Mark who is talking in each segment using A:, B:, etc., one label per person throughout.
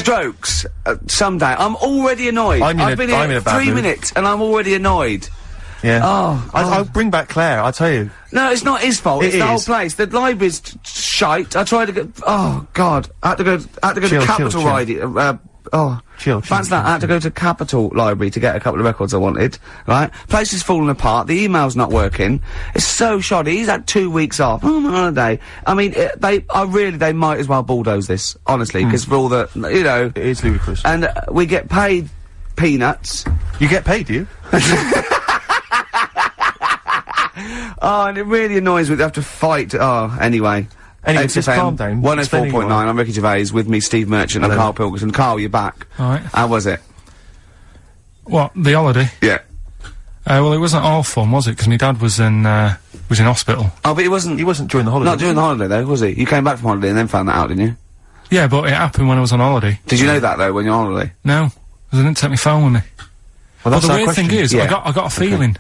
A: strokes someday. I'm already annoyed. I've been here 3 minutes and I'm already annoyed.
B: Yeah. I'll bring back Claire, I'll tell you.
A: No, it's not his fault. It's the whole place. The library's shite. I tried to get. Oh God! I had to go to Capitol Library. Fancy that. I had to go to Capitol Library to get a couple of records I wanted. Right? Place is falling apart. The email's not working. It's so shoddy. He's had 2 weeks off. I'm on holiday. I mean, they might as well bulldoze this, honestly, because for all the, you know.
B: It is ludicrous.
A: And we get paid peanuts.
B: You get paid, do you?
A: Oh, and it really annoys me to have to fight. Oh, anyway.
B: Anyway, just calm down.
A: 104.9, I'm Ricky Gervais, with me, Steve Merchant and Karl Pilkington. Karl, you're back.
C: Alright.
A: How was it?
C: What, the holiday?
A: Yeah.
C: Well, it wasn't all fun, was it? Because my dad was in hospital.
A: Oh, but he wasn't
B: during the holiday.
A: Not during the holiday, though, was he? You came back from holiday and then found that out, didn't you?
C: Yeah, but it happened when I was on holiday.
A: Did you know that, though, when you're on holiday?
C: No, because I didn't take my phone with me.
B: Well, that's
C: the weird thing is, I got a feeling.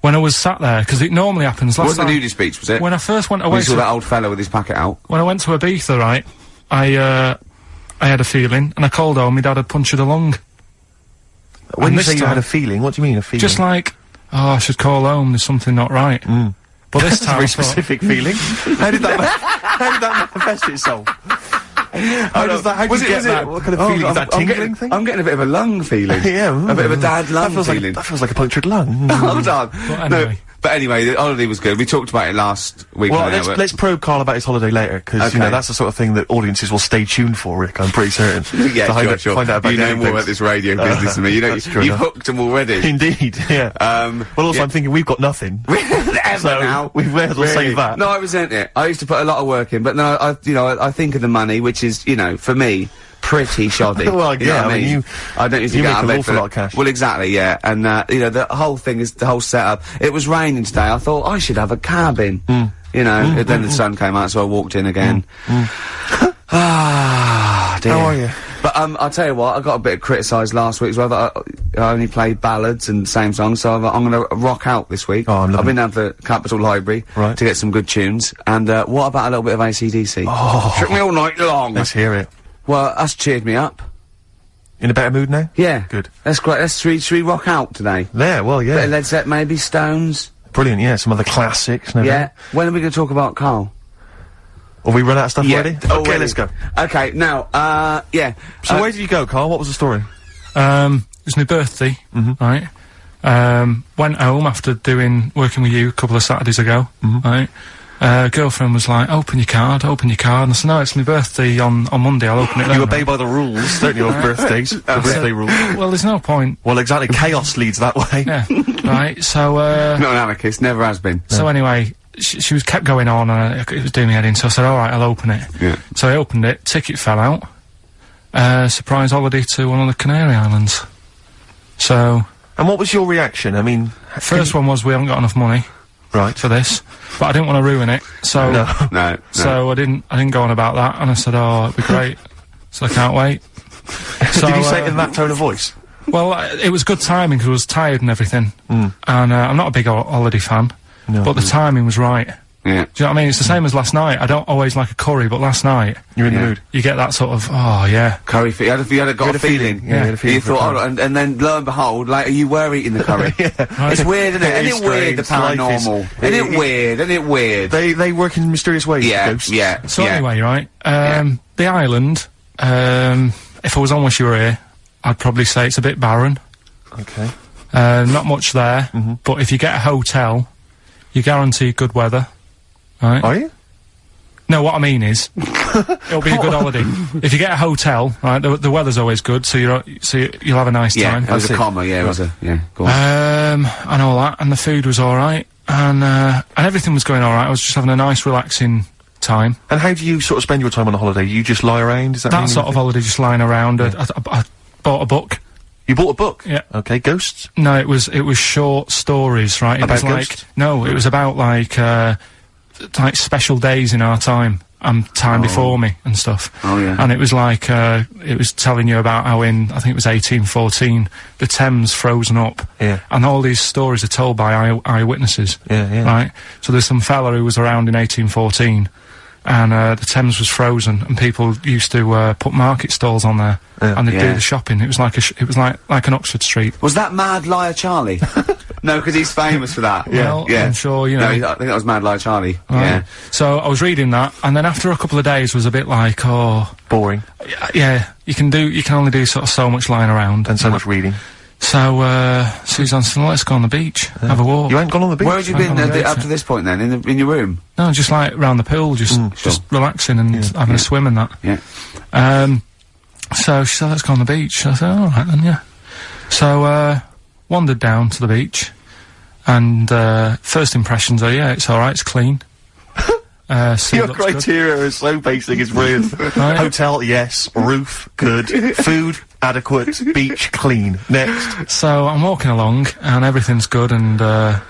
C: When I was sat there, because it normally happens.
A: What was the nudie speech, was it?
C: When I first went away
A: you saw that old fella with his packet out.
C: When I went to Ibiza, right, I had a feeling, and I called home, my dad had punctured a lung.
B: When you say you had a feeling, what do you mean, a feeling?
C: Just like, oh, I should call home, there's something not right. But this time
B: very specific feeling. How did that manifest itself? How did you get that? What kind of feeling? Is that tingling thing?
A: I'm getting a bit of a lung feeling.
B: Yeah.
A: A bit of a dad lung feeling.
B: That feels like a punctured lung.
A: Hold on.
C: But
A: anyway, the holiday was good. We talked about it last week.
B: Well, let's probe Karl about his holiday later, because, you know, that's the sort of thing that audiences will stay tuned for, Rick, I'm pretty certain.
A: Yeah, sure.
B: Find out about
A: you know more about this radio business than me. You know, you've hooked them already.
B: Indeed, yeah. Well, also, I'm thinking we've got nothing.
A: Now.
B: We may as well save that.
A: No, I resent it. I used to put a lot of work in, but no, I think of the money, which is, you know, for me, pretty shoddy.
B: Well,
A: you know what I mean? I don't usually get out of bed
B: an awful lot of cash.
A: Well, exactly, yeah. And, you know, the whole thing is the whole setup. It was raining today. I thought I should have a cabin. You know, then the sun came out, so I walked in again. Ah, dear.
B: How are you?
A: But, I'll tell you what, I got a bit criticised last week as well that I only played ballads and same songs, so I'm gonna rock out this week.
B: Oh,
A: I've been down to Capitol Library to get some good tunes. And, what about a little bit of AC/DC?
B: Oh.
A: Took me all night long.
B: Let's hear it.
A: Well, that's cheered me up.
B: In a better mood now?
A: Yeah.
B: Good.
A: That's great. Should we rock out today?
B: Yeah, well, yeah.
A: Bit of Led Zeppelin, maybe Stones.
B: Brilliant, yeah. Some other classics and everything.
A: Yeah. When are we going to talk about Karl?
B: Have we run out of stuff already? Okay, let's go.
A: Okay, now, yeah.
B: So where did you go, Karl? What was the story?
C: It was my birthday, right? Went home after working with you a couple of Saturdays ago, right? Girlfriend was like, open your card, and I said, no, it's my birthday on Monday, I'll open it then.
B: You obey by the rules, don't you, of birthdays? The birthday rules.
C: Well, there's no point.
B: Well, exactly, chaos leads that way.
C: Yeah, right, so,
A: not an anarchist, never has been.
C: So anyway, she was kept going on, and it was doing me head in, so I said, alright, I'll open it.
A: Yeah.
C: So I opened it, ticket fell out, surprise holiday to one of the Canary Islands. So...
B: And what was your reaction? I mean...
C: First one was, we haven't got enough money.
B: Right.
C: For this, but I didn't want to ruin it, so
A: no.
C: So I didn't go on about that, and I said, "Oh, it'd be great." So I can't wait.
B: So did you say it in that tone of voice?
C: Well, it was good timing because I was tired and everything, and I'm not a big holiday fan, but the timing was right.
A: Yeah.
C: Do you know what I mean? It's the same as last night. I don't always like a curry, but last night...
B: You're in the mood.
C: You get that sort of, oh, yeah.
A: Curry, you had a feeling.
B: Yeah, you had a feeling.
A: You thought, oh, and then, lo and behold, later you were eating the curry.
C: Right.
A: It's weird, isn't it? Isn't it weird, the paranormal? Isn't it weird?
B: They work in mysterious ways, ghosts.
A: Yeah.
C: So anyway, right, the island, if I was on wish you were here, I'd probably say it's a bit barren.
B: Okay.
C: Not much there, but if you get a hotel, you're guaranteed good weather. Right.
B: Are you?
C: No, what I mean is, it'll be a good holiday. If you get a hotel, right, the weather's always good, so you'll have a nice time.
A: Yeah, it was a comma, yeah, it was a, go on.
C: And all that, and the food was alright, and everything was going alright. I was just having a nice, relaxing time.
B: And how do you sort of spend your time on a holiday? You just lie around, is that
C: that sort of holiday, just lying around. I bought a book.
B: You bought a book?
C: Yeah.
B: Okay, ghosts?
C: No, it was short stories, right?
B: About
C: it was
B: ghosts?
C: No, it was about, like special days in our time and time before me and stuff.
A: Oh, yeah.
C: And it was like, it was telling you about how in, I think it was 1814, the Thames frozen up.
B: Yeah.
C: And all these stories are told by eyewitnesses.
B: Yeah.
C: Right? So there's some fella who was around in 1814, and the Thames was frozen, and people used to put market stalls on there, and they'd do the shopping. It was like like an Oxford Street.
A: Was that Mad Liar Charlie? No, because he's famous for that.
C: Well, I'm sure, you know.
A: No, I think that was Mad Liar Charlie.
C: Right.
A: Yeah.
C: So I was reading that, and then after a couple of days was a bit like, oh,
B: boring.
C: Yeah, you can only do sort of so much lying around
B: and so much reading.
C: So Suzanne said, well, let's go on the beach, have a walk.
B: You ain't gone on the beach?
A: Where had you been up to this point then? In your room?
C: No, just like round the pool, just relaxing and having a swim and that.
A: Yeah.
C: So she said, let's go on the beach. I said, all right then, yeah. So wandered down to the beach, and first impressions are, yeah, it's all right, it's clean.
B: Your criteria is so basic, it's brilliant. Right. Hotel, yes. Roof, good. Food, adequate. Beach, clean. Next.
C: So I'm walking along, and everything's good, and,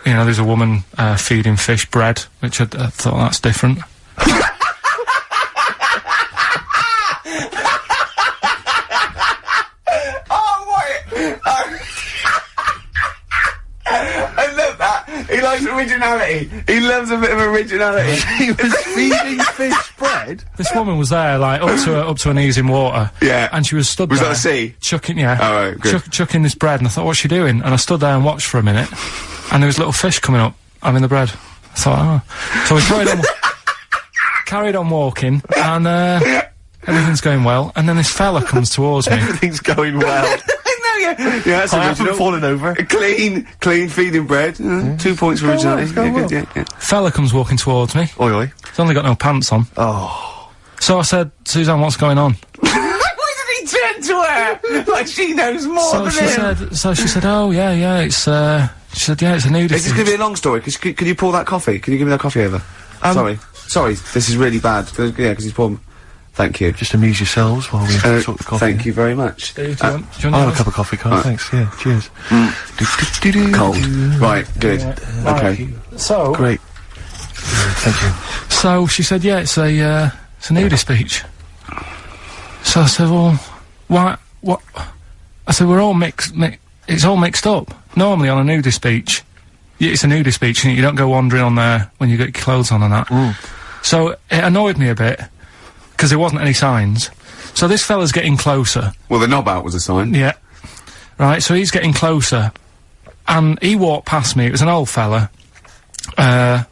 C: you know, there's a woman feeding fish bread, which I thought that's different.
A: I love that. He likes originality. He loves a bit of originality.
B: He was feeding fish bread?
C: This woman was there, like, up to her knees in water.
A: Yeah.
C: And she was stood
A: there.
C: Was
A: that the sea?
C: Chucking, yeah.
A: Oh, right, good.
C: Chucking this bread, and I thought, what's she doing? And I stood there and watched for a minute, and there was little fish coming up, having the bread. I thought, oh. So we carried on walking, and, everything's going well, and then this fella comes towards me.
B: Everything's going well.
A: Yeah, that's
B: I haven't fallen over.
A: Clean feeding bread. 2 points for originality. Yeah.
C: Fella comes walking towards me.
B: Oi, oi.
C: He's only got no pants on.
B: Oh.
C: So I said, Suzanne, what's going on?
A: Why did he turn to her? Like she knows more than him.
C: So she said, oh, yeah, it's, she said, yeah, it's a nudity.
A: Is this gonna be a long story? Could you pour that coffee? Can you give me that coffee over? Sorry, this is really bad. Yeah, because he's pouring... Thank you.
B: Just amuse yourselves while we talk the coffee.
A: Thank you very much.
C: Steve, do you want
B: I'll have a cup of coffee, Carl. Thanks. Yeah, cheers.
A: Cold. Right, good.
C: Yeah.
A: Okay.
C: So...
B: Great. Thank you.
C: So she said, yeah, it's a nudist beach. So I said, well, why, what? I said, we're all it's all mixed up. Normally on a nudist beach, it's a nudist beach, and you don't go wandering on there when you get your clothes on and that. So it annoyed me a bit, because there wasn't any signs. So this fella's getting closer.
A: Well, the knob out was a sign.
C: Yeah. Right, so he's getting closer, and he walked past me. It was an old fella, and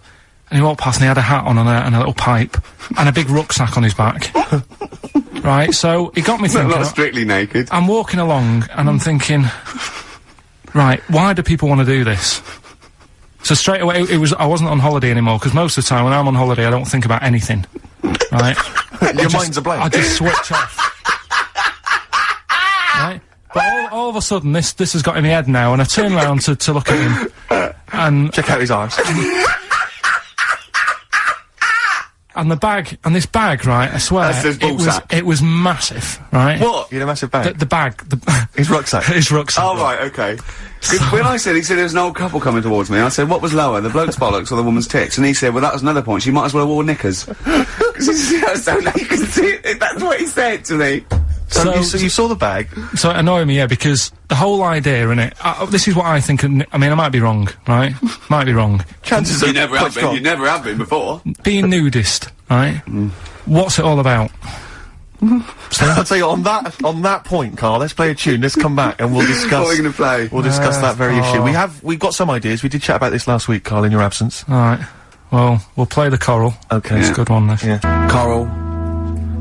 C: he walked past and he had a hat on and a little pipe, and a big rucksack on his back. Right, so he got me thinking...
A: Not strictly naked.
C: I'm walking along, and I'm thinking, right, why do people want to do this? So straight away, I wasn't on holiday anymore, because most of the time when I'm on holiday, I don't think about anything. Right?
B: Your mind's a blank.
C: I just switch off. Right? But all of a sudden, this has got in my head now, and I turn around to look at him, and...
B: Check out his arse.
C: And this bag, right, I swear, it was massive, right?
B: What? You had a massive bag?
C: The bag.
B: His rucksack?
C: His rucksack.
A: Oh, right, okay. When he said there was an old couple coming towards me, I said, what was lower, the bloke's bollocks or the woman's tits? And he said, well, that was another point, she might as well have worn knickers. Because so now you can see it, that's what he said to me.
B: So you saw the bag?
C: So it annoyed me, yeah, because the whole idea in it, this is what I think, I mean, I might be wrong, right? Might be wrong.
A: Chances you never have been, you never have been before.
C: Being nudist, right? What's it all about?
B: So I'd say on that point, Carl, let's play a tune, let's come back and we'll discuss...
A: What are we gonna play?
B: We'll discuss that very issue. We've got some ideas, we did chat about this last week, Carl, in your absence.
C: Alright, well, we'll play the Coral.
B: Okay.
C: It's a good one, this.
B: Yeah.
A: Coral,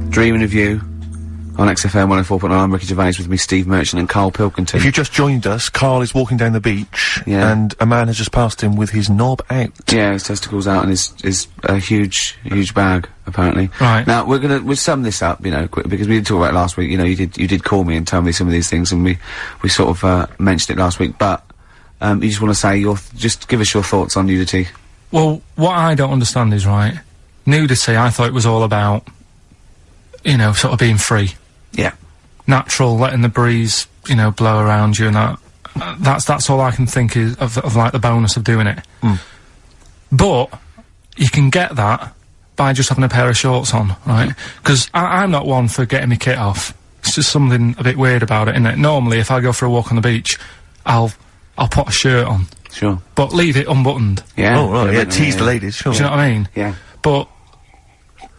A: Dreaming of You, on XFM 104.9, I'm Ricky Gervais, with me Steve Merchant and Karl Pilkington.
B: If you just joined us, Carl is walking down the beach, and a man has just passed him with his knob out.
A: Yeah, his testicles out and his huge bag, apparently.
C: Right.
A: Now, we'll sum this up, you know, because we did talk about it last week, you know, you did call me and tell me some of these things, and we sort of, mentioned it last week, but, you just wanna say just give us your thoughts on nudity.
C: Well, what I don't understand is, right, nudity, I thought it was all about, you know, sort of being free.
A: Yeah.
C: Natural, letting the breeze, you know, blow around you and that. That's all I can think is of like the bonus of doing it. But you can get that by just having a pair of shorts on, right? Because I'm not one for getting my kit off. It's just something a bit weird about it, isn't it? Normally, if I go for a walk on the beach, I'll put a shirt on.
A: Sure.
C: But leave it unbuttoned.
A: Yeah.
B: Oh, right, yeah, tease the ladies, sure.
C: Do you know what I mean?
A: Yeah.
C: But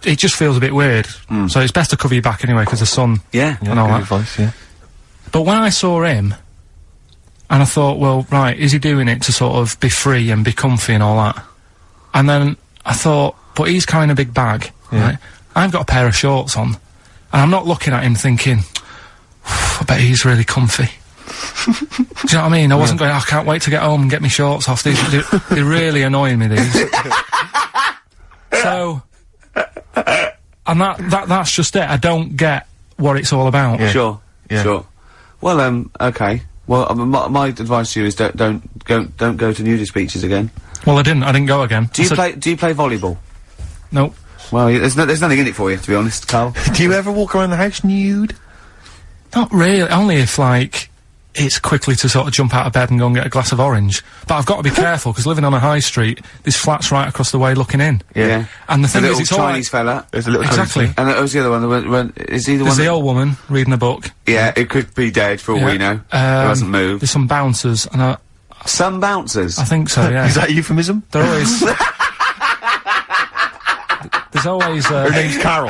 C: it just feels a bit weird. So it's best to cover your back anyway, because the sun and all that.
B: Advice, yeah.
C: But when I saw him, and I thought, well, right, is he doing it to sort of be free and be comfy and all that? And then I thought, but he's carrying a big bag, right? I've got a pair of shorts on, and I'm not looking at him thinking, I bet he's really comfy. Do you know what I mean? I wasn't going, I can't wait to get home and get my shorts off. They're really annoying me, these. So, and that's just it. I don't get what it's all about.
A: Yeah. Sure. Well, okay. Well, my advice to you is don't go to nudist beaches again.
C: Well, I didn't go again.
A: Do you play volleyball?
C: Nope.
A: Well, there's nothing in it for you, to be honest, Carl.
B: Do you ever walk around the house nude?
C: Not really. Only if, like, it's quickly to sort of jump out of bed and go and get a glass of orange. But I've got to be careful, because living on a high street, there's flats right across the way looking in.
A: Yeah.
C: And the thing is, it's
A: Chinese fella.
B: There's a little
C: exactly.
A: And who's the other one? Is he the one?
C: There's the old woman reading a book.
A: Yeah, it could be dead for all we know. It hasn't moved.
C: There's some bouncers, and
A: some bouncers?
C: I think so, yeah.
B: Is that a euphemism?
C: They're always... There's always,
B: her name's Carol.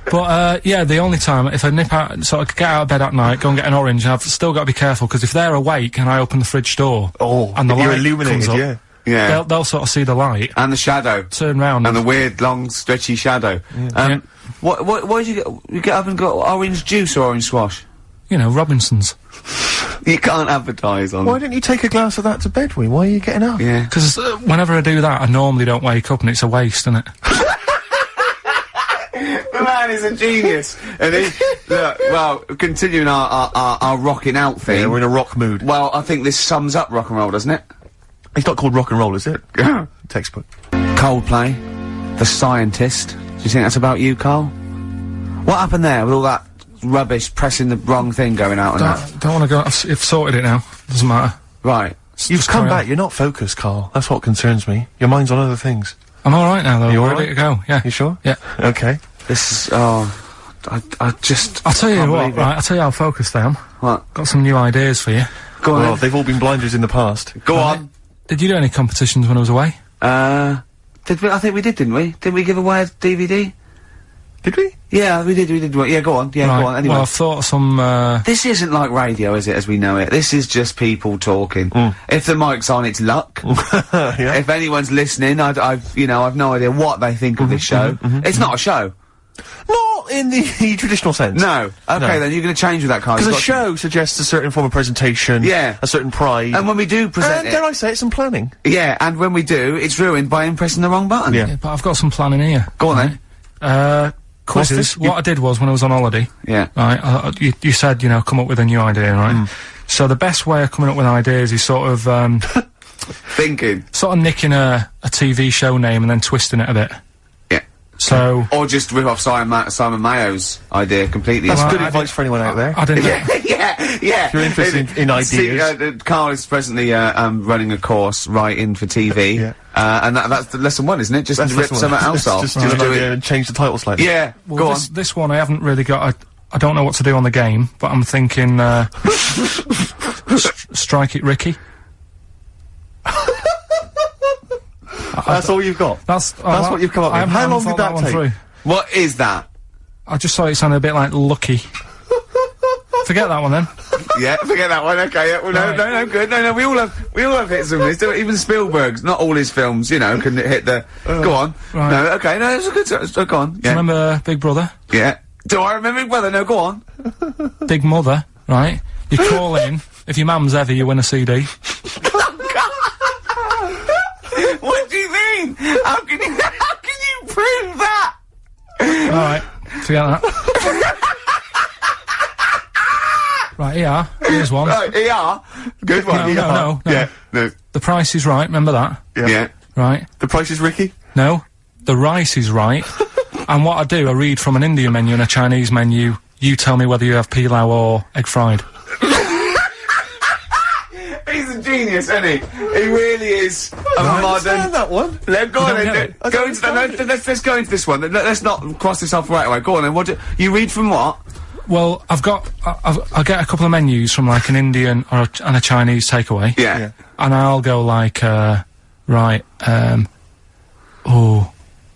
C: But, yeah, the only time, if I nip out, sort of get out of bed at night, go and get an orange, I've still got to be careful, because if they're awake and I open the fridge door, and the light comes up, they'll sort of see the light.
A: And the shadow.
C: Turn round.
A: And the weird, long, stretchy shadow. What did you get up and got orange juice or orange squash?
C: You know, Robinson's.
A: You can't advertise on...
B: Why don't you take a glass of that to bed with? Why are you getting up?
A: Yeah.
C: Because whenever I do that, I normally don't wake up, and it's a waste, isn't it?
A: The man is a genius. And look, well, continuing our rocking out thing.
B: Yeah, we're in a rock mood.
A: Well, I think this sums up rock and roll, doesn't it?
B: It's not called rock and roll, is it? Textbook.
A: Coldplay, The Scientist. Do you think that's about you, Carl? What happened there with all that rubbish, pressing the wrong thing going out and that?
C: Don't want to go. I've sorted it now. Doesn't matter.
A: Right.
B: You've come back. You're not focused, Carl. That's what concerns me. Your mind's on other things.
C: I'm all right now, though.
B: You're
C: ready to go. Yeah.
B: You sure?
C: Yeah.
B: Okay.
A: This is. I just.
C: I'll tell you what. Right. I'll tell you how focused I am.
A: What?
C: Got some new ideas for you.
A: Go on.
B: Well, they've all been blinders in the past.
A: Go on.
C: Did you do any competitions when I was away?
A: Did we? I think we did, didn't we? Didn't we give away a DVD?
B: Did we?
A: Yeah, we did. Yeah, go on. Yeah,
C: right.
A: Go on. Anyway.
C: Well, I've thought of some.
A: This isn't like radio, is it? As we know it. This is just people talking. If the mic's on, it's luck.
B: Yeah.
A: If anyone's listening, I've no idea what they think of this show. It's not a show.
B: Not in the traditional sense.
A: No. Okay, then you're going to change with that, Carl.
B: Because a show suggests a certain form of presentation.
A: Yeah.
B: A certain pride.
A: And when we do present
B: dare I say it, some planning.
A: Yeah, and when we do, it's ruined by him pressing the wrong button.
C: Yeah, but I've got some planning here.
A: Go on then.
C: Quizzes. What I did was, when I was on holiday...
A: Yeah.
C: Right, you said, you know, come up with a new idea, right? So the best way of coming up with ideas is sort of,
A: thinking.
C: Sort of nicking a TV show name and then twisting it a bit.
A: Yeah.
C: So...
A: Or just rip off Simon Mayo's idea completely.
B: That's good advice for anyone out there.
C: I didn't know.
A: Yeah.
B: If you're interested in ideas.
A: See, Carl is presently, running a course writing for TV.
B: Yeah.
A: And that's the lesson one, isn't it? Just rip something else off.
B: Just do an idea and change the title slightly.
A: Yeah,
C: well,
A: go on.
C: This one I haven't really got, I don't know what to do on the game, but I'm thinking, Strike It Ricky.
B: That's all you've got?
C: That's
B: what you've come up with. How long did that take?
A: What is that?
C: I just thought it sounded a bit like Lucky. Forget that one then.
A: Yeah, forget that one. Okay, yeah, well, no, good. No, we all have hits and misses. Even Spielberg's, not all his films, you know, can hit the. Go on.
C: Right.
A: No, okay, no, it's a good. Go on. Yeah.
C: Do you remember Big Brother?
A: Yeah. Do I remember Big Brother? No, go on.
C: Big Mother, right? You call in. If your mum's ever, you win a CD.
A: What do you mean? How can you prove that?
C: All right, forget that. Right, ER. Here's one.
A: Right, ER. Good one.
C: No.
A: Yeah, no.
C: The Price is Right. Remember that?
A: Yeah.
C: Right.
B: The Price is Ricky?
C: No. The rice is right. And what I do, I read from an Indian menu and a Chinese menu. You tell me whether you have pilau or egg fried.
A: He's a genius, isn't he? He really is a modern.
B: That one.
A: Let's go into this one. Let's not cross this off right away. Go on then. What do you read from what?
C: Well, I'll get a couple of menus from like an Indian and a Chinese takeaway.
A: Yeah.
C: And I'll go like, Right,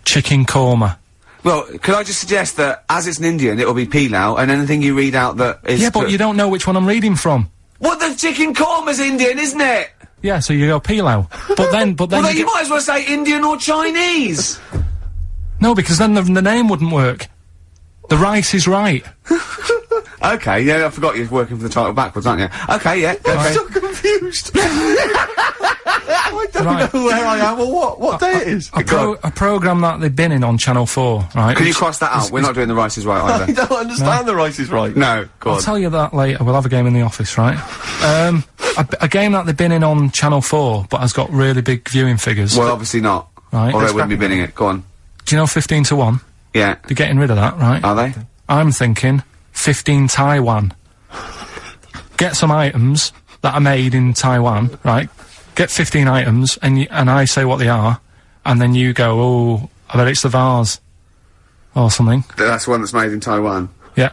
C: chicken korma.
A: Well, could I just suggest that, as it's an Indian, it'll be pilau, and anything you read out that is...
C: Yeah, but you don't know which one I'm reading from.
A: What, the chicken korma's Indian, isn't it?
C: Yeah, so you go pilau. But then
A: well, then you might as well say Indian or Chinese.
C: No, because then the name wouldn't work. The rice is right.
A: Okay, yeah, I forgot you're working for the title backwards, aren't you? Okay, yeah. Okay.
B: I'm so confused. I don't know where I am or what day it is.
C: A programme that they've been in on Channel 4, right?
A: Can you cross that out? We're not doing The Rice Is Right either.
B: I don't understand The Rice Is Right.
A: No, go on.
C: I'll tell you that later. We'll have a game in the office, right? A game that they've been in on Channel 4, but has got really big viewing figures.
A: Well, obviously not.
C: Right.
A: Or they wouldn't be binning it. Go on.
C: Do you know 15 to 1?
A: Yeah.
C: They're getting rid of that, right?
A: Are they?
C: I'm thinking 15 Taiwan. Get some items that are made in Taiwan, right? Get 15 items, and I say what they are, and then you go, oh, I bet it's the vase. Or something.
A: That's one that's made in Taiwan.
C: Yeah.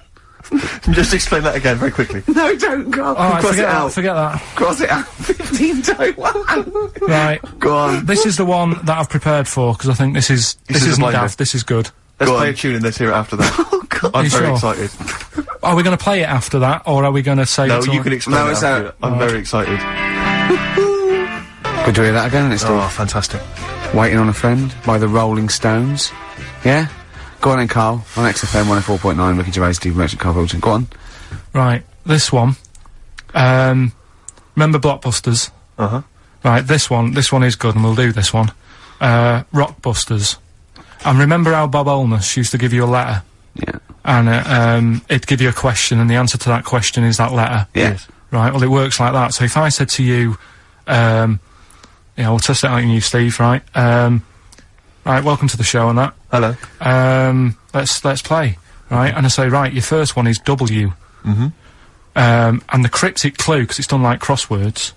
B: Just explain that again very quickly.
A: No, don't go.
C: Oh,
A: cross it out.
C: Forget that.
A: Cross it out. 15 Taiwan.
C: Right.
A: Go on.
C: This is the one that I've prepared for, because I think this isn't daft, this is good.
B: Let's play a tune and let's hear it after that.
A: Oh, God.
B: I'm very excited.
C: Are we going to play it after that, or are we going to say...
B: No, you can explain it after it. I'm very excited.
A: Could you hear that again? It's
B: oh, fantastic.
A: Waiting on a Friend by the Rolling Stones. Yeah? Go on then, Carl. On XFM 104.9, Ricky Gervais, Steve Merchant, Karl Pilkington. Go on.
C: Right, this one. Remember Blockbusters?
B: Uh-huh.
C: Right, this one is good, and we'll do this one. Rockbusters. And remember how Bob Olmus used to give you a letter?
A: Yeah.
C: And, it'd give you a question, and the answer to that question is that letter?
A: Yes.
C: Right, well, it works like that. So if I said to you, we'll test it out on you, Steve, right? Right, welcome to the show and that.
B: Hello.
C: Let's play, right? And I say, right, your first one is W.
B: Mm-hmm.
C: And the cryptic clue, because it's done like crosswords.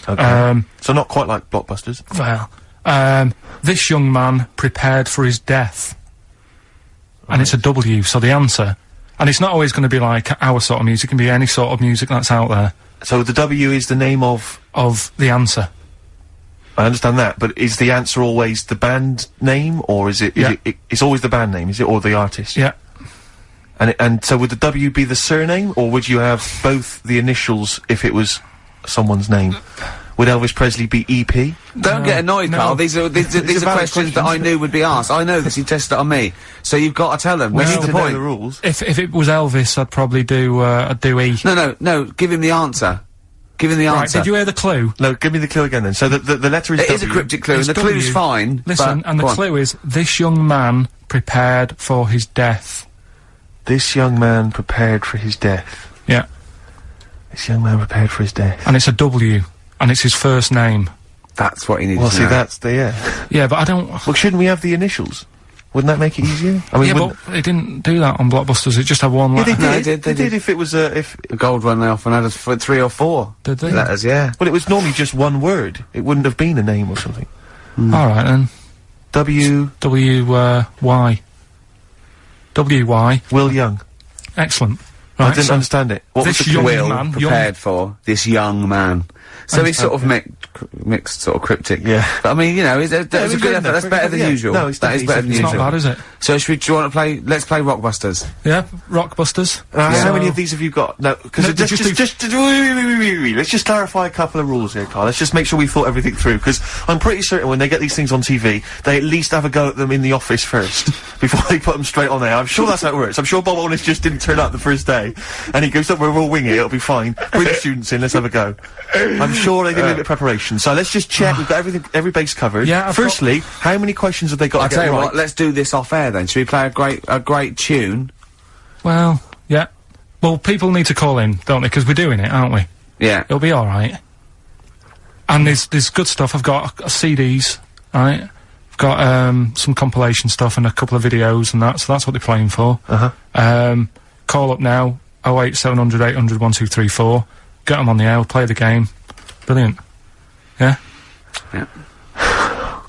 B: Okay. So not quite like Blockbusters.
C: Well, this young man prepared for his death. Right. And it's a W, so the answer... And it's not always going to be like our sort of music, it can be any sort of music that's out there.
B: So the W is the name of...
C: Of the answer.
B: I understand that, but is the answer always the band name, or is it... It's always the band name, is it, or the artist?
C: Yeah.
B: And so would the W be the surname, or would you have both the initials if it was someone's name? Would Elvis Presley be EP?
A: Don't get annoyed, Carl. These are questions that I knew would be asked. I know this. You tested it on me, so you've got to tell them.
B: We
A: This
B: need
A: is
B: to
A: the
B: know
A: point.
B: the rules.
C: If it was Elvis, I'd probably do E.
A: No. Give him the answer. Give him the
C: Right,
A: answer.
C: did you hear the clue?
B: No, give me the clue again then. So the letter is
A: It
B: W.
A: is a cryptic clue, and the
C: W.
A: clue's fine.
C: Listen,
A: but,
C: and the clue is, this young man prepared for his death.
B: This young man prepared for his death.
C: Yeah.
B: This young man prepared for his death.
C: And it's a W. And it's his first name.
A: That's what he needs
B: Well,
A: to
B: see,
A: know.
B: that's the, yeah.
C: Yeah, but I don't...
B: Well, shouldn't we have the initials? Wouldn't that make it easier? I mean,
C: yeah, but they didn't do that on Blockbusters, it just had one letter.
A: No, they did.
B: If it was, if...
A: The gold one they often had us for 3 or 4.
C: Did they?
A: Letters, yeah.
B: Well, it was normally just one word. It wouldn't have been a name or something.
C: Alright then.
B: W...
C: Y. W-Y.
B: Will Young.
C: Excellent.
B: I
C: Right,
B: didn't
C: so
B: understand it. What was
C: this
B: the
C: young
B: clue?
C: man...
A: Prepared for this young man. So he's sort of mixed, sort of cryptic.
B: Yeah.
A: But I mean, you know, that was a good effort. That's better than usual.
B: No, it's
A: that is better than
C: It's
A: usual.
C: not bad, is it?
A: So do you want to play? Let's play Rockbusters.
C: Yeah, Rockbusters.
B: How many of these have you got? No, because
C: No,
B: let's just clarify a couple of rules here, Carl. Let's just make sure we thought everything through, because I'm pretty certain when they get these things on TV, they at least have a go at them in the office first, before they put them straight on there. I'm sure that's how it works. I'm sure Bob Olness just didn't turn up the first day, and he goes, "Don't worry, we'll wing it, it'll be fine. Bring the students in, let's have a go." I'm sure they did a little bit of preparation, so let's just check we've got every base covered.
C: Yeah,
B: Firstly, how many questions have they got
A: I'll
B: to
A: tell
B: get
A: you
B: right?
A: what. Let's do this off air then. Should we play a great tune?
C: Well, yeah. Well, people need to call in, don't they? Because we're doing it, aren't we?
A: Yeah.
C: It'll be alright. And there's good stuff. I've got CDs, right? I've got, some compilation stuff and a couple of videos and that, so that's what they're playing for. Call up now, 08700 800 1234. Get them on the air, we'll play the game. Brilliant. Yeah?
A: Yeah.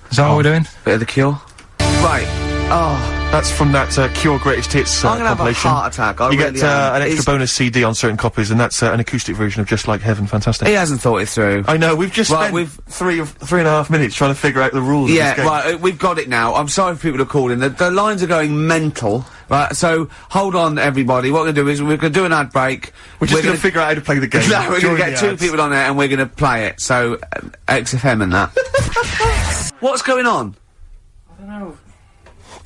C: Is that what we're doing?
A: Bit of The Cure. Right. Oh.
B: That's from that Cure Greatest Hits
A: I'm gonna
B: compilation.
A: have a heart attack. I
B: you
A: really
B: get an extra bonus CD on certain copies, and that's an acoustic version of Just Like Heaven. Fantastic.
A: He hasn't thought it through.
B: I know. We've just spent 3.5 minutes trying to figure out the rules.
A: Yeah,
B: of this game.
A: right. We've got it now. I'm sorry for people who called in. The lines are going mental. Right. So hold on, everybody. What we're gonna do is we're gonna do an ad break.
B: We're just gonna figure out how to play the game.
A: No, we're gonna get two people on there and we're gonna play it. So XFM and that. What's going on?
C: I don't know.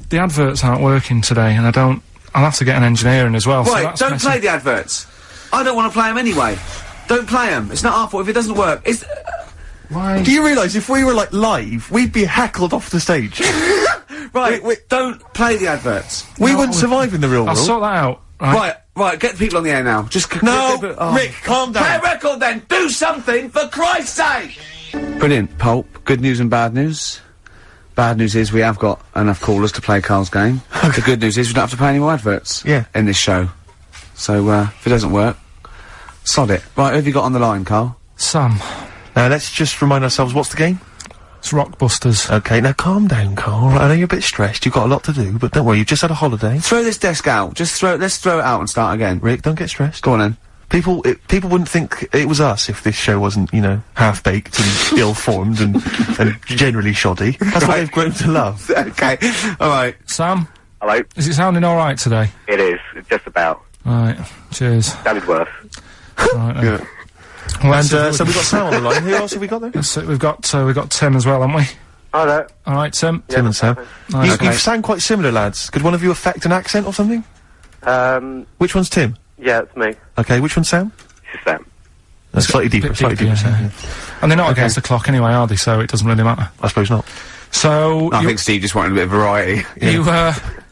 C: The adverts aren't working today, and I'll have to get an engineer in as well.
A: Right,
C: so
A: don't play the adverts. I don't want to play them anyway. Don't play them. It's not our fault if it doesn't work. It's...
C: Why?
B: Do you realise if we were, like, live, we'd be heckled off the stage?
A: Right, don't play the adverts.
B: We wouldn't survive in the real world.
C: I'll sort that out.
A: Right, get the people on the air now. Just...
B: No! Rick, calm down.
A: Play a record then! Do something, for Christ's sake! Brilliant, Pulp. Good news and bad news. Bad news is we have got enough callers to play Carl's game. The good news is we don't have to play any more adverts in this show. So, if it doesn't work, sod it. Right, who have you got on the line, Carl?
C: Sam.
B: Let's just remind ourselves, what's the game?
C: It's Rockbusters.
B: Okay, now calm down, Carl. I know you're a bit stressed, you've got a lot to do, but don't worry, you've just had a holiday.
A: Throw this desk out. Let's throw it out and start again.
B: Rick, don't get stressed.
A: Go on then.
B: People wouldn't think it was us if this show wasn't, you know, half-baked and ill-formed and generally shoddy. That's what they've grown to love.
A: Okay, alright.
C: Sam?
D: Hello?
C: Is it sounding alright today?
D: It is, just about.
C: Right, cheers.
D: Sounded worse.
C: Right then.
B: Yeah.
C: Well,
B: And, so we've got Sam on the line. Who else have we got there?
C: so we've got Tim as well, haven't we?
D: Hi there.
C: Alright, Tim?
B: Tim and Sam.
C: Right,
B: You sound quite similar, lads. Could one of you affect an accent or something? Which one's Tim?
D: Yeah, it's me.
B: Okay, which one's Sam?
D: This is Sam.
B: That's slightly deeper,
C: yeah. And they're not against the clock anyway, are they? So it doesn't really matter.
B: I suppose not.
C: So...
A: I think Steve just wanted a bit of variety.
C: You,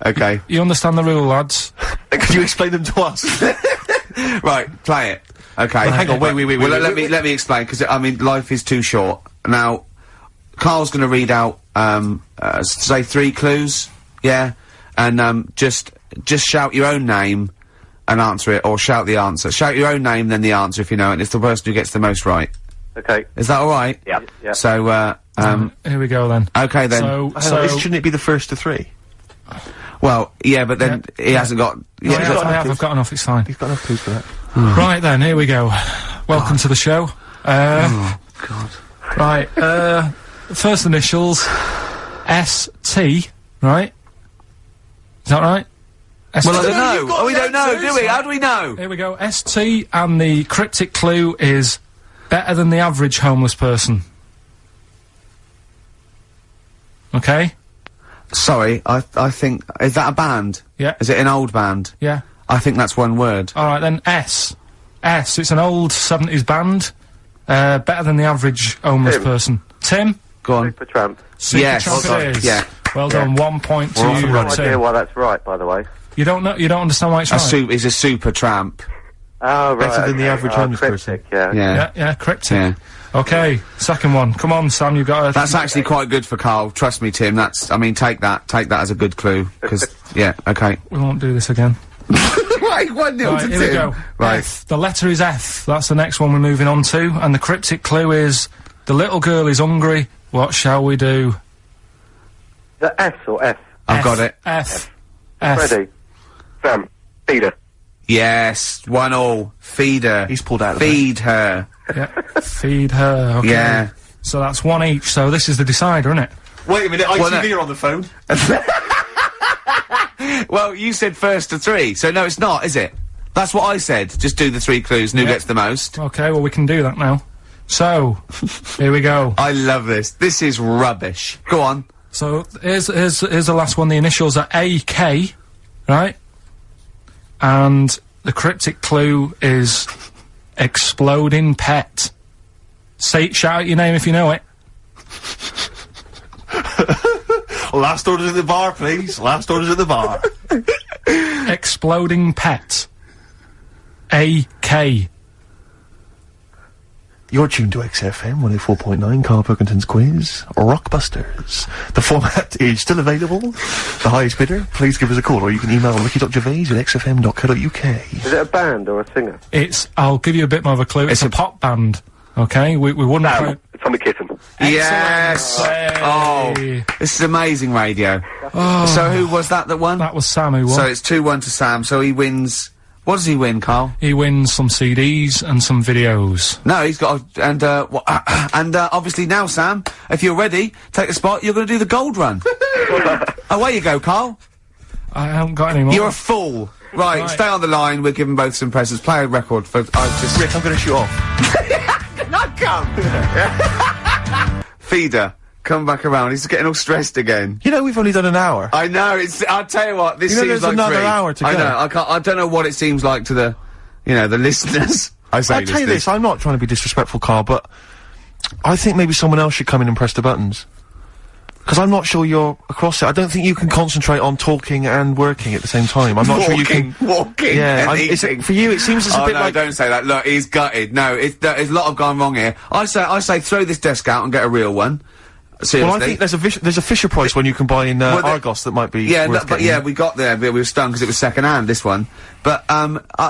A: okay.
C: You understand the rule, lads?
B: Could you explain them to us?
A: Right, play it. Okay.
B: Right, hang on, wait.
A: Well, let me explain, because, I mean, life is too short. Now, Carl's gonna read out, say 3 clues, yeah? And, just shout your own name and answer it, or shout the answer. Shout your own name, then the answer if you know it, and it's the person who gets the most right.
D: Okay.
A: Is that alright?
D: Yeah. Yeah.
A: So,
C: here we go then.
A: Okay then.
B: Shouldn't it be the first to 3?
A: Well, yeah, but then he hasn't got...
C: I've got enough, it's fine.
B: He's got enough clues for that.
C: Right then, here we go. Welcome to the show.
A: Oh, God.
C: Right, first initials, S-T, right? Is that right?
A: Well, I don't know. Oh, we don't know, do we? How do we know?
C: Here we go, S-T, and the cryptic clue is better than the average homeless person. Okay?
A: Sorry, I think... Is that a band?
C: Yeah.
A: Is it an old band?
C: Yeah.
A: I think that's one word.
C: Alright then, S. S, it's an old 70s band. Better than the average homeless person. Tim?
A: Go on.
D: Supertramp.
C: Supertramp it is.
A: Yeah.
C: Well done, 1 point to you,
D: No idea why that's right, by the way.
C: You don't understand why it's right?
A: He's a super tramp.
D: Oh, right.
B: Better than the average homeless person.
D: Yeah.
C: Yeah, cryptic.
A: Yeah.
C: Okay, second one. Come on, Sam, you've got to...
A: That's actually quite good for Carl. Trust me, Tim. I mean, take that as a good clue. Because, yeah, okay.
C: We won't do this again.
A: Right, 1-0 to
C: Right,
A: Tim.
C: here we go.
A: Right.
C: F. The letter is F. That's the next one we're moving on to. And the cryptic clue is, the little girl is hungry. What shall we do?
D: The S or F?
A: I've got it.
C: F.
D: Ready? Sam. Feeder.
A: Yes, 1-1. Feed her.
B: He's pulled out of
A: Feed her.
C: Yeah. Feed her. Okay.
A: Yeah.
C: So that's 1 each. So this is the decider, isn't it?
B: Wait a minute, ITV are on the phone.
A: Well, you said first to 3, so no, it's not, is it? That's what I said. Just do the 3 clues and who gets the most.
C: Okay, well, we can do that now. So, here we go.
A: I love this. This is rubbish. Go on.
C: So, here's the last one. The initials are AK, right? And the cryptic clue is exploding pet. Shout out your name if you know it.
B: Last orders at the bar, please. Last orders at the bar.
C: Exploding pet. AK.
B: You're tuned to XFM 104.9, Karl Pilkington's quiz, Rockbusters. The format is still available. The highest bidder, please give us a call, or you can email ricky.gervais@xfm.co.uk.
D: Is it a band or a singer?
C: I'll give you a bit more of a clue. It's a pop band. Okay? We wouldn't play...
D: Tommy Kitten.
A: Yes! Oh, this is amazing radio. So who was that won?
C: That was Sam who won.
A: So it's 2-1 to Sam, so he wins... What does he win, Carl?
C: He wins some CDs and some videos.
A: No, he's got obviously now, Sam, if you're ready, take the spot, you're gonna do the gold run. Away you go, Carl.
C: I haven't got any more.
A: You're a fool. Right, stay on the line, we're giving both some presents. Play a record for...
B: Rick, I'm gonna shoot off.
A: Not come! Feeder, come back around. He's getting all stressed again.
B: You know, we've only done an hour.
A: I know, I'll tell you what, this seems
B: there's
A: like
B: another
A: 3.
B: hour to go.
A: I know, I don't know what it seems like to the, the listeners. I say
B: I'll tell you this, I'm not trying to be disrespectful, Carl, but I think maybe someone else should come in and press the buttons. Because I'm not sure you're across it. I don't think you can concentrate on talking and working at the same time. I'm not sure you can...
A: Walking
B: Yeah,
A: and eating.
B: For you, it seems as a bit like...
A: don't say that. Look, he's gutted. No, there's a lot of gone wrong here. I say throw this desk out and get a real one. Seriously.
B: Well, I think there's a Fisher Price one you can buy in Argos that might be worth getting.
A: we got there, but we were stunned because it was second-hand, this one. But,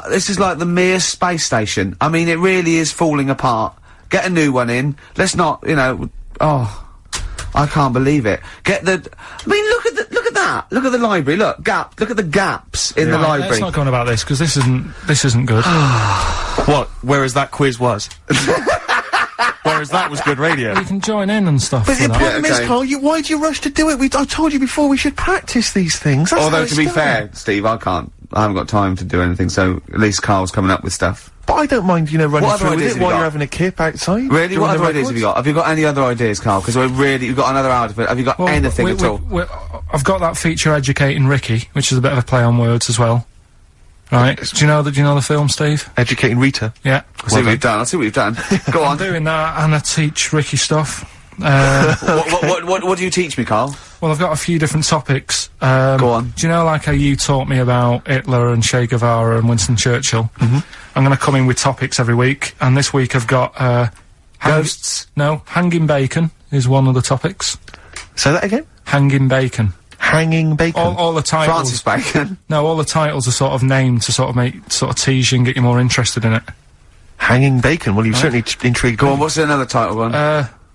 A: this is like the Mir space station. I mean, it really is falling apart. Get a new one in. Let's not, I can't believe it. Look at that. Look at the library. Look at the gaps in the library.
C: Let's not go on about this, because this isn't good.
B: What? Whereas that quiz was. Whereas that was good radio.
C: You can join in and stuff.
B: But the problem is, Carl, why'd you rush to do it? I told you before we should practice these things. That's
A: Although, to be fair, Steve, I haven't got time to do anything, so at least Carl's coming up with stuff.
B: But I don't mind, running through with it while you're having a kip outside.
A: Really? What other ideas have you got? Have you got any other ideas, Carl? Because we've got another hour to it. Have you got anything at all?
C: I've got that feature Educating Ricky, which is a bit of a play on words as well. Right? Do you know the film, Steve?
B: Educating Rita?
C: Yeah.
A: I'll see what you've done. Go on.
C: I'm doing that, and I teach Ricky stuff.
A: What do you teach me, Carl?
C: Well, I've got a few different topics.
A: Go on.
C: Do you know, like how you taught me about Hitler and Che Guevara and Winston Churchill? Mm-hmm. I'm going to come in with topics every week, and this week I've got,
A: ghosts?
C: No, hanging bacon is one of the topics.
B: Say that again?
C: Hanging bacon.
B: Hanging bacon?
C: All the titles...
A: Francis Bacon?
C: No, all the titles are sort of named to sort of tease you and get you more interested in it.
B: Hanging bacon? Well, you've certainly intrigued
A: Go
B: me.
A: on, what's another title one?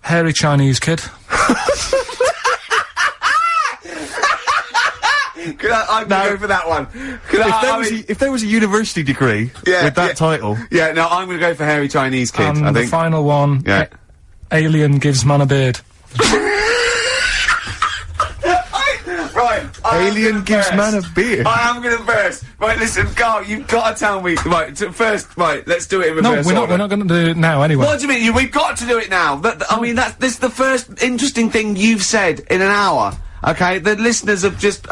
C: Hairy Chinese Kid.
A: I'm gonna go for that one.
B: If there was a university degree with that title...
A: Yeah, no, I'm gonna go for Hairy Chinese Kid,
C: And
A: I think.
C: the final one...
A: Yeah.
C: Alien gives man a beard.
A: Right,
B: Alien gives man a beard.
A: I am gonna burst. Right, listen, Carl, you've got to tell me. Right, first, let's do it in reverse.
C: No, we're not gonna do it now anyway.
A: What do you mean? We've got to do it now. I mean, this is the first interesting thing you've said in an hour. Okay, the listeners have just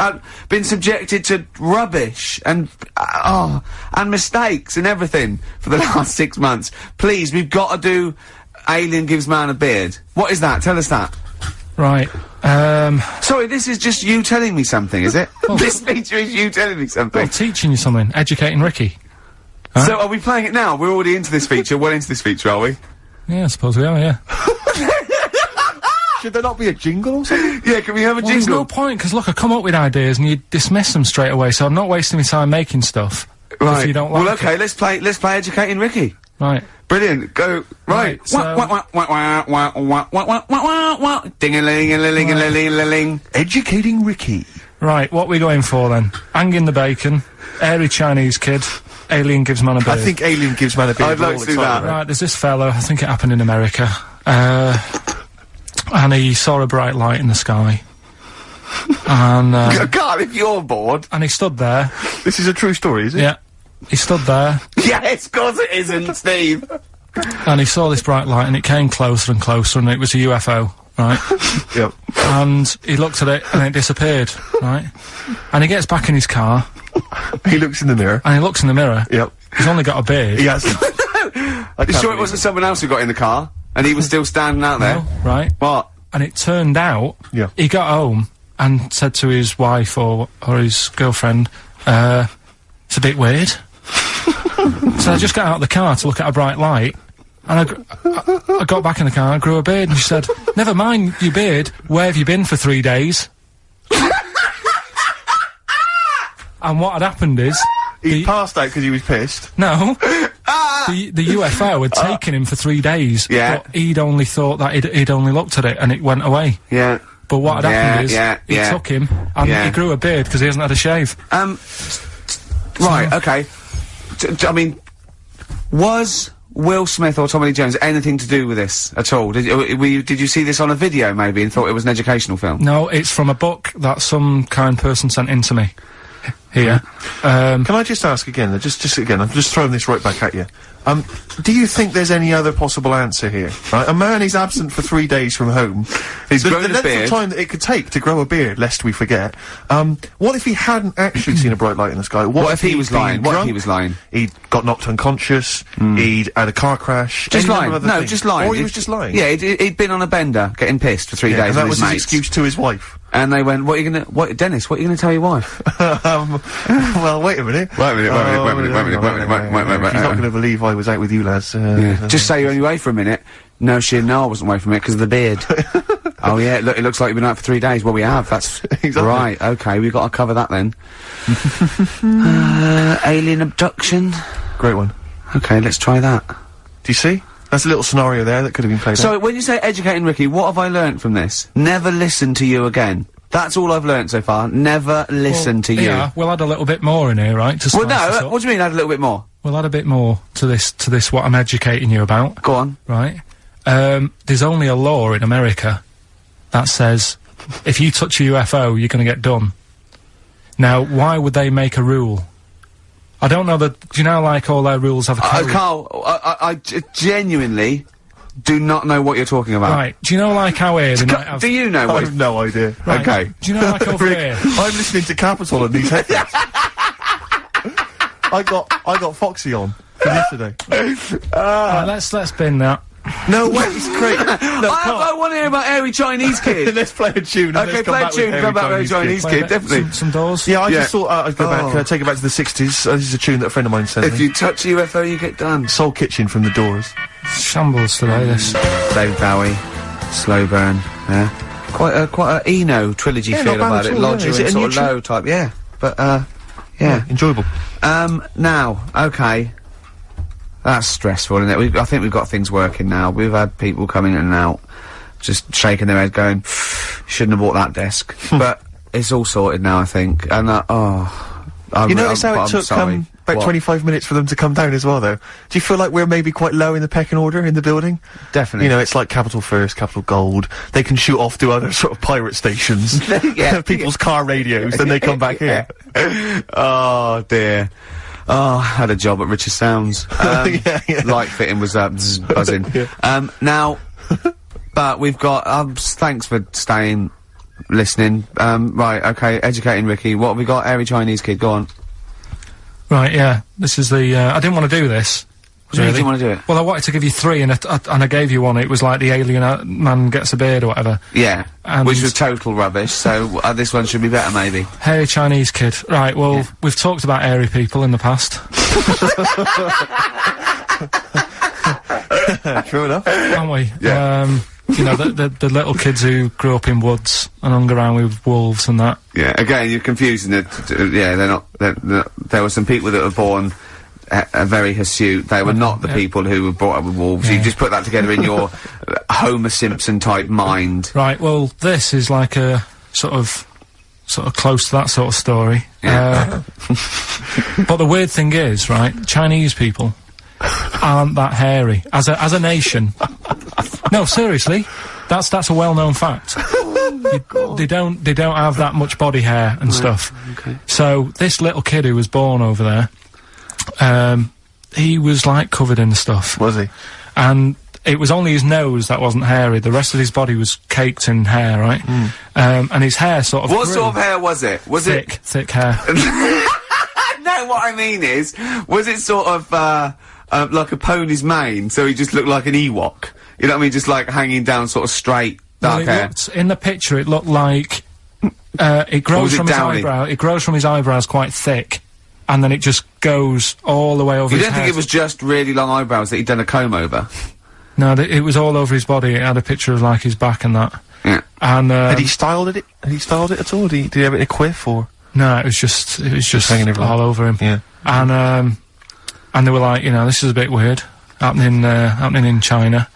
A: been subjected to rubbish and mistakes and everything for the last 6 months. Please, we've got to do Alien gives man a beard. What is that? Tell us that.
C: Right.
A: Sorry, this is just you telling me something, is it? This feature is you telling me something.
C: Well, teaching you something. Educating Ricky. Huh?
A: So, are we playing it now? We're already into this feature. Well into this feature, are we?
C: Yeah, I suppose we are, yeah.
B: Should there not be a jingle or something?
A: Yeah, can we have a jingle?
C: There's no point, because look, I come up with ideas and you dismiss them straight away, so I'm not wasting my time making stuff.
A: Right.
C: If you don't like
A: well, okay, let's play Educating Ricky.
C: Right.
A: Brilliant. Go. Right.
C: So-
A: Ding-a-ling-a-ling-a-ling-a-ling.
B: Educating Ricky.
C: Right, what we going for then? Hanging the bacon, Hairy Chinese Kid, Alien gives man a beard.
B: I think Alien gives man a beard.
A: I'd like to do that.
C: Right, there's this fella, I think it happened in America, and he saw a bright light in the sky. And,
A: God, if you're bored.
C: and he stood there.
B: This is a true story, is it?
C: Yeah. He stood there,
A: Yes, of course it isn't, Steve.
C: and he saw this bright light, and it came closer and closer, and it was a UFO, right?
B: Yep.
C: And he looked at it, and it disappeared, right? And he gets back in his car,
B: He looks in the mirror.
C: and he looks in the mirror.
B: Yep.
C: He's only got a beard.
B: He has.
A: You sure it wasn't someone else who got in the car? And he was still standing out there?
C: No, right?
A: What?
C: And it turned out,
B: Yeah.
C: he got home and said to his wife or his girlfriend, it's a bit weird. So I just got out of the car to look at a bright light, and I got back in the car and grew a beard, and she said, never mind your beard, where have you been for 3 days? And what had happened is...
B: He passed out because he was pissed.
C: No. the UFO had taken him for 3 days.
A: Yeah.
C: But he'd only thought that he'd only looked at it and it went away.
A: Yeah.
C: But what had happened is, he took him, and he grew a beard because he hasn't had a shave.
A: Right, okay. I mean, was Will Smith or Tommy Lee Jones anything to do with this at all? Did you see this on a video, maybe, and thought it was an educational film?
C: No, it's from a book that some kind person sent in to me. Here.
B: Can I just ask again, just again, I'm just throwing this right back at you. Do you think there's any other possible answer here? Right? A man is absent for 3 days from home.
A: He's grown a
B: length
A: beard.
B: of time that it could take to grow a beard, lest we forget. What if he hadn't actually seen a bright light in the sky?
A: What if he was lying? What if he was lying?
B: He'd got knocked unconscious. He'd had a car crash.
A: Just
B: any
A: lying.
B: number of
A: No,
B: other things.
A: just lying.
B: Or he was just lying.
A: Yeah, he'd been on a bender, getting pissed for 3 days
B: and that
A: with
B: was
A: his
B: his
A: mates.
B: excuse to his wife.
A: And they went, Dennis, what are you gonna tell your wife?
B: Well, wait a minute.
A: Wait a minute.
B: She's not gonna believe I was out with you, lads.
A: Just say you're only away for a minute. No, I wasn't away from it because of the beard. Oh yeah, look, it looks like you've been out for 3 days. Well, we have, that's
B: Exactly.
A: right, okay, we've got to cover that then. Alien abduction.
B: Great one.
A: Okay, let's try that.
B: Do you see? That's a little scenario there that could have been played out.
A: So, when you say educating Ricky, what have I learnt from this? Never listen to you again. That's all I've learnt so far. Never listen to you.
C: Yeah, we'll add a little bit more in here, right? To
A: Well,
C: spice this
A: no,
C: up.
A: what do you mean add a little bit more?
C: We'll add a bit more to this, what I'm educating you about.
A: Go on.
C: Right? There's only a law in America that says if you touch a UFO, you're gonna get done. Now, why would they make a rule? I don't know do you know, like, all their rules have a code?
A: Carl, I genuinely do not know what you're talking about.
C: Right, do you know, like, how here they might have...
A: Do you know
B: I
A: what?
B: have no idea.
C: Right,
A: Okay.
C: do you know, like, over here...
B: I'm listening to Capital on these headphones. I got Foxy on from yesterday.
C: Right, let's bin that.
B: No way, it's great.
A: I want to hear about Airy Chinese Kid.
B: Let's play a tune. And
A: Okay,
B: let's come
A: play a
B: back with
A: tune, come
B: Airy
A: back with Airy Chinese
C: Play a
A: Kid,
C: bit-
A: definitely.
C: Some doors.
B: Yeah, I
A: Yeah.
B: just thought I'd go back, take it back to the 60s. This is a tune that a friend of mine sent
A: If
B: me.
A: you touch a UFO, you get done.
B: Soul Kitchen from The Doors.
C: Shambles today, this.
A: David Bowie, Slow Burn, yeah. Quite a Eno trilogy
B: Yeah,
A: feel
B: not bad
A: about
B: at
A: it.
B: all, yeah.
A: Lodger
B: Is it
A: and
B: a
A: sort of
B: new
A: low type, yeah. But, yeah.
B: Enjoyable.
A: Now, okay. That's stressful, isn't it? I think we've got things working now. We've had people coming in and out, just shaking their head going, shouldn't have bought that desk. But it's all sorted now, I think. And,
B: You notice how it took about 25 minutes for them to come down as well, though? Do you feel like we're maybe quite low in the pecking order in the building?
A: Definitely.
B: You know, it's like Capital First, Capital Gold. They can shoot off to other sort of pirate stations.
A: Yeah.
B: People's car radios, then they come back here.
A: Oh, dear. Oh, I had a job at Richard Sounds. Light fitting was buzzing. Now, but we've got, thanks for staying, listening. Right, okay, educating Ricky. What have we got? Airy Chinese Kid, go on.
C: Right, yeah. This is the, I didn't want to do this.
A: What do you mean you didn't want to do it?
C: Well, I wanted to give you 3 and I gave you one. It was like the alien man gets a beard or whatever.
A: Yeah,
C: And-
A: which was total rubbish, so this one should be better, maybe.
C: Hairy Chinese Kid. Right, well, we've talked about airy people in the past.
B: True enough.
C: Haven't we?
A: Yeah.
C: You know, the little kids who grew up in woods and hung around with wolves and that.
A: Yeah, again, you're confusing it. Yeah, they're not, there were some people that were born very hirsute. They were not the people who were brought up with wolves.
C: Yeah.
A: You just put that together in your Homer Simpson type mind.
C: Right, well, this is like a sort of close to that sort of story.
A: Yeah.
C: But the weird thing is, right, Chinese people aren't that hairy as a nation. No, seriously, that's a well-known fact. They don't have that much body hair and stuff.
A: Okay.
C: So this little kid who was born over there, he was like covered in stuff.
B: Was he?
C: And it was only his nose that wasn't hairy. The rest of his body was caked in hair, right? And his hair sort of
A: What
C: grew.
A: sort of hair was it? Was
C: Thick hair.
A: No, what I mean is, was it sort of, like a pony's mane, so he just looked like an Ewok? You know what I mean? Just like hanging down sort of straight, dark hair.
C: In the picture, it looked like, it grows
A: was it
C: from his
A: downy?
C: eyebrow. It grows from his eyebrows quite thick. And then it just goes all the way over
A: You
C: his
A: don't
C: head.
A: think it was just really long eyebrows that he'd done a comb over?
C: No, it was all over his body. It had a picture of, like, his back and that.
A: Yeah.
C: And,
B: Had he styled it? Had he styled it at all? Did he have it in a quiff or?
C: no, it was just
B: hanging everywhere.
C: all over him.
B: Yeah.
C: And, and they were like, you know, this is a bit weird, happening in China,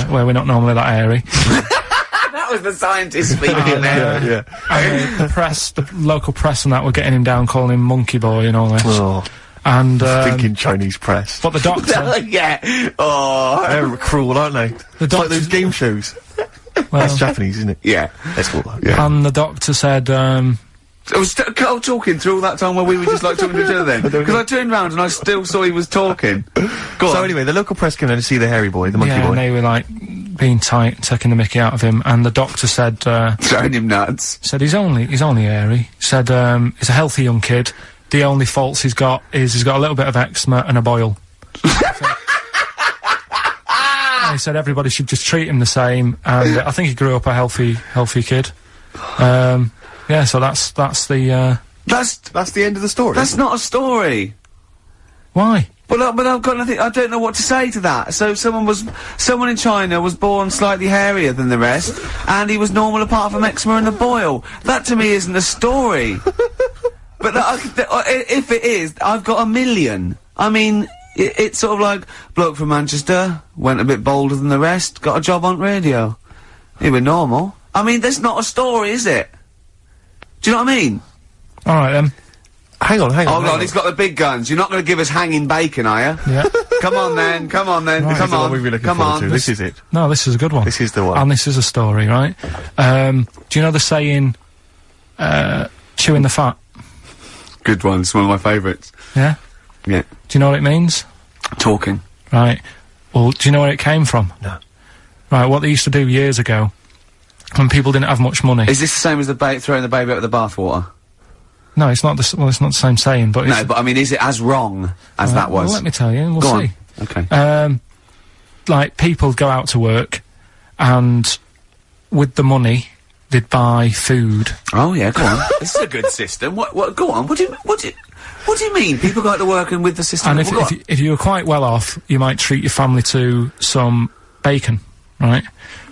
C: where we're not normally that airy.
A: That was the scientist speaking there.
B: Yeah.
C: And the local press and that were getting him down, calling him monkey boy and all this.
B: Oh.
C: And,
B: thinking Chinese press.
C: But the doctor...
A: Yeah. Oh.
B: They're cruel, aren't they? It's like those game shows. Well, that's Japanese, isn't it?
A: Yeah.
B: That's cool, though.
C: Yeah. And the doctor said,
A: I was talking through all that time while we were just like talking to each other then. Because I turned round and I still saw he was talking. Go on.
B: So anyway, the local press came in to see the hairy boy, the monkey boy.
C: And they were like, being tight, taking the mickey out of him, and the doctor said,
A: throwing him nuts.
C: Said he's only airy. Said, he's a healthy young kid. The only faults he's got is he's got a little bit of eczema and a boil. He said everybody should just treat him the same, and I think he grew up a healthy kid. Yeah, so that's the
B: end of the story.
A: That's not a story.
C: Why?
A: Well, but I've got nothing. I don't know what to say to that. So someone in China was born slightly hairier than the rest, and he was normal apart from eczema and the boil. That to me isn't a story. But if it is, I've got a million. I mean, it's sort of like bloke from Manchester went a bit bolder than the rest, got a job on radio. He was normal. I mean, that's not a story, is it? Do you know what I mean?
C: All right then.
B: Hang on.
A: Hold on, he's got the big guns. You're not going to give us hanging bacon, are you?
C: Yeah.
A: Come on then. Right.
B: Come on. This is it.
C: No, this is a good one.
B: This is the one.
C: And this is a story, right? Do you know the saying, chewing the fat?
A: Good one. It's one of my favourites.
C: Yeah?
A: Yeah.
C: Do you know what it means?
A: Talking.
C: Right. Well, do you know where it came from?
B: No.
C: Right, what they used to do years ago, when people didn't have much money...
A: Is this the same as throwing the baby out of the bathwater?
C: No, it's not the it's not the same saying, but it's...
A: No, but I mean, is it as wrong as that was?
C: Well, let me tell you, we'll
A: go
C: see.
A: On. Okay.
C: Like, people go out to work, and with the money, they'd buy food.
A: Oh, yeah, go on. This is a good system. What, go on, what do you mean? People go out to work and with the system...
C: And if you were quite well off, you might treat your family to some bacon, right?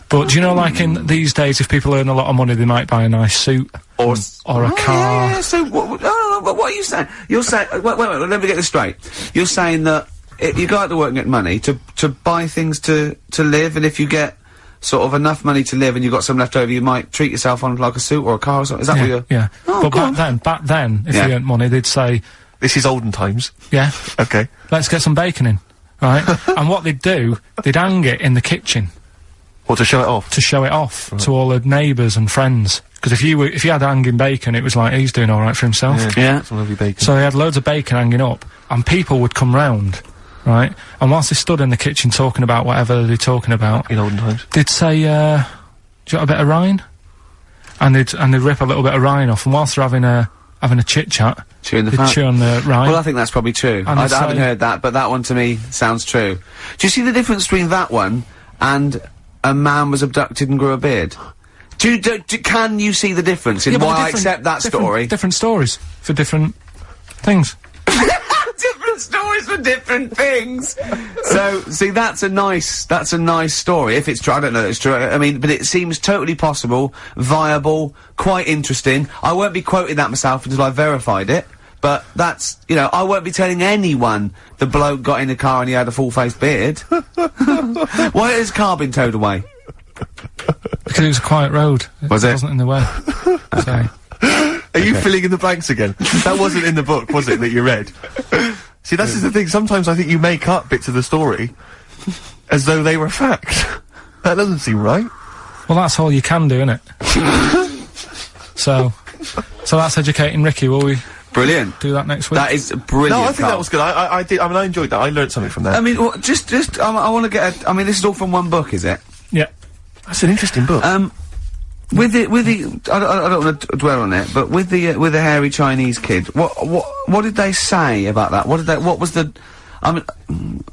C: But do you know, like in these days, if people earn a lot of money, they might buy a nice suit or a car.
A: Yeah. So what are you saying? You're saying wait. Let me get this straight. You're saying that you go out to work and get money to buy things to live, and if you get sort of enough money to live and you've got some left over, you might treat yourself on like a suit or a car or something. Is that what you're?
C: Yeah.
A: Oh,
C: but back then, if you earned money, they'd say,
B: "This is olden times."
C: Yeah.
B: Okay.
C: Let's get some bacon in, right? And what they'd do, they'd hang it in the kitchen.
B: What, to show it off?
C: To show it off to all the neighbours and friends. Because if you had hanging bacon, it was like, he's doing alright for himself.
A: Yeah.
B: Some lovely bacon.
C: So they had loads of bacon hanging up, and people would come round, right? And whilst they stood in the kitchen talking about whatever they're talking about...
B: In olden times.
C: They'd say, do you got a bit of rind? And they'd rip a little bit of rind off, and whilst they're having a chit-chat...
A: Chewing the
C: fat. Chew on the rind.
A: Well, I think that's probably true. I haven't heard that, but that one to me sounds true. Do you see the difference between that one and... a man was abducted and grew a beard? Can you see the difference in why I accept that story?
C: Different stories for different things.
A: Different stories for different things. So, see, that's a nice story. If it's true, I don't know if it's true. I mean, but it seems totally possible, viable, quite interesting. I won't be quoting that myself until I've verified it. But that's, you know, I won't be telling anyone the bloke got in the car and he had a full-faced beard. Why has his car been towed away?
C: Because it was a quiet road. It wasn't in the way. Sorry.
B: Are you filling in the blanks again? That wasn't in the book, was it, that you read? See, that's the thing. Sometimes I think you make up bits of the story as though they were fact. That doesn't seem right.
C: Well, that's all you can do, innit? So that's educating Ricky, will we?
A: Brilliant.
C: Do that next week.
A: That is brilliant.
B: No, I think that was good. I did. I mean, I enjoyed that. I learned something from that.
A: I mean, well, I want to get. I mean, this is all from one book, is it?
C: Yeah.
B: That's an interesting book.
A: With the, I don't want to dwell on it, but with the hairy Chinese kid, what did they say about that? What was the, I mean,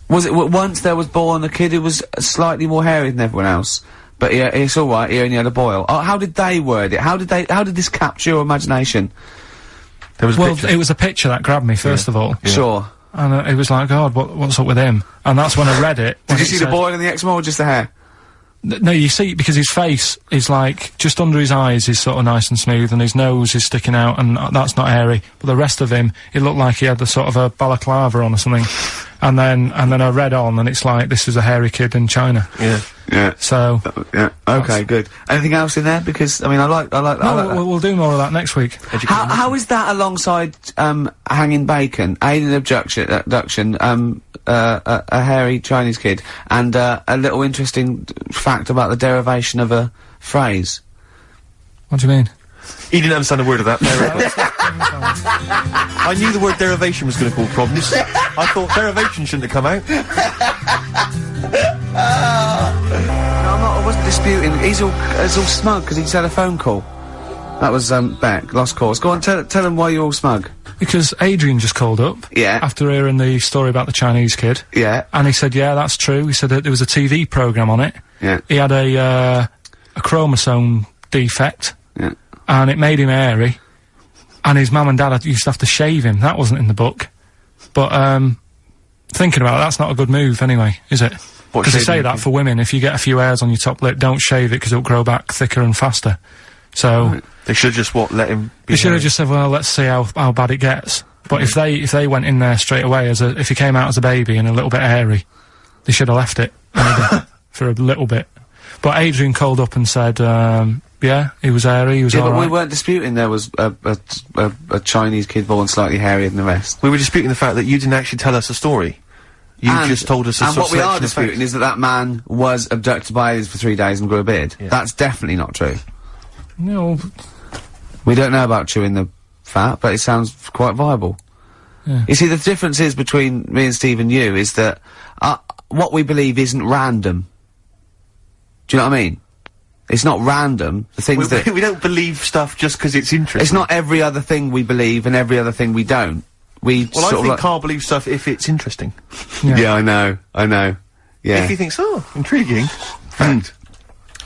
A: was it once there was born a kid who was slightly more hairy than everyone else? But yeah, it's all right. He only had a boil. How did they word it? How did this capture your imagination?
B: There was a picture.
C: It was a picture that grabbed me first of all.
A: Yeah. Sure.
C: And it was like, God, what's up with him? And that's when I read it.
A: Did you see the boil and the eczema or just the hair?
C: No, you see, because his face is like, just under his eyes is sort of nice and smooth, and his nose is sticking out, and that's not hairy. But the rest of him, it looked like he had the sort of a balaclava on or something. And then I read on, and it's like, this is a hairy kid in China.
A: Yeah. Yeah.
C: So.
A: Yeah. Okay, good. Anything else in there? Because, I mean, I like that.
C: We'll do more of that next week.
A: How is that alongside, hanging bacon, alien abduction, a hairy Chinese kid, and, a little interesting fact about the derivation of a phrase?
C: What do you mean?
B: He didn't understand a word of that. I knew the word derivation was going to cause problems. I thought derivation shouldn't have come out.
A: I wasn't disputing. He's all smug because he's had a phone call. That was, Beck, lost cause. Go on, tell him why you're all smug.
C: Because Adrian just called up.
A: Yeah.
C: After hearing the story about the Chinese kid.
A: Yeah.
C: And he said, yeah, that's true. He said that there was a TV programme on it.
A: Yeah.
C: He had a chromosome defect.
A: Yeah.
C: And it made him hairy. And his mum and dad used to have to shave him. That wasn't in the book. But, thinking about it, that's not a good move anyway, is it? Because they say that for women, if you get a few hairs on your top lip, don't shave it because it'll grow back thicker and faster. So...
B: Right. They should just, let him be
C: They should have just said, well, let's see how bad it gets. But if they went in there straight away if he came out as a baby and a little bit hairy, they should have left it, maybe, for a little bit. But Adrian called up and said, yeah, he was hairy, he was
A: alright.
C: Yeah,
A: but we weren't disputing there was a Chinese kid born slightly hairier than the rest.
B: We were disputing the fact that you didn't actually tell us a story. You just told us a
A: And what we are disputing is that man was abducted by aliens for 3 days and grew a beard. Yeah. That's definitely not true.
C: No.
A: We don't know about chewing the fat, but it sounds quite viable.
C: Yeah.
A: You see, the difference is between me and Steve and you is that, what we believe isn't random. Do you know what I mean? It's not random. The things that...
B: We don't believe stuff just because it's interesting.
A: It's not every other thing we believe and every other thing we don't.
B: I think Karl believes stuff if it's interesting.
A: Yeah, I know. Yeah.
B: If he thinks, intriguing. Fact.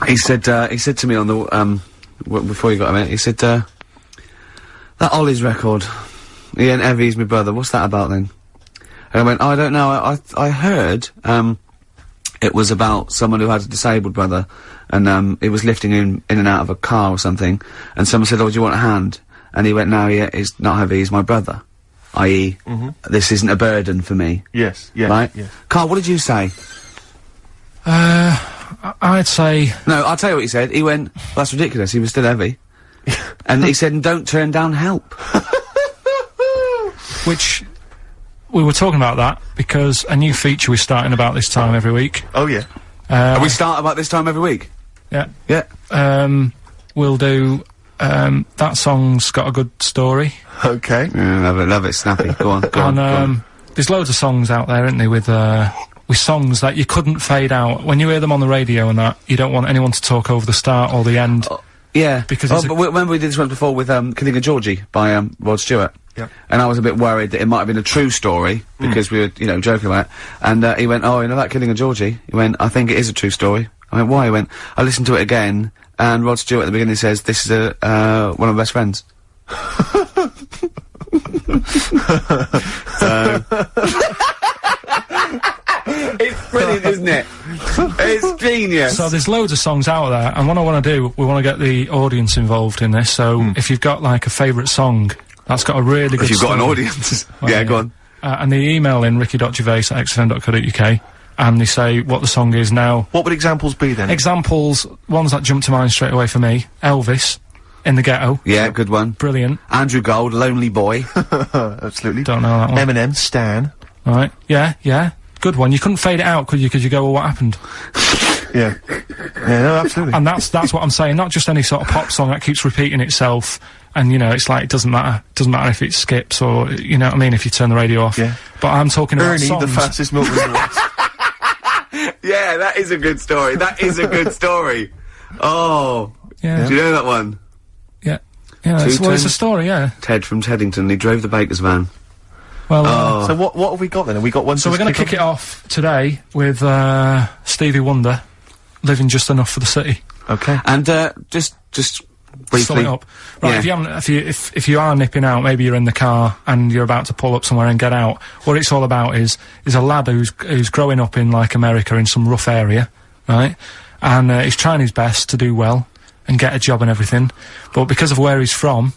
A: He said to me on the, before you got a minute, he said, that Ollie's record, Ian Evie's my brother, what's that about then? And I went, I don't know, I heard, it was about someone who had a disabled brother, and, it was lifting him in and out of a car or something, and someone said, oh, do you want a hand? And he went, no, he's not heavy, he's my brother. I.e., this isn't a burden for me.
B: Yes, yes,
A: right?
B: Yes.
A: Karl, what did you say?
C: I'd say...
A: No, I'll tell you what he said. He went, well, that's ridiculous, he was still heavy. And he said, don't turn down help.
C: Which, we were talking about that, because a new feature we're starting about this time every week.
B: Oh, yeah.
A: We start about this time every week?
C: Yeah.
A: Yeah.
C: We'll do, that song's got a good story.
B: Okay.
A: Yeah, love it, snappy. Go on.
C: There's loads of songs out there, isn't there, with songs that you couldn't fade out. When you hear them on the radio and that, you don't want anyone to talk over the start or the end.
A: Yeah.
C: Because
A: but remember we did this one before with, Killing a Georgie by, Rod Stewart?
B: Yeah.
A: And I was a bit worried that it might have been a true story, because we were, joking about it. And, he went, oh, you know that Killing a Georgie? He went, I think it is a true story. I went, why? He went, I listened to it again, and Rod Stewart at the beginning says, this is one of my best friends. It's brilliant, isn't it? It's genius.
C: So there's loads of songs out there, and what I want to do, we want to get the audience involved in this, so if you've got, like, a favourite song that's got a really good
A: If you've got an
C: story,
A: audience. Well, go on.
C: And they email in ricky.gervais@xfm.co.uk, and they say what the song is now.
B: What would examples be, then?
C: Examples, ones that jump to mind straight away for me, Elvis, In the Ghetto.
A: Yeah, good one.
C: Brilliant.
A: Andrew Gold, Lonely Boy.
B: Absolutely.
C: Don't know that one.
B: Eminem, Stan.
C: Right. Yeah. Good one. You couldn't fade it out, could you? Because you go, well, what happened?
B: Yeah. Yeah, no, absolutely.
C: And that's what I'm saying. Not just any sort of pop song that keeps repeating itself. And, it's like, it doesn't matter. It doesn't matter if it skips or, you know what I mean, if you turn the radio off.
B: Yeah.
C: But I'm talking about
B: Ernie,
C: songs.
B: the fastest milkman in the world.
A: Yeah, that is a good story. That is a good story. Oh.
C: Yeah.
A: Do you know that one?
C: Yeah. Yeah, it's a story, yeah.
A: Ted from Teddington, he drove the baker's van.
C: Well,
B: so what have we got then? Have we got one?
C: So we're going to kick it off today with Stevie Wonder, Living Just Enough for the City.
B: Okay.
A: And just briefly.
C: Sum it up. Right.
A: Yeah.
C: If you are nipping out, maybe you're in the car and you're about to pull up somewhere and get out. What it's all about is a lad who's growing up in like America in some rough area, right? and he's trying his best to do well and get a job and everything, but because of where he's from,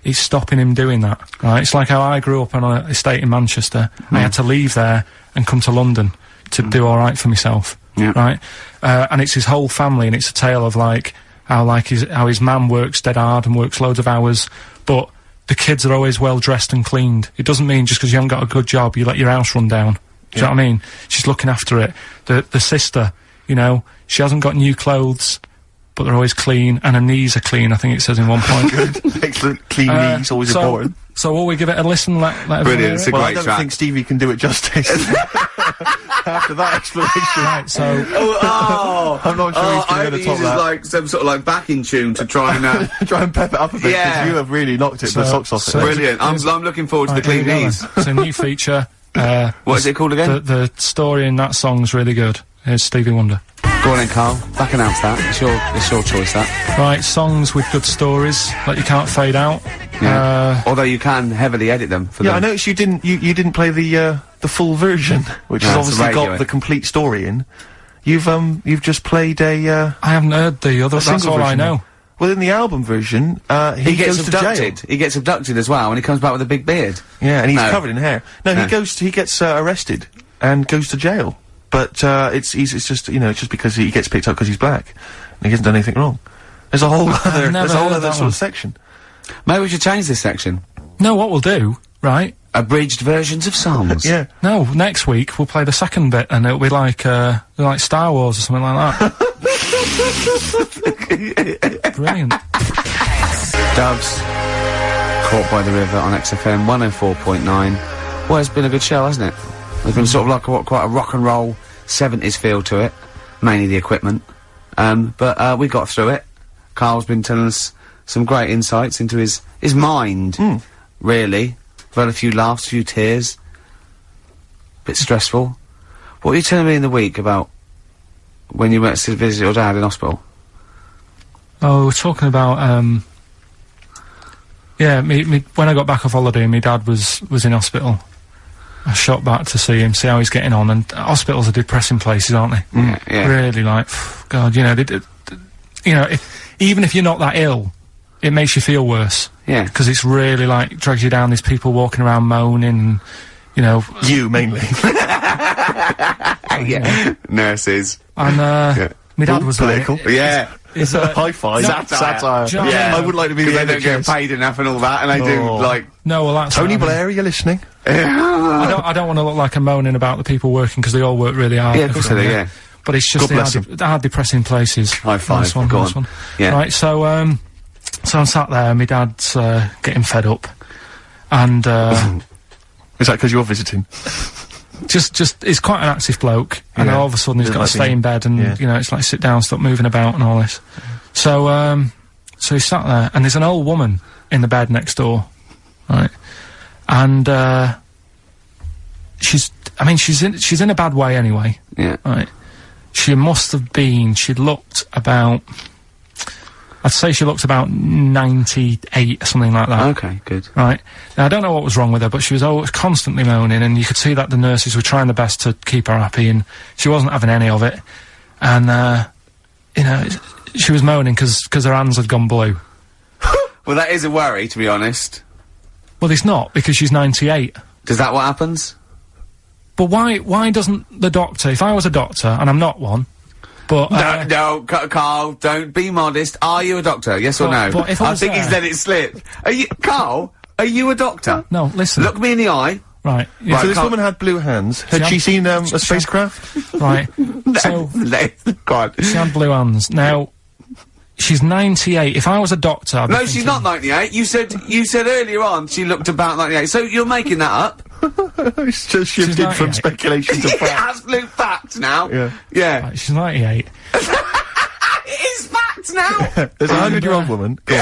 C: it's stopping him doing that, right? It's like how I grew up on an estate in Manchester. I had to leave there and come to London to do alright for myself, right? And it's his whole family, and it's a tale of, like, how his man works dead hard and works loads of hours, but the kids are always well dressed and cleaned. It doesn't mean just because you haven't got a good job, you let your house run down. Do you know what I mean? She's looking after it. The sister, you know, she hasn't got new clothes, but they're always clean, and her knees are clean, I think it says in one point.
B: Good. Excellent. Clean knees, always important.
C: So will we give it a listen?
A: Brilliant, it's a great
B: I don't think Stevie can do it justice. After that explanation.
C: Right, so...
B: I'm not sure he's going to top that.
A: Like some sort of like backing tune to try and...
B: try and pep it up a bit, because you have really knocked the socks off it.
A: Brilliant. I'm looking forward to the clean knees.
C: It's a new feature.
A: What is it called again?
C: The story in that song's really good. Here's Stevie Wonder.
A: Go on then, Carl. Back announce that. It's your choice, that.
C: Right, songs with good stories that you can't fade out.
A: Yeah. Although you can heavily edit them for them.
B: I noticed you didn't play the full version, which has obviously got the complete story in. You've just played a.
C: I haven't heard the other. That's all I know.
B: Well, in the album version, he
A: gets
B: goes
A: abducted.
B: to jail.
A: He gets abducted as well, and he comes back with a big beard.
B: Yeah, and he's covered in hair. No, he gets arrested and goes to jail. But it's just, you know, it's just because he gets picked up because he's black and he hasn't done anything wrong. There's a whole other sort of section.
A: Maybe we should change this section.
C: No, what we'll do, right?
A: Abridged versions of songs.
B: Yeah.
C: No, next week we'll play the second bit, and it'll be like Star Wars or something like that. Brilliant.
A: Dubs, Caught by the River on XFM 104.9. Well, it's been a good show, hasn't it? There's been sort of like quite a rock and roll 70s feel to it, mainly the equipment. But we got through it. Carl's been telling us some great insights into his mind, really. We've had a few laughs, a few tears. Bit stressful. What were you telling me in the week about when you went to visit your dad in hospital?
C: Oh, we're talking about, when I got back off holiday, my dad was in hospital. I shot back to see him, see how he's getting on, and hospitals are depressing places, aren't they?
A: Yeah.
C: Really, like, God, you know, even if you're not that ill, it makes you feel worse.
A: Yeah.
C: Because it's really, like, drags you down, there's people walking around moaning, and, you know...
B: You, mainly.
A: Yeah. Nurses.
C: And, my dad was
B: political.
C: like...
A: Yeah.
C: It's
B: high five.
A: Satire.
B: Yeah. I would like to be the
A: they don't get paid enough and all that, and they do, like...
C: No, well, that's...
B: Tony Blair, are you listening?
C: I don't want to look like I'm moaning about the people working, because they all work really hard.
A: Yeah, of course they do, yeah.
C: But it's just the hard depressing places.
A: High five.
C: Nice one.
A: Yeah.
C: Right, so I'm sat there, and my dad's getting fed up. And,
B: Is that because you're visiting?
C: Just, he's quite an active bloke, and all of a sudden he's got to stay in bed, and, you know, it's like sit down, stop moving about, and all this. So he's sat there, and there's an old woman in the bed next door, right? And, she's in a bad way anyway.
A: Yeah.
C: Right? She must have been, I'd say she looked about 98 or something like that.
A: Okay, good.
C: Right. Now, I don't know what was wrong with her, but she was always constantly moaning, and you could see that the nurses were trying their best to keep her happy, and she wasn't having any of it. And, you know, she was moaning because her hands had gone blue.
A: Well, that is a worry, to be honest.
C: Well, it's not, because she's 98.
A: Is that what happens?
C: But why doesn't the doctor, if I was a doctor, and I'm not one, but...
A: No, Carl, don't be modest. Are you a doctor? Yes or no?
C: But if I
A: think he's let it slip. Carl, are you a doctor?
C: No, listen.
A: Look me in the eye.
C: Right.
B: Yeah. So this woman had blue hands. Had she seen a spacecraft?
C: Right. So...
A: Go on.
C: She had blue hands. Now... She's 98. If I was a doctor, I'd be thinking...
A: she's not 98. You said earlier on she looked about 98. So you're making that up.
B: It's just shifted from speculation to fact.
A: Absolute fact now.
B: Yeah.
C: Right, she's 98.
A: It is fact now.
B: There's a 100-year-old woman.
A: Go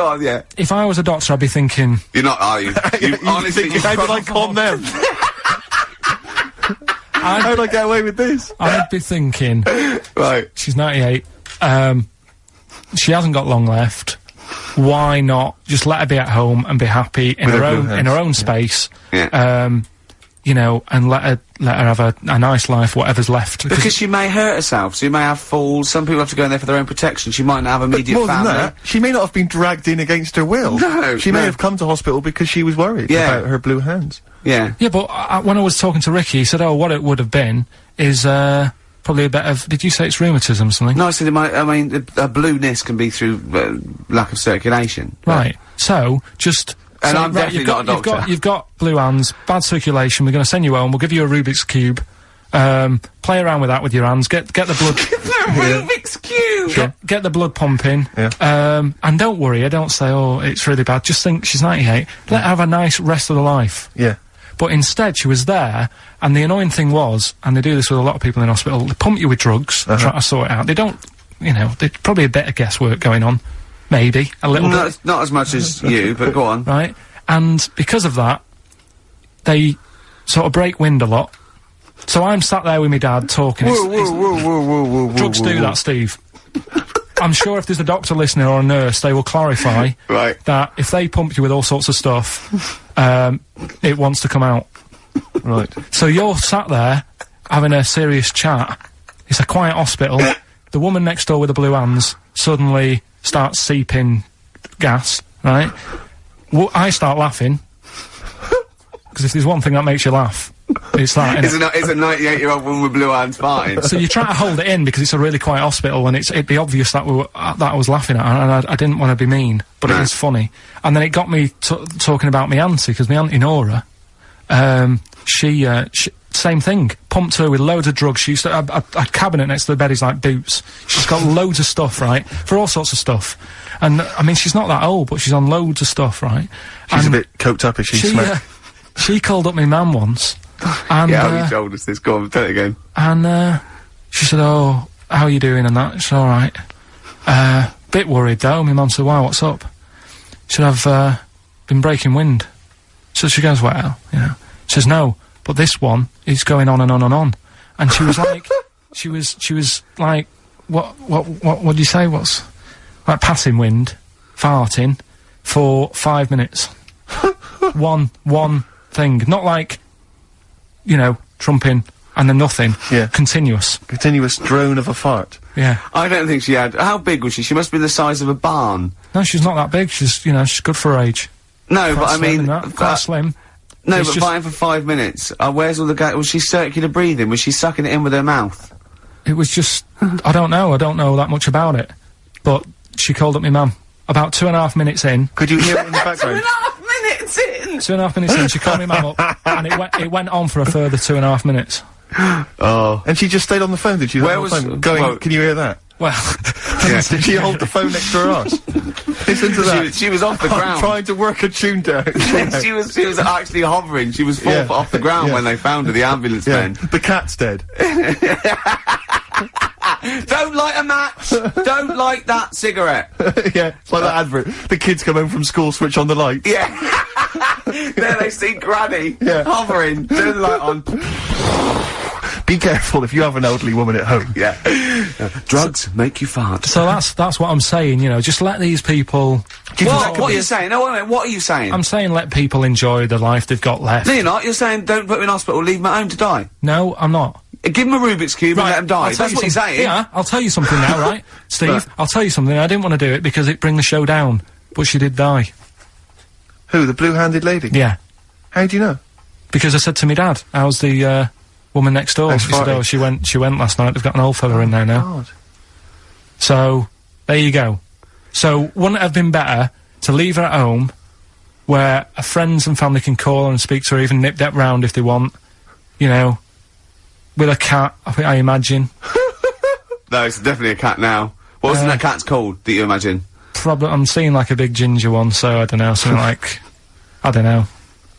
A: on, yeah.
C: If I was a doctor, I'd be thinking...
A: You're not, are you? You honestly...
B: How did I con them? How did I get away with this?
C: I'd be thinking...
A: Right.
C: She's 98. She hasn't got long left. Why not just let her be at home and be happy in her own space?
A: Yeah.
C: you know, and let her have a nice life, whatever's left.
A: Because she may hurt herself, so you may have falls. Some people have to go in there for their own protection. She might not have immediate
B: more
A: family.
B: Than that, she may not have been dragged in against her will.
A: No,
B: she may have come to hospital because she was worried about her blue hands.
A: Yeah.
C: Yeah, but when I was talking to Ricky, he said, "Oh, what it would have been is probably a bit of." Did you say it's rheumatism or something?
A: No, I said I mean, a blueness can be through lack of circulation.
C: Right. So just.
A: And
C: so,
A: I'm definitely not a doctor.
C: You've got blue hands, bad circulation. We're going to send you home. We'll give you a Rubik's cube. Play around with that with your hands. Get the blood.
A: Rubik's cube.
C: Get the blood pumping.
B: Yeah.
C: And don't worry. I don't say, oh, it's really bad. Just think she's 98. Let her have a nice rest of the life.
B: Yeah.
C: But instead, she was there, and the annoying thing was, and they do this with a lot of people in hospital. They pump you with drugs, try to sort it out. They don't, you know. There's probably a bit of guesswork going on. Maybe a little bit.
A: Not as much as you, but go on.
C: Right, and because of that, they sort of break wind a lot. So I'm sat there with my dad talking. Drugs do that, Steve. I'm sure if there's a doctor listening or a nurse, they will clarify that if they pump you with all sorts of stuff, it wants to come out.
B: Right.
C: So you're sat there having a serious chat. It's a quiet hospital. The woman next door with the blue hands suddenly starts seeping gas, right? Well, I start laughing. Because if there's one thing that makes you laugh, it's that,
A: It's a 98-year-old woman with blue hands farting.
C: So you try to hold it in because it's a really quiet hospital and it'd be obvious that that I was laughing at, and I didn't want to be mean, but it was funny. And then it got me talking about my auntie, because my auntie Nora, she same thing, pumped her with loads of drugs. She used to a cabinet next to the bed is like boots. She's got loads of stuff, right, for all sorts of stuff. And I mean, she's not that old, but she's on loads of stuff, right?
B: She's a bit coked up, is she?
C: She called up my mum once. And,
A: yeah, you told us this. Go on, tell it again.
C: And she said, "Oh, how are you doing?" And that. It's all right. Bit worried though. My mum said, "Why? What's up?" She said, "I've been breaking wind." So she goes, "Well, you know." She says, "No, but this one is going on and on and on." And she was like, she was like, what do you say? What's like passing wind, farting for 5 minutes. one thing, not like, you know, trumping and then nothing.
B: Yeah.
C: Continuous
B: drone of a fart.
C: Yeah.
A: I don't think she had. How big was she? She must be the size of a barn.
C: No, she's not that big. She's, you know, she's good for her age.
A: No, but I mean,
C: quite slim.
A: No, but fighting for 5 minutes. Where's all the gas? Was she circular breathing? Was she sucking it in with her mouth?
C: It was just, I don't know that much about it. But she called up my mum. About 2.5 minutes in.
B: Could you hear it in the background?
A: 2.5 minutes in!
C: 2.5 minutes in, she called my mum up, and it went on for a further 2.5 minutes.
B: Oh. And she just stayed on the phone, did she?
A: Where was...
B: Going, can you hear that?
C: Well...
B: yeah. Did she hold the phone next to her arse? Listen to that.
A: She was off the ground.
B: I'm trying to work a tune down.
A: she was actually hovering. She was 4 foot off the ground when they found her, the ambulance men.
B: The cat's dead.
A: Don't light a match! Don't light that cigarette!
B: Yeah, it's like that advert. The kids come home from school, switch on the light.
A: Yeah. There they see Granny hovering, turn the light on.
B: Be careful if you have an elderly woman at home.
A: Yeah. Drugs make you fart.
C: So that's what I'm saying, you know, just let these people...
A: What are you saying? No, wait a minute, what are you saying?
C: I'm saying let people enjoy the life they've got left.
A: No, you're not. You're saying don't put them in hospital, leave them at home to die.
C: No, I'm not.
A: Give them a Rubik's Cube and let them die. That's what you're saying.
C: Yeah, I'll tell you something now, right? Steve, I'll tell you something. I didn't want to do it because it'd bring the show down. But she did die.
B: Who, the blue-handed lady?
C: Yeah.
B: How do you know?
C: Because I said to my dad, how's the, woman next door? She said, oh, she went last night. They've got an old fella in there now.
B: God.
C: So, there you go. So, wouldn't it have been better to leave her at home, where her friends and family can call her and speak to her, even nip that round if they want, you know, with a cat, I imagine.
A: No, it's definitely a cat now. What was that cat's called, that you imagine?
C: Probably, I'm seeing like a big ginger one, so I don't know, something like, I don't know,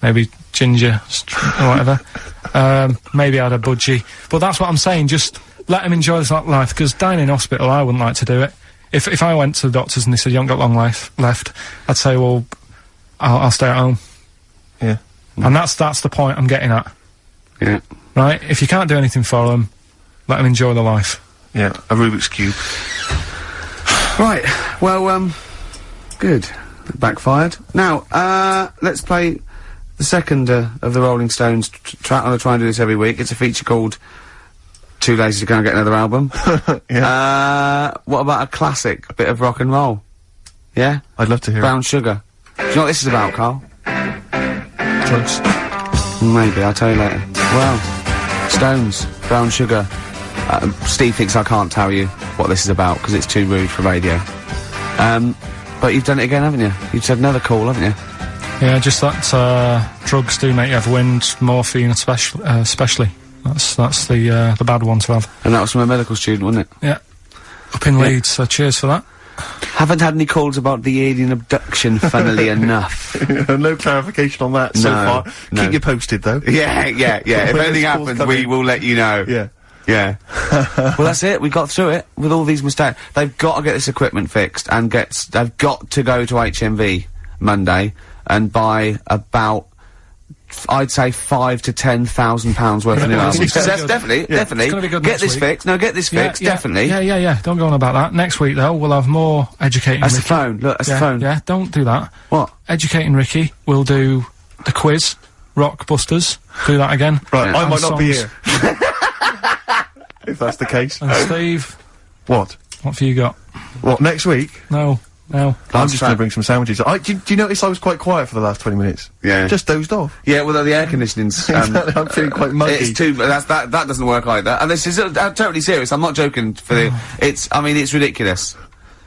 C: maybe ginger, or whatever. Maybe I had a budgie. But that's what I'm saying, just let them enjoy this life, because dying in hospital, I wouldn't like to do it. If I went to the doctors and they said, you haven't got long life left, I'd say, well, I'll stay at home.
B: Yeah.
C: And that's the point I'm getting at.
A: Yeah.
C: Right? If you can't do anything for them, let them enjoy the life.
B: Yeah, a Rubik's Cube.
A: Right, well, good. Backfired. Now, let's play the second of the Rolling Stones. I'm gonna try and do this every week. It's a feature called Too Lazy to Go and Get Another Album. What about a classic bit of rock and roll? Yeah?
B: I'd love to hear
A: Brown Sugar. Do you know what this is about, Carl?
C: Drugs.
A: Maybe, I'll tell you later. Well, Stones, Brown Sugar. Steve thinks I can't tell you what this is about, because it's too rude for radio. But you've done it again, haven't you? You've said another call, haven't you?
C: Yeah, just that, drugs do make you have wind, morphine especially. That's the bad one to have.
A: And that was from a medical student, wasn't it?
C: Yeah. Up in Leeds, so cheers for that.
A: Haven't had any calls about the alien abduction, funnily enough.
B: No clarification on that so far.
A: No.
B: Keep you posted, though.
A: Yeah. If anything happens, we will let you know.
B: Yeah.
A: Well, that's it. We got through it with all these mistakes. They've got to get this equipment fixed and they've got to go to HMV Monday and buy about, I'd say, £5,000 to £10,000 worth of new albums. That's definitely.
C: It's gonna be good
A: Get
C: next
A: this
C: week.
A: fixed. No, get this fixed. Definitely.
C: Yeah. Don't go on about that. Next week, though, we'll have more educating
A: That's the
C: Ricky.
A: phone. Look, that's the phone.
C: Yeah, don't do that.
A: What?
C: Educating Ricky. We'll do the quiz. Rockbusters. Do that again.
B: Right,
A: Yeah.
B: I might
C: And
B: not be
C: songs.
B: here. If that's the case.
C: And Steve,
B: What?
C: what have you got?
B: What, next week?
C: No.
B: I'm just going to bring some sandwiches. Do you notice I was quite quiet for the last 20 minutes?
A: Yeah.
B: Just dozed off.
A: Yeah, well, the air conditioning's,
B: I'm feeling quite muggy.
A: it's too, but that doesn't work either. And this is, totally serious, I'm not joking for the, it's ridiculous.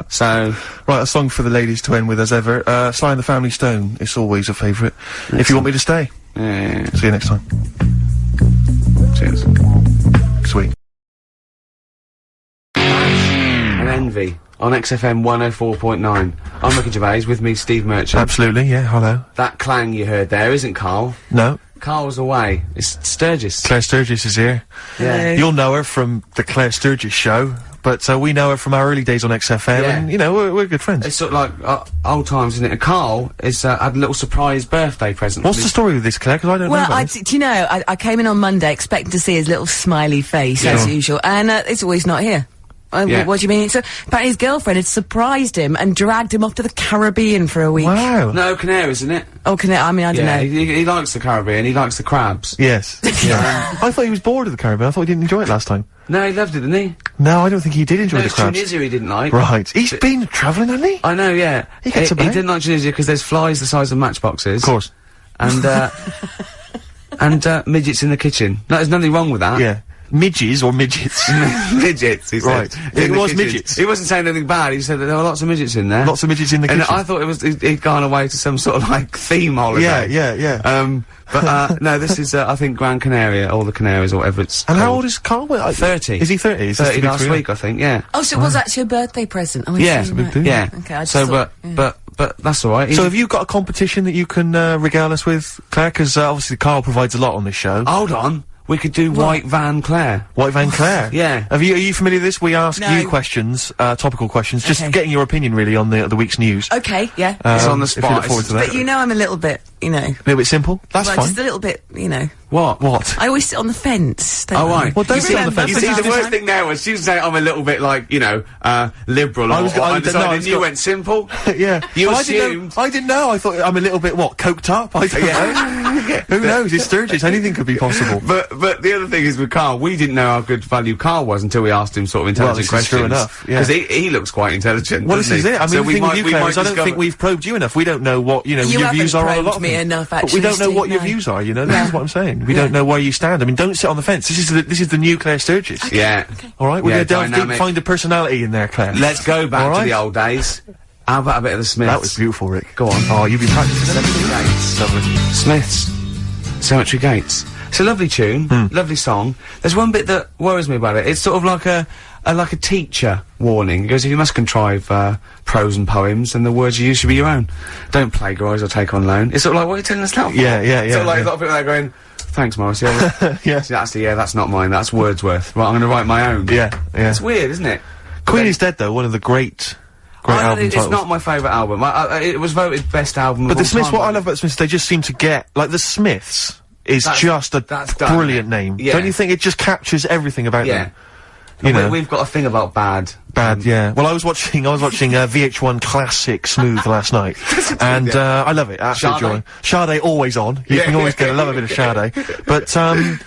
A: So.
B: Right, a song for the ladies to end with as ever. Sly and the Family Stone. It's always a favourite. If you want me to stay.
A: Yeah.
B: See you next time.
A: Cheers.
B: Sweet.
A: And Envy on XFM 104.9. I'm Ricky Gervais, with me Steve Merchant.
B: Absolutely, yeah, hello.
A: That clang you heard there isn't Carl.
B: No.
A: Carl's away. It's Sturgis.
B: Claire Sturgis is here.
A: Yeah.
B: You'll know her from the Claire Sturgis show, but we know her from our early days on XFM,
A: Yeah.
B: and, you know, we're good friends.
A: It's sort of like old times, isn't it? And Carl is had a little surprise birthday present.
B: What's the story with this, Claire? Because I don't know
E: Well,
B: about this.
E: do you know, I came in on Monday expecting to see his little smiley face, as usual, and it's always not here.
A: Yeah.
E: What do you mean? So, apparently his girlfriend had surprised him and dragged him off to the Caribbean for a week.
B: Wow.
A: No, Canaries, isn't it?
E: Oh, I mean, I don't
A: Yeah,
E: know.
A: he likes the Caribbean, he likes the crabs.
B: Yes. Yeah. I thought he was bored of the Caribbean. I thought he didn't enjoy it last time.
A: No, he loved it, didn't he?
B: No, I don't think he did enjoy
A: No,
B: the
A: it's
B: crabs.
A: Tunisia he didn't like.
B: Right. He's been travelling, hasn't he?
A: I know, yeah.
B: He gets
A: he
B: about.
A: didn't like Tunisia because there's flies the size of matchboxes.
B: Of course.
A: And, and, midgets in the kitchen. No, there's nothing wrong with that.
B: Yeah. Midges or midgets?
A: Midgets, he said.
B: Right.
A: In
B: It
A: the
B: was
A: kitchen.
B: midgets.
A: He wasn't saying anything bad, he said that there were lots of midgets in there.
B: Lots of midgets in the
A: And
B: kitchen.
A: I thought it was, he'd gone away to some sort of, like, theme holiday.
B: Yeah.
A: But, no, this is, I think Gran Canaria, or the Canaries, or whatever it's
B: And how
A: called.
B: old is Carl?
A: 30.
B: Is he 30? Is this
A: 30
B: the big
A: last
B: 3?
A: week, I think, yeah.
E: Oh, so it was actually a birthday present. Oh, I
A: Yeah.
E: see,
A: It's a
E: right.
A: Yeah.
E: Okay, I just
A: so,
E: thought,
A: but that's alright.
B: So have you got a competition that you can regale us with, Claire? Because obviously Carl provides a lot on this show.
A: Hold on. We could do White Van Claire.
B: White Van Claire.
A: Yeah.
B: Are you familiar with this? We ask
E: No.
B: you questions, topical questions, just
E: Okay.
B: getting your opinion really on the week's news.
E: Okay, yeah.
A: It's on the
B: If you
A: spot.
B: look forward to that.
E: But you know I'm a little bit, you know.
B: A little bit simple. That's
E: well,
B: fine.
E: just a little bit, you know.
A: What?
B: What?
E: I always sit on the fence. Don't
A: Oh,
E: I?
A: right.
B: Well, don't
A: You
B: sit on the
A: see-
B: fence.
A: You see, the
E: Sometimes.
A: worst thing there was she was saying I'm a little bit like, you know, liberal
B: I
A: or
B: was go- I was-
A: undecided,
B: no, I
A: and
B: was
A: you
B: go-
A: went simple.
B: Yeah.
A: You
B: Well,
A: assumed.
B: I didn't know. I thought I'm a little bit, what, coked up? I don't know. Who knows? It's Sturgis. Anything could be possible.
A: But the other thing is with Carl, we didn't know how good value Carl was until we asked him sort of
B: Well,
A: intelligent
B: this is true
A: questions.
B: enough, yeah.
A: Because he looks quite intelligent.
B: Well, this
A: doesn't
B: is
A: he?
B: it. I mean,
A: So
B: the thing with you, Claire, is I don't
A: discover-
B: think we've probed you enough. We don't know what, you know,
E: You
B: your views
E: haven't
B: are on a lot
E: probed
B: of
E: me
B: things.
E: enough,
B: But we
E: actually,
B: don't know what
E: Steve,
B: your
E: no.
B: views are, you know? That's what I'm saying. We don't know where you stand. I mean, don't sit on the fence. This is the new Claire Sturgis.
A: Yeah.
B: All right? We're
A: Yeah,
B: gonna delve deep,
A: dynamic.
B: find a personality in there, Claire.
A: Let's go back
B: All
A: to
B: right.
A: the old days. How about a bit of the Smiths?
B: That was beautiful, Rick.
A: Go on.
B: Oh, you've been practicing.
A: Cemetery Gates.
B: Lovely.
A: Smiths. Cemetery Gates. It's a lovely tune, lovely song. There's one bit that worries me about it. It's sort of like a teacher warning. It goes, if you must contrive prose and poems, then the words you use should be your own. Don't plagiarise or take on loan. It's sort of like, what are you telling us now for?
B: Yeah.
A: Sort of like a lot of people there going, thanks, Morris. Yeah,
B: Yeah.
A: that's not mine. That's Wordsworth. Right, I'm going to write my own.
B: Yeah.
A: It's weird, isn't it?
B: Queen is Dead, though, one of the great album
A: It's
B: titles.
A: not my favourite album. It was voted best album.
B: But
A: of
B: the
A: all
B: Smiths,
A: time
B: what I
A: by-
B: love about the Smiths, they just seem to get, like, the Smiths is just a
A: that's done,
B: brilliant
A: isn't it?
B: name.
A: Yeah.
B: Don't you think it just captures everything about
A: Yeah.
B: them? You know.
A: We've got a thing about bad.
B: Yeah. Well, I was watching VH1 Classic Smooth last night, and I love it. Absolute joy. Sade always on. You can always get a love a bit of Sade. But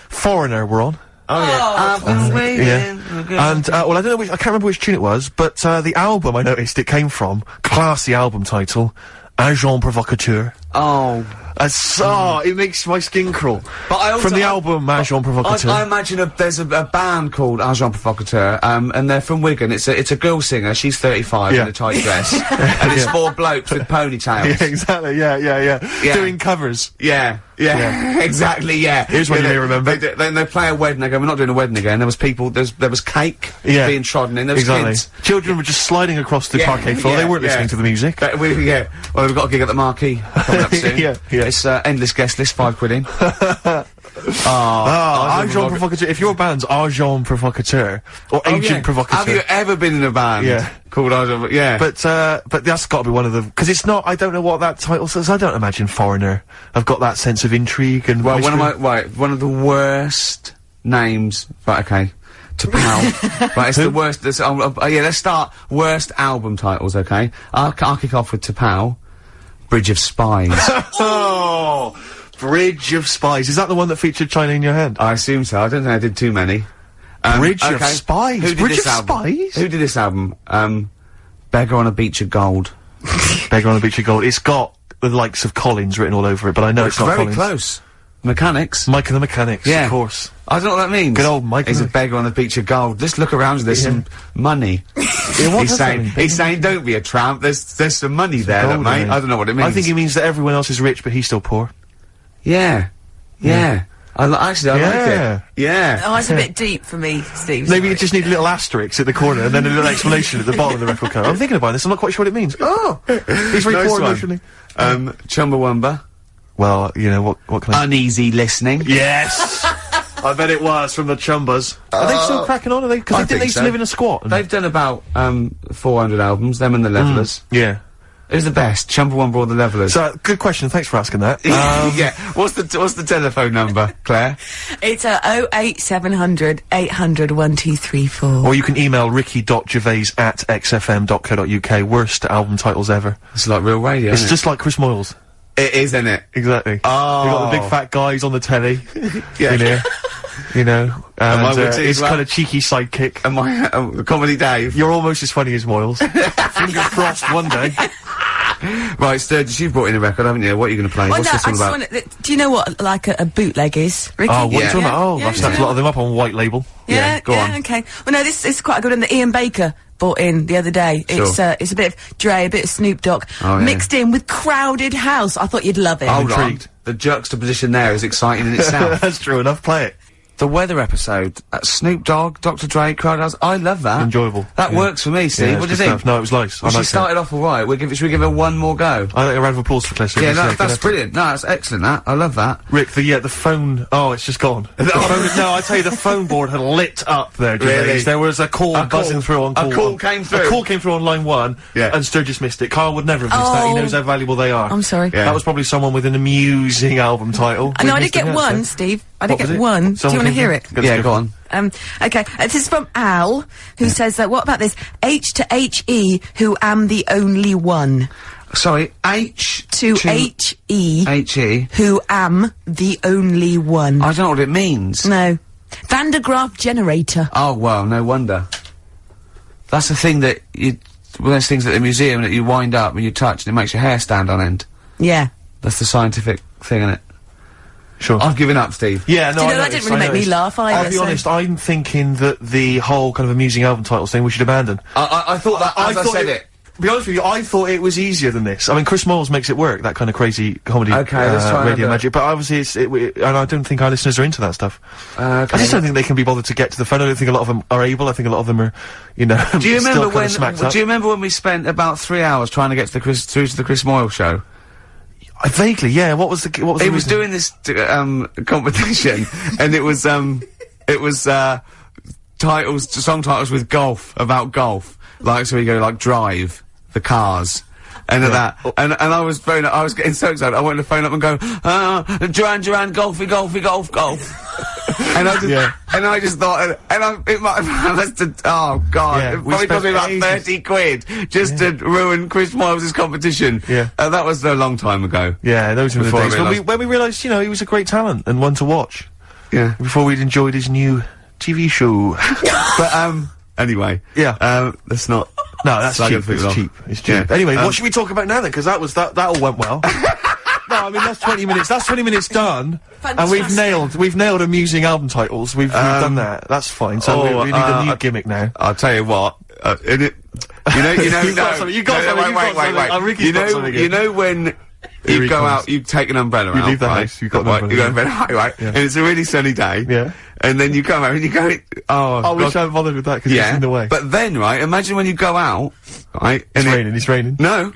B: Foreigner were on.
A: Oh yeah. I've been waiting.
B: Yeah. And well, I don't know I can't remember which tune it was, but the album I noticed it came from, classy album title, Agent Provocateur.
A: Oh.
B: It makes my skin crawl.
A: But I also,
B: from the album Agent Provocateur.
A: I imagine there's a band called Agent Provocateur, and they're from Wigan. It's a girl singer. She's 35 in a tight dress, and it's 4 blokes with ponytails.
B: Yeah, exactly. Yeah. Doing covers.
A: Yeah, exactly. Yeah.
B: Here's what you may remember.
A: They play a wedding. They go, "We're not doing a wedding again." There was people. There was cake being trodden in. There was kids.
B: Children were just sliding across the parquet floor. They weren't listening to the music.
A: Well, we've got a gig at the Marquee coming up soon.
B: Yeah.
A: It's endless guest list, £5 in.
B: Agent Provocateur. If your band's Agent Provocateur or Agent Provocateur,
A: have you ever been in a band called Agent? Yeah,
B: but that's got to be one of them because it's not. I don't know what that title says. I don't imagine Foreigner. I've got that sense of intrigue and
A: one of the worst names. Right, okay. T'Pau. Right, it's the worst. Let's start worst album titles. Okay, I'll kick off with T'Pau. Bridge of Spies.
B: Oh, Bridge of Spies. Is that the one that featured China in Your Hand?
A: I assume so. I don't think I did too many.
B: Bridge of Spies.
A: Who did
B: Bridge
A: this
B: of
A: album?
B: Spies.
A: Who did this album? Beggar on a Beach of Gold.
B: Beggar on a Beach of Gold. It's got the likes of Collins written all over it, but I know it's not
A: very
B: Collins.
A: Close. Mechanics.
B: Mike and the Mechanics.
A: Yeah,
B: of course.
A: I don't know what that means.
B: Good old Mike.
A: He's a beggar on the beach of gold. Just look around. There's some money. He's saying, don't be a tramp. There's some money there, mate. I don't know what it means.
B: I think he means that everyone else is rich, but he's still poor.
A: Yeah. I like it. Yeah.
E: Oh, it's a bit deep for me, Steve.
B: Maybe you just need a little asterisk at the corner and then a little explanation at the bottom of the record cover. I'm thinking about this. I'm not quite sure what it means. Oh, he's very poor emotionally.
A: Chumbawamba.
B: Well, you know what can I?
A: Uneasy listening.
B: Yes. I bet it was from the Chumbas. Are they still cracking on? Are they? Because they used to live in a squat.
A: They've done about 400 albums. Them and the Levellers.
B: Yeah.
A: Who's the best? Chumbawamba or the Levellers?
B: So, good question. Thanks for asking that.
A: Yeah. What's the telephone number, Claire?
E: It's 08700 800 1234.
B: Or you can email ricky.gervais@xfm.co.uk. Worst album titles ever.
A: It's like real radio.
B: It's just like Chris Moyles.
A: It is, isn't it?
B: Exactly.
A: Oh.
B: You've got the big fat guys on the telly.
A: Yeah.
B: In here. You know. And his kind of cheeky sidekick.
A: And my Comedy Dave.
B: You're almost as funny as Moyles. Fingers crossed one day.
A: Right, Sturgis, you've brought in a record, haven't you? What are you going to play?
E: Well,
A: What's this all about?
E: Do you know what, like, a bootleg is, Ricky?
B: Oh, what are you talking about? Oh, I've snapped a lot of them up on white label.
A: Go on.
E: Okay. Well, no, this is quite a good one that Ian Baker bought in the other day.
A: Sure.
E: It's a bit of Dre, a bit of Snoop Dogg, mixed in with Crowded House. I thought you'd love it.
A: Hold on. The juxtaposition there is exciting in itself.
B: That's true enough. Play it.
A: The weather episode, Snoop Dogg, Dr. Dre, Crowd House, I love that.
B: Enjoyable.
A: That works for me, Steve.
B: Yeah,
A: what do you think?
B: No, it was nice.
A: Well, she started off alright. Should we give her one more go?
B: I think a round of applause for Claire.
A: Yeah, that's brilliant. No, that's excellent, that. I love that.
B: Rick, the phone, it's just gone. No, I tell you, the phone board had lit up there, Gervais.
A: Really?
B: There was a call buzzing through on call.
A: A call came through?
B: A call came through on line 1, and Sturgis missed it. Carl would never have missed that. He knows how valuable they are.
E: I'm sorry.
B: Yeah. That was probably someone with an amusing album title.
E: No, I did get one, Steve. I did get one. Do you want to hear it?
A: Yeah, go on.
E: Okay, this is from Al, who says that, what about this? H to H-E, who am the only one.
A: Sorry, H
E: to H-E.
A: H-E.
E: Who am the only one.
A: I don't know what it means.
E: No. Van de Graaff generator.
A: Oh, well, no wonder. That's the thing that one of those things at the museum that you wind up and you touch and it makes your hair stand on end.
E: Yeah.
A: That's the scientific thing, isn't it?
B: Sure.
A: I've given up, Steve.
B: Yeah, no,
E: Do you know, that didn't really make me laugh either.
B: I'll be honest, I'm thinking that the whole kind of amusing album titles thing we should abandon.
A: I thought that, as I said it.
B: To be honest with you, I thought it was easier than this. I mean, Chris Moyles makes it work, that kind of crazy comedy,
A: let's try
B: radio magic, but obviously and I don't think our listeners are into that stuff. I just don't think they can be bothered to get to the phone. I don't think a lot of them are able. I think a lot of them are, you know,
A: do you remember
B: do
A: you remember when we spent about 3 hours trying to get to through to the Chris Moyles show?
B: Vaguely, yeah. What was the
A: He was doing this, competition, and it was song titles with golf, about golf. Like, so we go, like, Drive, the cars, and that. And I was getting so excited, I wanted to phone up and go, Duran, golfy, golf. And I just thought, it might have, oh God,
B: Yeah,
A: it probably cost me about 30 quid just to ruin Chris Miles's competition.
B: Yeah.
A: That was a long time ago.
B: Yeah, those were the
A: Before I
B: days when we realised, you know, he was a great talent and one to watch.
A: Yeah.
B: Before we'd enjoyed his new TV show.
A: But, anyway.
B: Yeah.
A: Let's not.
B: No, that's cheap. It's cheap. It's cheap.
A: Yeah.
B: Anyway, what should we talk about now then? Because that all went well. No, I mean that's 20 minutes. That's 20 minutes done, and we've nailed amusing album titles. We've done that. That's fine. So we need a new gimmick now.
A: I'll tell you what. You know.
B: You've got something.
A: Wait. You know when you go out, you take an umbrella out.
B: You leave the
A: right?
B: house. You've got an umbrella.
A: Right?
B: Yeah.
A: And it's a really sunny day.
B: Yeah.
A: And then you come out and you go,
B: I wish I hadn't bothered with that because it's in the way.
A: But then, right, imagine when you go out, right?
B: It's raining.
A: No.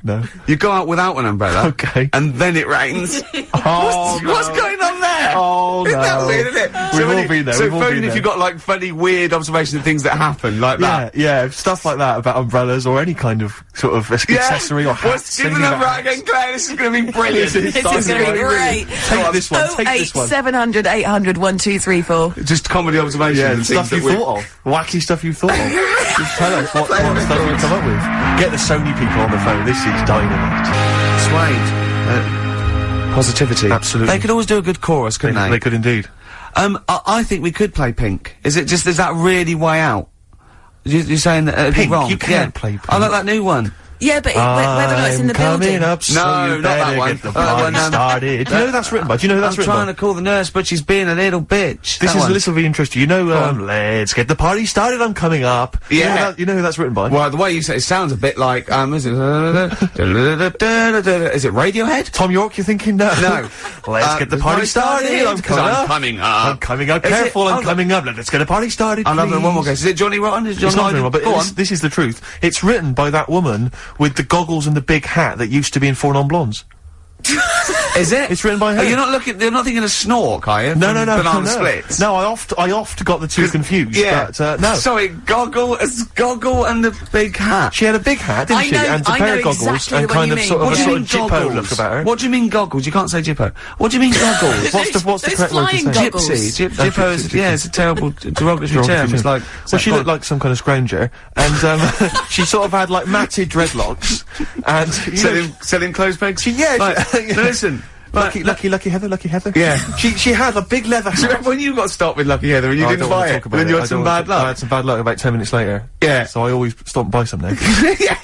A: You go out without an umbrella.
B: Okay.
A: And then it rains. What's going on there?
B: Oh,
A: Isn't that weird, isn't it?
B: We've all been there.
A: So phone if you've got, like, funny, weird observations of things that happen, like that.
B: Yeah, stuff like that about umbrellas or any kind of sort of accessory or hats.
A: Give the number out again, Claire. This is going to be brilliant.
E: This is going to be great.
B: Take this one. Take this one.
E: 700 800 1234.
A: Just comedy observations.
B: Yeah,
A: and
B: stuff
A: things
B: you thought of. Wacky stuff you thought of. Just tell us what stuff you come up with. Get the Sony people on the phone. This is dynamite.
A: Suede. Positivity.
B: Absolutely.
A: They could always do a good chorus, couldn't they?
B: They could indeed.
A: I think we could play Pink. Is that really way out? You're saying that it'd
B: Pink?
A: be wrong?
B: You can't play Pink.
A: I like that new one.
E: Yeah, but whether or not it's in the building.
B: Up, so
A: no,
B: you
A: not that
B: better
A: one.
B: Get the party started. Do you know who that's written by? Do you know who that's
A: I'm
B: written by?
A: trying to call the nurse, but she's being a little bitch.
B: This
A: That
B: is
A: one.
B: a little bit interesting. You know, let's get the party started. I'm coming up.
A: Yeah.
B: You know who that's written by?
A: Well, the way you say it sounds a bit like, is it, is it Radiohead?
B: Tom York, you're thinking? No.
A: No.
B: Let's get the party started. I'm coming up. I'm coming up. Careful, I'm coming up. Let's get the party started,
A: I'll have
B: please.
A: one more guess. Is it Johnny Rotten? Is
B: It's not
A: Johnny
B: very well, but this is the truth. It's written by that woman with the goggles and the big hat that used to be in Four Non-Blondes.
A: Is it?
B: It's written by her.
A: Oh, you're not thinking of Snork, are you?
B: No,
A: From Banana Splits?
B: No, I oft got the two confused.
A: Yeah.
B: But, no.
A: Sorry, Goggle and the big hat.
B: She had a big hat, didn't she? And a pair of goggles
E: exactly
B: and
E: the one
B: kind
E: you
B: of
E: mean.
B: sort of
A: What
B: a
A: do you
B: sort
A: mean
B: of Jippo
A: goggles?
B: look about her.
A: What do you mean goggles? You can't say Jippo. What do you mean goggles?
B: What's the
E: Those
B: correct word to
E: flying
B: say?
E: goggles.
A: Gypsy. Jippo is, yeah, it's a terrible derogatory term. It's like,
B: well, she looked like some kind of scrounger, and she sort of had like matted dreadlocks, and
A: selling clothes pegs. Listen.
B: Lucky Heather.
A: Yeah.
B: She had a big leather
A: Do you
B: hat.
A: remember when you got stopped with Lucky Heather and you didn't buy it? And then you had some bad
B: I
A: luck.
B: had some bad luck about 10 minutes later.
A: Yeah.
B: So I always stop and buy some now.
A: Yeah.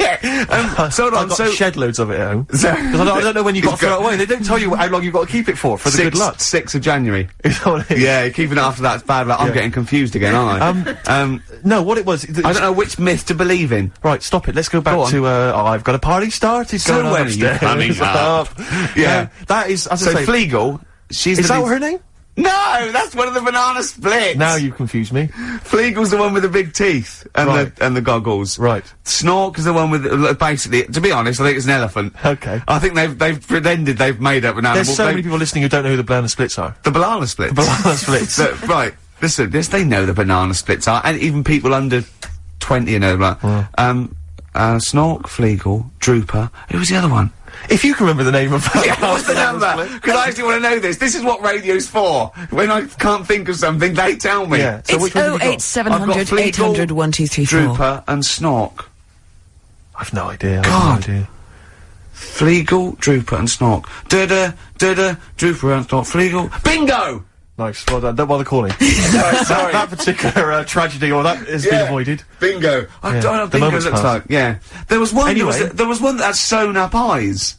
A: So
B: I got shed loads of it at home. Because I don't know when you got to throw it away. They don't tell you how long you've got to keep it for the good luck.
A: 6th of January.
B: Is that what it is?
A: Yeah, keeping it after that's bad luck. I'm getting confused again, aren't I?
B: No, what it was...
A: I don't know which myth to believe in.
B: Right, stop it. Let's go back to, I've got a party started
A: So
B: going on
A: when are you
B: upstairs.
A: coming up? Yeah.
B: That is, as
A: So
B: I say...
A: Fleagle,
B: Is that her name?
A: No, that's one of the Banana Splits.
B: Now you've confused me.
A: Fleagle's the one with the big teeth and the goggles.
B: Right.
A: Snork is the one with basically. To be honest, I think it's an elephant.
B: Okay.
A: I think they've pretended they've made up an animal.
B: There's so many people listening who don't know who the Banana Splits are.
A: The Banana Splits.
B: Banana Splits.
A: Right. Listen, yes, they know the Banana Splits are, and even people under 20 know that. Snork, Fleagle, Drooper. Who was the other one?
B: If you can remember the name of
A: What's the number? Because I actually want to know this. This is what radio's for. When I can't think of something, they tell me.
B: Yeah. So which one have you got?
E: 08700 800 1234.
A: Drooper and Snork.
B: I've no idea.
A: God. Fleagle, Drooper and Snork. Da-da, Drooper and Snork. Fleagle. Bingo!
B: Nice. Well done. Don't bother calling.
A: Sorry.
B: That particular tragedy or that has been avoided.
A: Bingo. I don't know what
B: The
A: bingo
B: moment's
A: looks
B: passed.
A: like. Yeah. There was one.
B: Anyway.
A: There was one that had sewn up eyes.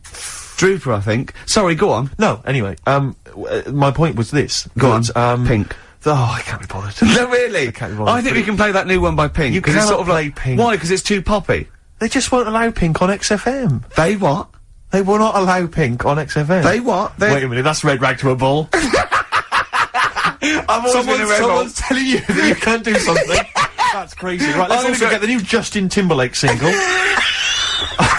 A: Drooper, I think. Sorry, go on.
B: No, anyway, my point was this.
A: Go
B: that,
A: on. Pink.
B: I can't be bothered.
A: No, really?
B: can't be bothered.
A: I think we can play that new one by Pink.
B: You
A: 'cause it's
B: cannot
A: sort of
B: play
A: like,
B: Pink.
A: Why? Because it's too poppy.
B: They just won't allow Pink on XFM.
A: They what?
B: They will not allow Pink on XFM.
A: They what?
B: Wait a minute, that's red rag to a bull.
A: I've always been a rebel.
B: Someone's telling you that you can't do something. That's crazy. Right, let's also get the new Justin Timberlake single.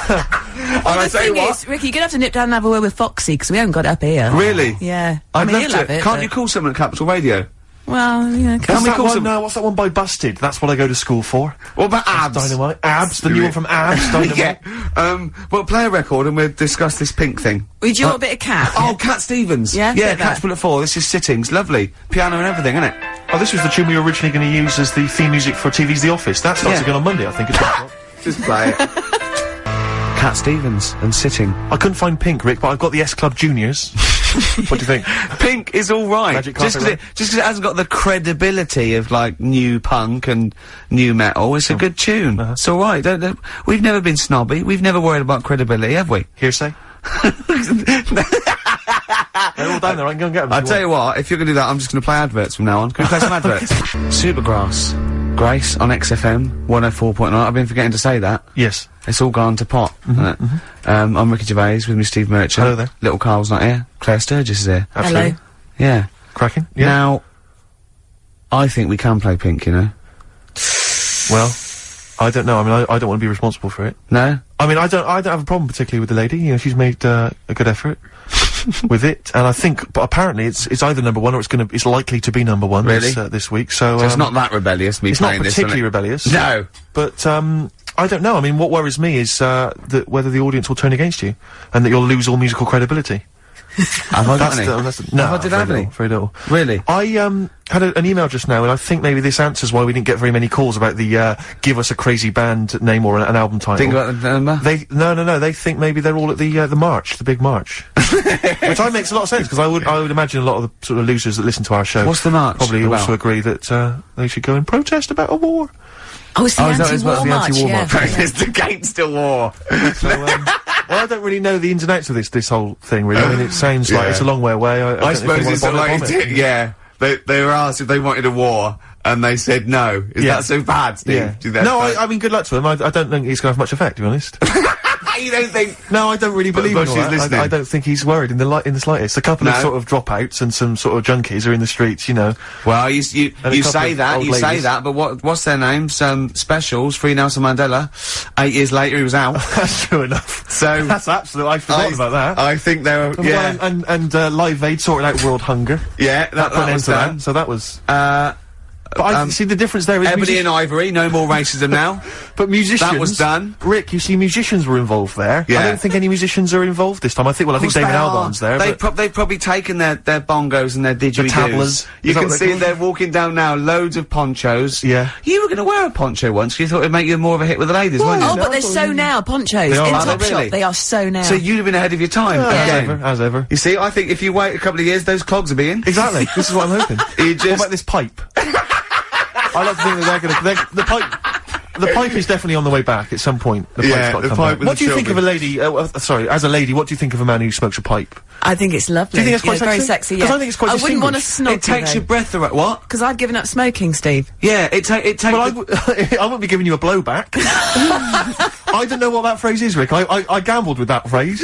E: Well, the thing is, Ricky, you're gonna have to nip down and have a word with Foxy, because we haven't got it up here.
A: Really?
E: Yeah.
A: I'd
E: mean,
A: love
E: he'll
A: to.
E: have it,
A: Can't
E: but-
A: you call someone at Capital Radio?
E: Well, you know,
B: what's that one by Busted? That's what I go to school for.
A: What about Abs?
B: Dynamite. Abs, the new one from Abs, Dynamite.
A: Yeah. Well, play a record and we'll discuss this Pink thing.
E: Would you want a bit of Cat?
A: Oh, Cat Stevens.
E: Yeah?
A: Yeah, Cat's Bullet 4. This is Sittings. Lovely. Piano and everything, isn't it?
B: Oh, this was the tune we were originally going to use as the theme music for TV's The Office. That starts again on Monday, I think.
A: Just play it. Cat Stevens and Sitting.
B: I couldn't find Pink, Rick, but I've got the S Club Juniors. What do you think?
A: Pink is alright.
B: Magic
A: Just because it hasn't got the credibility of, like, new punk and new metal, it's a good tune. It's alright. We've never been snobby. We've never worried about credibility, have we?
B: Hearsay? They're all down there, I can go and get them.
A: I'll tell you what, if you're gonna do that, I'm just gonna play adverts from now on. Can we play some adverts? Supergrass. Grace on XFM 104.9. I've been forgetting to say that.
B: Yes.
A: It's all gone to pot, isn't it? I'm Ricky Gervais with me, Steve Merchant.
B: Hello there.
A: Little Carl's not here. Claire Sturgis is here.
B: Absolutely.
E: Hello.
A: Yeah.
B: Cracking. Yeah.
A: Now, I think we can play Pink, you know?
B: Well, I don't know. I mean, I don't want to be responsible for it.
A: No?
B: I mean, I don't have a problem particularly with the lady. You know, she's made a good effort with it, and I think, but apparently it's either number one or it's likely to be number one this week. So
A: it's not that rebellious. Me
B: it's
A: playing
B: not particularly rebellious.
A: No,
B: but I don't know. I mean, what worries me is that whether the audience will turn against you, and that you'll lose all musical credibility.
A: Have I got any?
B: No,
A: I did have any.
B: Very little.
A: Really?
B: I had an email just now, and I think maybe this answers why we didn't get very many calls about the give us a crazy band name or an album title.
A: Think about the number?
B: No. They think maybe they're all at the march, the big march, which makes a lot of sense because I would imagine a lot of the sort of losers that listen to our show.
A: What's the march?
B: Probably
A: about?
B: Also agree that they should go and protest about a war.
E: Oh, it's the anti-war march, yeah.
A: It's against the war.
B: So, well, I don't really know the ins and outs of this whole thing, really. I mean, it sounds like it's a long way away.
A: I suppose it's like, yeah. They were asked if they wanted a war, and they said no. Is that so bad, Steve?
B: Yeah. No, I mean, good luck to them. I don't think it's going to have much effect, to be honest.
A: You don't think?
B: No, I don't really believe in all that. I don't think he's worried in the slightest. A couple of sort of dropouts and some sort of junkies are in the streets, you know.
A: Well, you say that, but what's their names? Specials, Free Nelson Mandela. 8 years later, he was out.
B: That's true enough.
A: So
B: that's absolute. I forgot about that.
A: I think they were. Yeah,
B: and Live Aid sorting out world hunger.
A: Yeah, that was done.
B: So that was. But I see the difference there is
A: Ebony and Ivory, no more racism now.
B: But musicians...
A: That was done.
B: Rick, you see musicians were involved there. Yeah. I don't think any musicians are involved this time. I think David Albarn's there.
A: They've probably taken their bongos and their didgeridoos. You can see they're walking down now, loads of ponchos.
B: Yeah.
A: You were going to wear a poncho once, 'cause you thought it'd make you more of a hit with the ladies, weren't you?
E: Oh, but they're so now, ponchos. In Topshop, they are so now.
A: So you'd have been ahead of your time.
B: As ever.
A: You see, I think if you wait a couple of years, those clogs will be in.
B: Exactly. This is what I'm hoping. What about this pipe? I like to think that the pipe is definitely on the way back at some point. The pipe's got to come back. What do you think of a lady, sorry, as a lady, what do you think of a man who smokes a pipe?
E: I think it's lovely.
B: Do you think it's quite sexy?
E: Very sexy, yeah.
B: Because I think it's quite
E: I wouldn't want to snog
A: It takes your breath away. What?
E: Because I've given up smoking, Steve.
A: Yeah, it takes...
B: Well, I wouldn't be giving you a blowback. I don't know what that phrase is, Rick. I gambled with that phrase.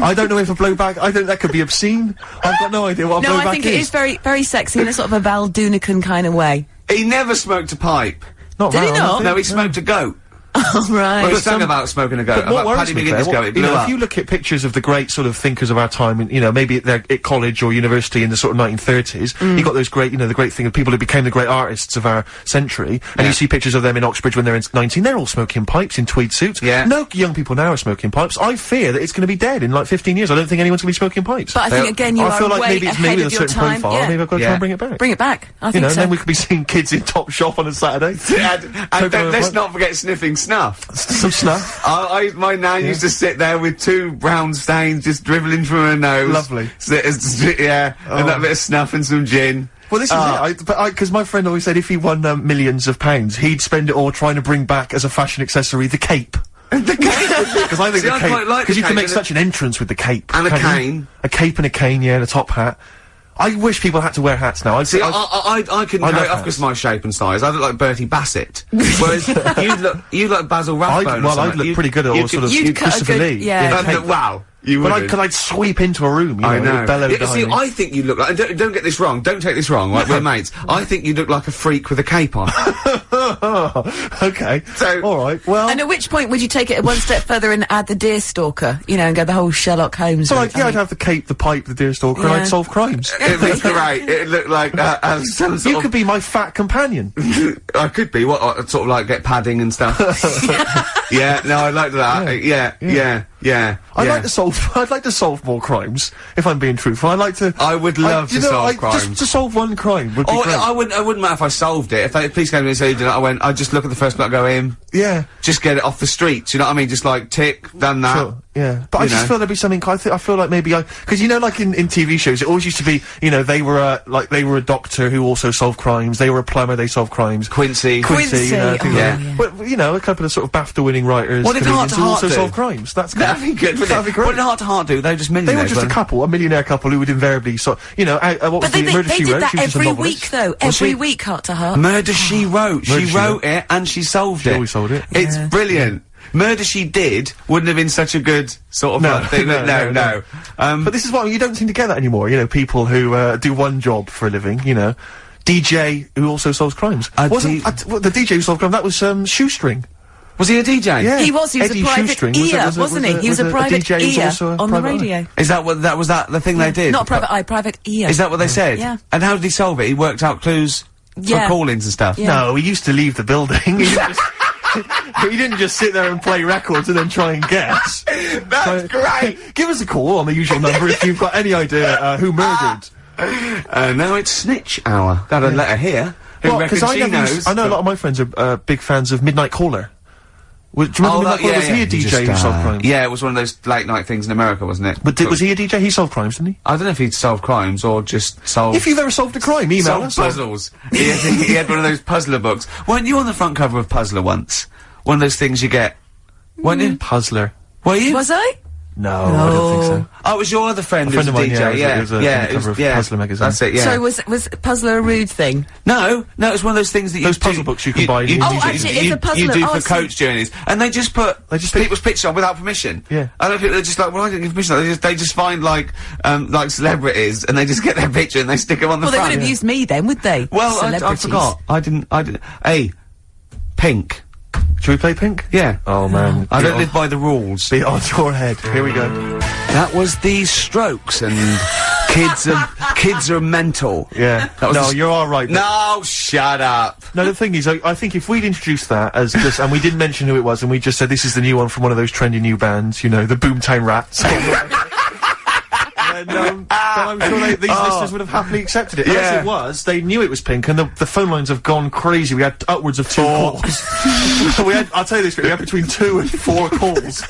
B: I don't know if a blowback... I think that could be obscene. I've got no idea what a blowback is.
E: No, I think it is very, very sexy in a sort of a Val Dunican kind of way.
A: He never smoked a pipe.
B: Not
E: Did he not?
A: No, he smoked a goat.
E: Oh, right.
A: Well, he sang about smoking a goat, about Paddy McGuinness goat, it blew up.
B: If you look at pictures of the great sort of thinkers of our time, and, you know, maybe they're at college or university in the sort of 1930s, you got those great, you know, the great thing of people who became the great artists of our century, and you see pictures of them in Oxbridge when they're 19, they're all smoking pipes in tweed suits.
A: Yeah.
B: No young people now are smoking pipes. I fear that it's going to be dead in like 15 years. I don't think anyone's going to be smoking pipes.
E: But I think, again, you
B: I feel
E: are
B: like
E: way
B: maybe it's me
E: ahead
B: with a
E: of your
B: certain
E: time.
B: profile,
E: Yeah.
B: maybe I've got to try and bring it back.
E: Bring it back. I
B: You
E: think
B: know,
E: so.
B: and then we could be seeing kids in Top Shop on a Saturday.
A: And let's not forget sniffing snuff.
B: Some snuff.
A: My nan used to sit there with 2 brown stains just dribbling from her nose.
B: Lovely.
A: And that bit of snuff and some gin.
B: Well, this is it. Because my friend always said if he won millions of pounds, he'd spend it all trying to bring back as a fashion accessory the cape.
A: The cape?
B: Because I think the cape, because you can make such an entrance with the cape.
A: And a cane.
B: A cape and a cane, yeah, and a top hat. I wish people had to wear hats now.
A: I couldn't carry it off because of my shape and size. I look like Bertie Bassett. Whereas you look Basil Rathbone.
B: I'd look pretty good at all sort of Christopher Lee.
E: Yeah.
A: Wow. You wouldn't.
B: But I'd sweep into a room, you know,
A: I know.
B: bellow
A: Yeah,
B: behind
A: see,
B: me.
A: I think you look like, and don't get this wrong, don't take this wrong, right, we're mates. I think you look like a freak with a cape on.
B: Okay.
A: So-
B: alright, well...
E: And at which point would you take it one step further and add the deerstalker, you know, and go the whole Sherlock Holmes
B: So,
E: route?
B: like, I'd have the cape, the pipe, the deerstalker, and
E: Yeah.
B: I'd solve crimes.
A: It looked great. It looked like, some sort
B: You
A: of...
B: could be my fat companion.
A: I could be, what, sort of like get padding and stuff. Yeah, no, I like that. Yeah.
B: I'd like to solve more crimes, if I'm being truthful. I'd like to...
A: I would love to solve crimes.
B: Just to solve one crime would be
A: Or
B: great.
A: I wouldn't matter if I solved it. If they police came to me and said, you know, I'd just look at the first block, go in.
B: Yeah.
A: Just get it off the streets, you know what I mean? Just like, tick, done that.
B: Sure, yeah. But I
A: You
B: just
A: know.
B: feel there'd be something, I feel like maybe cause you know, like in TV shows, it always used to be, you know, they were a doctor who also solved crimes, they were a plumber, they solved crimes.
A: Quincy.
B: You know, things
E: oh,
B: like that.
A: yeah.
B: But, you know, a couple of sort of BAFTA-winning writers,
A: What did
B: comedians
A: Heart to
B: who
A: Heart
B: also
A: do?
B: solve crimes. That's good.
A: That'd be good, wouldn't
B: That'd
A: it?
B: be great.
A: What did Heart to Heart do? They were just
B: They were
A: millionaires.
B: just a couple, a millionaire couple who would invariably you know, what was
E: But
B: the
E: they
B: Murder, She
E: did
B: Wrote?
E: that
B: She was just a
E: every
B: novelist.
E: week, though. Every week, Heart to Heart.
A: Murder, She Wrote.
B: Murder,
A: She
B: She
A: wrote it and she solved it.
B: always solved it.
A: It's brilliant. Murder, She Did wouldn't have been such a good sort of
B: No,
A: thing.
B: no. But this is what, you don't seem to get that anymore, you know, people who, do one job for a living, you know. DJ who also solves crimes. The DJ who solved crime, that was, Shoestring.
A: Was he a DJ?
B: Yeah.
E: He was a
B: Eddie
E: private
B: Shoestring
E: ear, wasn't he? He was a private
B: DJ who's
E: ear
B: also a
E: on the
B: private eye.
E: radio.
A: Is that what, was that the thing they did?
E: Not private eye, private ear.
A: Is that what they said?
E: Yeah.
A: And how did he solve it? He worked out clues
E: Yeah.
A: for call-ins and stuff?
E: Yeah.
B: No, he used to leave the building. He didn't just sit there and play records and then try and guess.
A: That's great!
B: Give us a call on the usual number if you've got any idea, who murdered.
A: Now it's Snitch Hour. Got a letter here. Who reckons she knows?
B: I know a lot of my friends are, big fans of Midnight Caller. Do you remember Midnight Caller? Was he a DJ who solved crimes?
A: Yeah, it was one of those late night things in America, wasn't it?
B: But was he a DJ? He solved crimes, didn't he?
A: I don't know if he'd solve crimes or just solve...
B: If you've ever solved a crime, email
A: solve
B: us.
A: puzzles. he had one of those puzzler books. Weren't you on the front cover of Puzzler once? One of those things you get. Weren't you?
B: Puzzler.
A: Were you?
E: Was I?
B: No, I don't think so.
A: Oh, it was your other friend
B: A
A: who's
B: friend
A: a
B: of mine,
A: DJ,
B: yeah, it was on the cover of Puzzler magazine.
A: That's it, yeah.
E: So was Puzzler a rude thing?
A: No, it's one of those things that you
B: Those
A: do-
B: puzzle books you can buy in
A: You,
B: the
E: Oh,
B: museum.
E: actually, it's a puzzler.
A: You do
E: Oh, I
A: for
E: see.
A: coach journeys, and they just put people's pictures on without permission.
B: Yeah.
A: I don't think they're just like, well, I didn't give permission. They just find like celebrities, and they just get their picture and they stick them on the
E: Well, they
A: front.
E: would have used me then, would they?
A: Well, I
E: Celebrities.
A: forgot. I didn't. Hey, Pink.
B: Should we play Pink?
A: Yeah.
B: Oh man,
A: I don't live by the rules.
B: Be on your head. Here we go.
A: That was the Strokes, and kids are mental.
B: Yeah.
A: That was
B: No,
A: a-
B: you're all right.
A: No, shut up.
B: No, the thing is, I think if we'd introduced that as just, and we didn't mention who it was, and we just said this is the new one from one of those trendy new bands, you know, the Boomtown Rats. then I'm sure these listeners would have happily accepted it.
A: Yeah.
B: As it was, they knew it was Pink, and the phone lines have gone crazy. We had upwards of 2 calls. I'll tell you this, we had between 2 and 4 calls.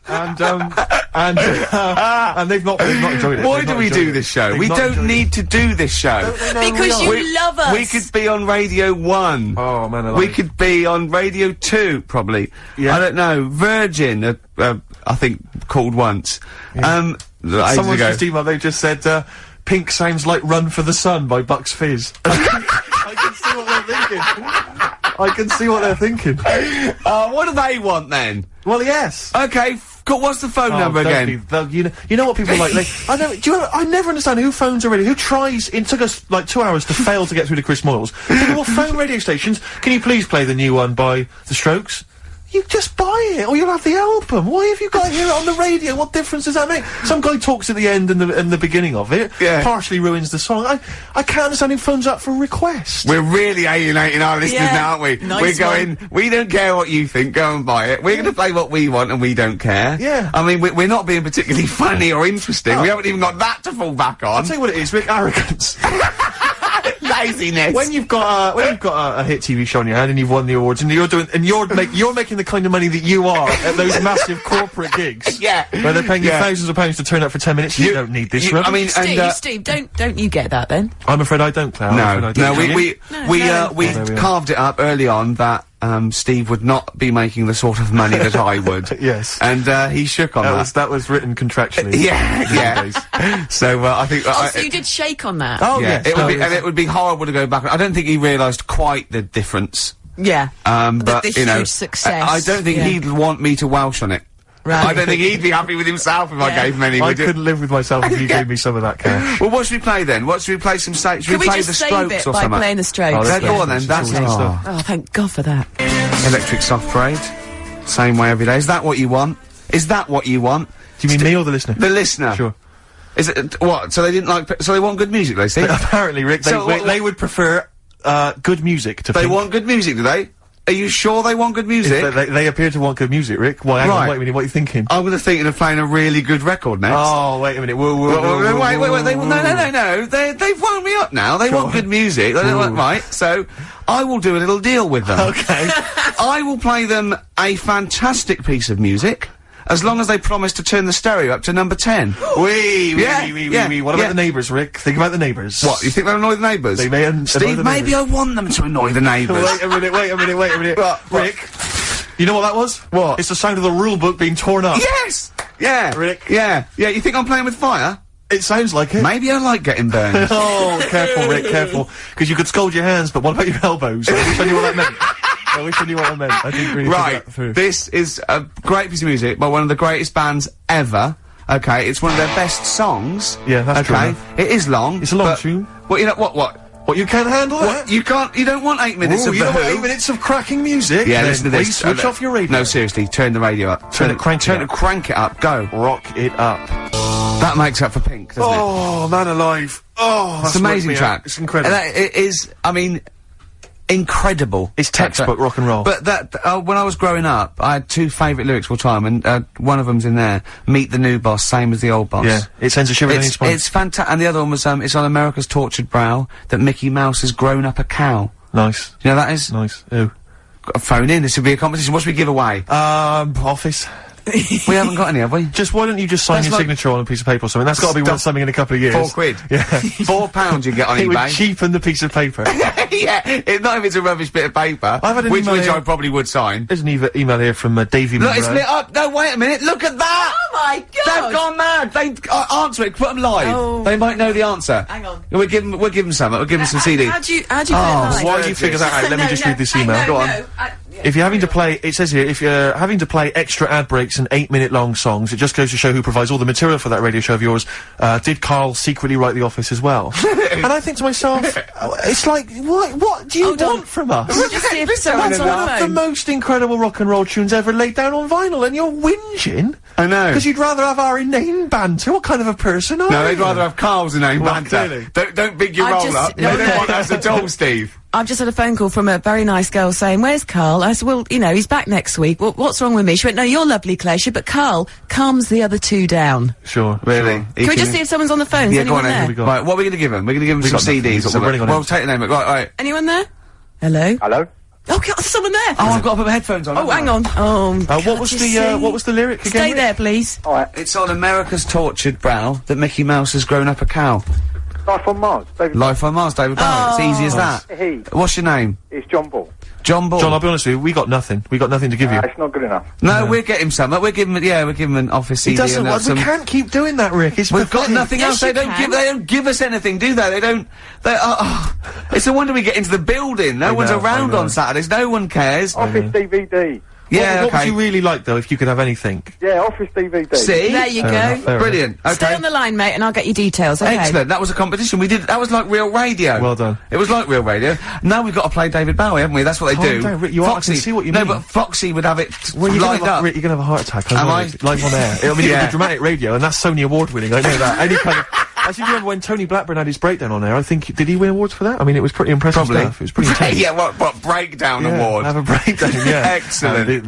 B: And they've not enjoyed it.
A: Why
B: They've
A: do
B: not
A: we
B: enjoyed
A: do
B: it.
A: this show?
B: They've
A: We
B: not
A: don't
B: enjoyed
A: need to do this show.
E: Because you love us.
A: We could be on Radio 1.
B: Oh man, I like
A: We
B: it.
A: could be on Radio 2, probably.
B: Yeah.
A: I don't know. Virgin, I think, called once. ages
B: Someone's
A: ago.
B: just emailed, they just said, Pink sounds like Run for the Sun by Bucks Fizz. I can see what they're thinking. I can see what they're thinking.
A: What do they want then?
B: Well, yes.
A: Okay, what's the phone number
B: don't
A: again?
B: be- you know what people like? I never understand who phones a radio. Who tries? It took us like 2 hours to fail to get through to Chris Moyles. People will phone radio stations. Can you please play the new one by The Strokes? You just buy it, or you'll have the album. Why have you got to hear it on the radio? What difference does that make? Some guy talks at the end and the beginning of it.
A: Yeah.
B: Partially ruins the song. I can't understand who phones up for a request.
A: We're really alienating our listeners
E: Yeah.
A: now, aren't we?
E: Nice
A: We're going, we don't care what you think, go and buy it. We're going to play what we want and we don't care.
B: Yeah.
A: I mean, we're not being particularly funny or interesting.
B: Oh.
A: We haven't even got that to fall back on.
B: I'll tell you what it is, Rick. Arrogance.
A: Laziness.
B: When you've got a hit TV show on your hand and you've won the awards and you're making the kind of money that you are at those massive corporate gigs.
A: Yeah.
B: Where they're paying you
A: Yeah.
B: thousands of pounds to turn up for 10 minutes. You don't need this.
A: I mean,
E: Steve, don't you get that then?
B: I'm afraid I don't, Claire. I'm afraid I don't.
A: we
E: No, no.
B: Oh, there we are.
A: carved it up early on that Steve would not be making the sort of money that I would.
B: Yes.
A: And he shook on that.
B: That was written contractually.
A: Yeah. So I think.
E: So you did shake on that.
B: Oh,
A: yeah,
B: yes.
A: it would be, and it would be horrible to go back. I don't think he realised quite the difference.
E: Yeah.
A: But
E: the
A: you know,
E: huge success.
A: I don't think
E: Yeah.
A: he'd want me to Welsh on it.
E: Right.
A: I don't think he'd be happy with himself if I gave him any.
B: I couldn't live with myself if you gave me some of that cash.
A: Well, what should we play then? What should we play? Should we play
E: just
A: the
E: save
A: Strokes
E: it
A: or
E: by
A: something?
E: playing the Strokes?
A: Oh, go on then. That's
B: all stuff.
E: Oh, thank God for that.
A: Electric Soft Parade. Same way every day. Is that what you want? Is that what you want?
B: Do you mean me or the listener?
A: The listener.
B: Sure.
A: Is it what? So they didn't like? So they want good music, they see?
B: Apparently, Rick, they would prefer good music to.
A: They want good music, do they? Are you sure they want good music?
B: They appear to want good music, Rick. Why? Hang on, wait a minute. What are you thinking?
A: I'm gonna thinking of playing a really good record next.
B: Oh, wait a minute.
A: Wait. No. They've wound me up now. They want good music. They don't want, right. So I will do a little deal with them.
B: Okay.
A: I will play them a fantastic piece of music. As long as they promise to turn the stereo up to number 10.
B: What about the neighbours, Rick? Think about the neighbours.
A: What, you think they'll annoy the neighbours?
B: They may annoy
A: Steve,
B: the
A: maybe I want them to annoy the neighbours.
B: Wait a minute. Rick, you know what that was?
A: What?
B: It's the sound of the rule book being torn up.
A: Yes! Yeah.
B: Rick.
A: Yeah, you think I'm playing with fire?
B: It sounds like it.
A: Maybe I like getting burned.
B: Oh, careful, Rick, careful. Because you could scold your hands, but what about your elbows? I wish I knew what that meant. I wish I knew what I meant. I didn't really think that through.
A: This is a great piece of music by one of the greatest bands ever. Okay, it's one of their best songs.
B: Yeah, that's true enough.
A: It is long.
B: It's a long tune.
A: Well, you know, what?
B: What, you can't handle that?
A: You don't want 8 minutes of
B: you
A: The
B: don't want
A: Who.
B: 8 minutes of cracking music?
A: Yeah,
B: then
A: listen to this.
B: Please switch off your radio.
A: No, seriously, turn the radio up.
B: Crank
A: it up, go.
B: Rock it up.
A: That makes up for Pink, doesn't it?
B: Oh, man alive. Oh,
A: It's an amazing track.
B: It's incredible.
A: It is, I mean, incredible.
B: It's textbook rock and roll.
A: But when I was growing up, I had two favourite lyrics all time, and one of them's in there, meet the new boss, same as the old boss.
B: Yeah, it sends a shiver down your spine.
A: It's fantastic. And the other one was, it's on America's tortured brow that Mickey Mouse has grown up a cow.
B: Nice.
A: You know that is?
B: Nice. Ooh.
A: Got a phone in, this would be a competition. What should we give away?
B: Office.
A: We haven't got any, have we?
B: Why don't you just sign your signature on a piece of paper or something? That's gotta be worth something in a couple of years.
A: £4.
B: Yeah.
A: £4 you get on
B: It
A: eBay.
B: would cheapen the piece of paper.
A: Yeah, not if it's a rubbish bit of paper.
B: I've had an
A: which
B: email here.
A: I probably would sign.
B: There's an email here from Davey
A: Look,
B: Monroe.
A: it's lit up. No, wait a minute. Look at that.
E: Oh my God!
A: They've gone mad. They answer it. Put them live.
E: Oh.
A: They might know the answer.
E: Hang on.
A: We'll give them some. We'll give them some CDs.
E: How do you put it live?
B: While you figure that out, let me just read this email.
A: Go on.
B: If you're having to play, it says here, if you're having to play extra ad breaks and 8-minute-long songs, it just goes to show who provides all the material for that radio show of yours. Did Karl secretly write The Office as well? And I think to myself, it's like, what do you want from us?
E: Just see if someone's on
B: One
E: the
B: of the
E: phone.
B: most incredible rock and roll tunes ever laid down on vinyl, and you're whinging?
A: I know.
B: Because you'd rather have our inane banter. What kind of a person are you?
A: No, they'd rather have Carl's inane
B: Well,
A: banter.
B: clearly.
A: Don't big your
E: I've
A: roll
E: just-
A: up.
E: no,
A: They don't
E: no.
A: want us at all, Steve.
E: I've just had a phone call from a very nice girl saying, "Where's Karl?" I said, "Well, you know, he's back next week. What's wrong with me?" She went, "No, you're lovely, Claire." She, but Karl calms the other two down.
B: Sure.
A: Really?
B: Sure.
E: Can we just see if someone's on the phone? Is
A: Yeah, go
E: anyone
A: on
E: there?
A: then.
B: we got?
A: Right, what are we going to give them? We're going to give them some
B: got nothing.
A: CDs or
B: We're running on
A: something. Well,
B: empty.
A: take the name. Right.
E: Anyone there? Hello?
D: Hello?
E: Oh, God, there's someone there.
A: Oh, I've got to put my headphones on.
E: Oh, hang on. Oh,
B: What was the lyric again?
E: Stay
B: Rick?
E: there, please.
D: Alright.
A: It's on America's tortured brow that Mickey Mouse has grown up a cow.
D: Life on Mars. David.
A: Life on Mars, David Bowie. It's easy as that.
D: He.
A: What's your name?
D: It's John Ball.
A: John Ball.
B: John, I'll be honest with you, we got nothing. We got nothing to give you.
D: It's not good enough.
A: No, we'll get him some. We'll give him, we'll give him an office CD.
B: He doesn't.
A: and
B: We
A: some.
B: can't keep doing that, Rick. It's
A: We've got
B: pathetic.
A: nothing
E: Yes,
A: else. They
E: you
A: don't
E: can.
A: give us anything, do they? They don't. It's no wonder we get into the building. No one's
B: know,
A: around
B: I know.
A: on Saturdays. No one cares.
D: Office DVD.
A: Yeah,
B: What would
A: okay.
B: you really like, though, if you could have anything?
D: Yeah, Office DVD.
A: See?
E: There you
B: Fair
E: go.
B: enough, fair
A: Brilliant. Okay.
E: Stay on the line, mate, and I'll get you details, okay?
A: Excellent. That was a competition. We did. That was like real radio.
B: Well done.
A: It was like real radio. Now we've got to play David Bowie, haven't we? That's what they
B: Calm
A: do.
B: down, Rick, you are- I can see what you
A: no,
B: mean.
A: but Foxy would have it
B: Well, you're
A: lined
B: gonna have,
A: up.
B: Rick, you're gonna have a heart attack.
A: Am I?
B: Live on air. I mean,
A: Yeah.
B: it'll be dramatic radio, and that's Sony award winning. I know that. Any kind of. I seem to remember when Tony Blackburn had his breakdown on there. I think did he win awards for that? I mean, it was pretty impressive
A: Probably.
B: stuff. It was pretty intense.
A: Yeah. What breakdown
B: Yeah,
A: award?
B: Have a breakdown. Yeah.
A: Excellent.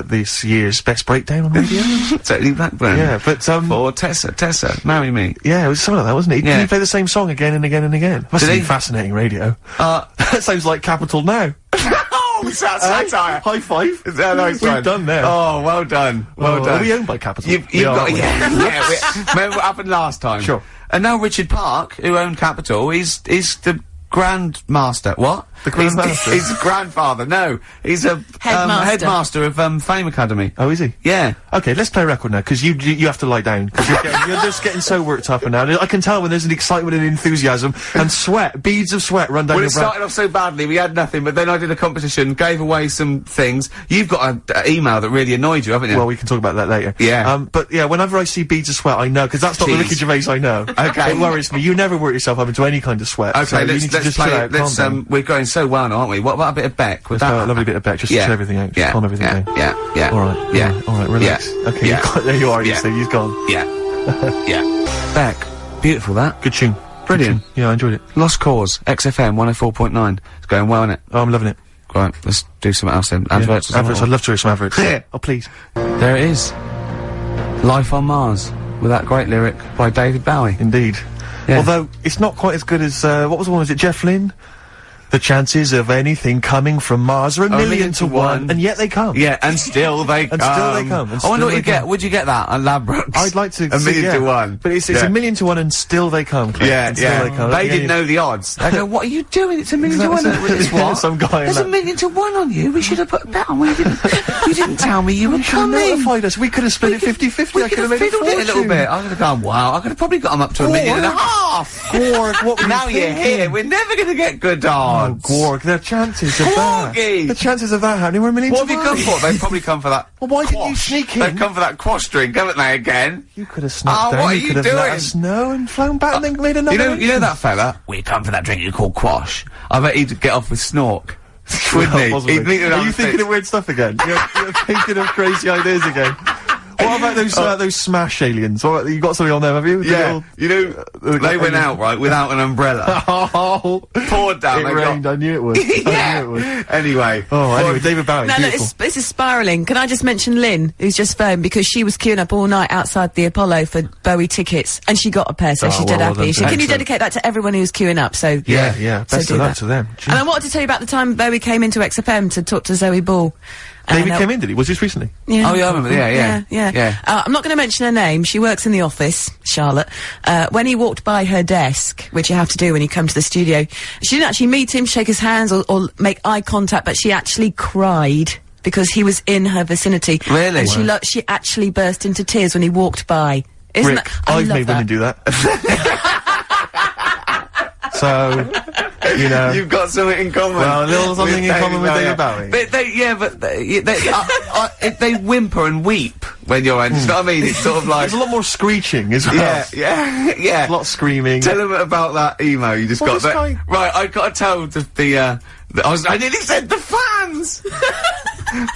B: This year's best breakdown on radio.
A: Totally Blackburn.
B: Yeah, but
A: Or Tessa, marry me.
B: yeah, it was something like that, wasn't it?
A: Yeah.
B: Did he play the same song again and again and again? Must
A: Did
B: be
A: he?
B: fascinating radio. That sounds like Capital Now.
A: Oh, it's that satire.
B: High five.
A: Nice
B: We've
A: one.
B: done there.
A: Oh, well done. Well done.
B: Are we owned by Capital?
A: You've
B: We are,
A: got,
B: aren't we?
A: yeah. Remember what happened last time?
B: Sure.
A: And now Richard Park, who owned Capital, is the Grand Master. What?
B: The Grandmaster?
A: He's a grandfather. No, he's a headmaster of Fame Academy.
B: Oh, is he?
A: Yeah.
B: Okay, let's play a record now, because you have to lie down, because you're just getting so worked up and now. I can tell when there's an excitement and enthusiasm, and sweat, beads of sweat run down your brow.
A: Well, it started off so badly, we had nothing, but then I did a competition, gave away some things. You've got an email that really annoyed you, haven't you?
B: Well, we can talk about that later.
A: Yeah.
B: But yeah, whenever I see beads of sweat, I know, because that's not the Ricky Gervais I know.
A: Okay.
B: It worries me. You never work yourself up into any kind of sweat.
A: Okay,
B: so you need to just chill out, calm down.
A: We're going so well now, aren't we? What about a bit of Beck?
B: Let's have a lovely bit of Beck, just to chill everything out, just calm everything down.
A: Yeah.
B: Alright.
A: Yeah.
B: Alright, relax.
A: Yeah.
B: Okay, there you are, you see, he's gone.
A: Yeah. Yeah. Beck. Beautiful, that.
B: Good tune.
A: Brilliant.
B: Good tune. Yeah, I enjoyed it.
A: Lost Cause, XFM 104.9. It's going well, isn't it?
B: Oh, I'm loving it.
A: Right, let's do some else then. Adverts.
B: Adverts, I'd love to hear some adverts.
A: Yeah.
B: Oh, please.
A: There it is. Life on Mars, with that great lyric by David Bowie.
B: Indeed.
A: Yeah.
B: Although, it's not quite as good as, what was the one, was it Jeff Lynne? The chances of anything coming from Mars are a million to one, and yet they come.
A: Yeah, and still they come.
B: And still they come.
A: I wonder what you get. Would you get that on Ladbrokes?
B: I'd like to
A: a million to one.
B: But it's a million to one, and still they come.
A: Yeah,
B: and still they come.
A: They didn't know the odds. They go, what are you doing? It's a million to one. It's what?
B: Some guy.
A: There's a million to one on you. We should have put that on. You didn't tell me you were coming.
B: You notified us. We could have split it 50-50.
A: I could have fiddled it a little bit. I could have gone, wow. I could have probably got them up to a million and a half.
B: Gorg, what were
A: now
B: you
A: you're here. We're never going to get good odds.
B: Oh, Gorg, the chances of that. The chances of that happening were a million to one.
A: What have you come for? They've probably come for that.
B: Well, why didn't you sneak in?
A: They've come for that quash drink, haven't they, again?
B: You could have snuck down.
A: What are
B: you
A: you
B: could have
A: doing?
B: let us know and flown back and then made another.
A: You know that fella? We come for that drink you call quash. I bet he'd get off with snork. Wouldn't he?
B: Are you thinking of weird stuff again? You're thinking of crazy ideas again. What about those Smash aliens? What, you got something on them, have you?
A: Yeah. You know, they went out, right, without an umbrella.
B: Oh.
A: Poured down.
B: It rained, I knew it would.
A: Yeah.
B: I knew it would.
A: Anyway.
B: Oh, anyway, David Bowie,
E: No, this is spiralling. Can I just mention Lynn, who's just phoned, because she was queuing up all night outside the Apollo for Bowie tickets, and she got a pair, so she's dead happy. Can you dedicate that to everyone who's queuing up? So
B: Yeah. Best of luck to them. Jeez.
E: And I wanted to tell you about the time Bowie came into XFM to talk to Zoe Ball.
B: David came in, did he? Was this recently?
E: Yeah.
A: Oh, yeah, I remember. Yeah.
E: I'm not going to mention her name. She works in the office, Charlotte. When he walked by her desk, which you have to do when you come to the studio, she didn't actually meet him, shake his hands, or make eye contact, but she actually cried because he was in her vicinity.
A: Really?
E: And she actually burst into tears when he walked by. Isn't
B: Rick,
E: that?
B: I've made women do that. So, you know.
A: You've got something in common.
B: Well, a little something in common with David Bowie.
A: They whimper and weep when you're in. You know what I mean? It's sort of like.
B: There's a lot more screeching as well.
A: Yeah.
B: A lot of screaming.
A: Tell them about that email you just got. Right, I got to tell I nearly said the fans!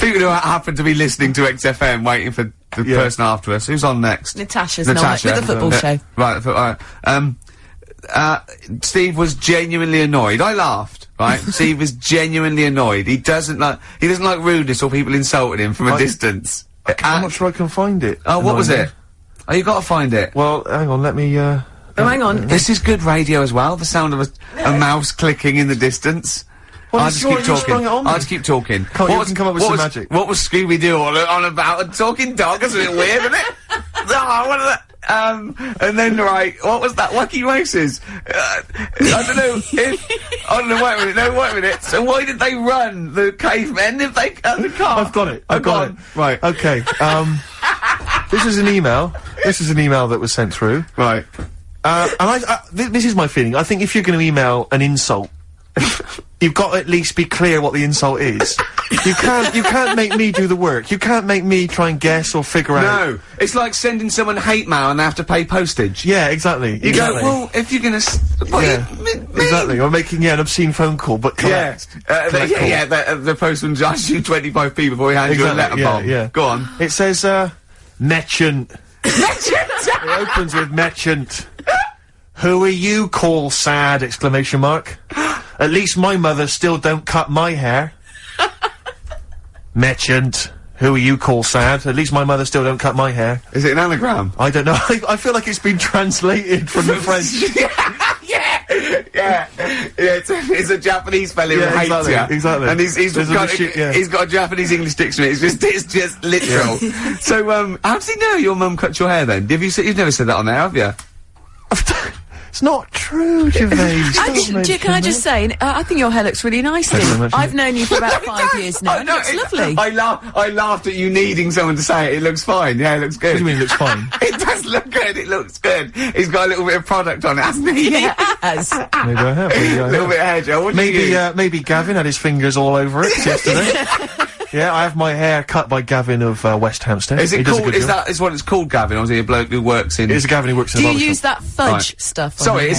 A: People who happen to be listening to XFM waiting for the person after us. Who's on next?
E: Natasha. With the football show.
A: Right, Steve was genuinely annoyed. I laughed, right? Steve was genuinely annoyed. He doesn't like rudeness or people insulting him from a distance.
B: I'm not sure I can find it.
A: Oh, what was it? Oh, you gotta find it.
B: Well, hang on, let me,
E: Oh, hang on.
A: This is good radio as well, the sound of a mouse clicking in the distance.
B: Well,
A: I'll just keep talking. I'll just keep talking.
B: You can come up with some magic.
A: What was Scooby-Doo on about? A talking dog? That's a bit weird, isn't it? No, what is that? And then, right, what was that? Wacky Races? I don't know wait a minute. So why did they run, the cavemen, if they cut the car?
B: I've got it. Right. Okay, this is an email. This is an email that was sent through.
A: Right.
B: And this is my feeling. I think if you're going to email an insult, you've got to at least be clear what the insult is. You can't make me do the work. You can't make me try and guess or figure out.
A: No, it's like sending someone hate mail and they have to pay postage.
B: Yeah, exactly.
A: You go, well, if you're gonna,
B: exactly. Or making an obscene phone call, but collect.
A: The postman asks you 25p before he hands you a letter bomb.
B: Yeah.
A: Go on.
B: It says, Merchant. It opens with Merchant. Who are you, call sad! ! At least my mother still don't cut my hair. Merchant. Who are you, call sad! At least my mother still don't cut my hair.
A: Is it an anagram?
B: I don't know. I feel like it's been translated from the French.
A: Yeah. It's a Japanese fella who hates you.
B: Exactly.
A: And he's got a Japanese English dictionary. It's just literal. So, how does he know your mum cut your hair then? You've never said that on there, have you?
B: It's not true, Gervais.
E: Can I just say, I think your hair looks really nice, Steve. I've known you for about 5 years now, and it looks lovely.
A: I laughed at you needing someone to say it looks fine. Yeah, it looks good.
B: What do you mean it looks fine?
A: It does look good, it looks good. He's got a little bit of product on it, hasn't he?
E: Yeah, it has.
B: Maybe I have.
A: A little bit of hair gel. What do you use?
B: Maybe Gavin had his fingers all over it yesterday. Yeah, I have my hair cut by Gavin of West Hampstead.
A: Is it called? Is what it's called, Gavin, or is he a bloke who works in?
B: It's a Gavin who works in.
E: Do you use that fudge stuff?
A: Sorry,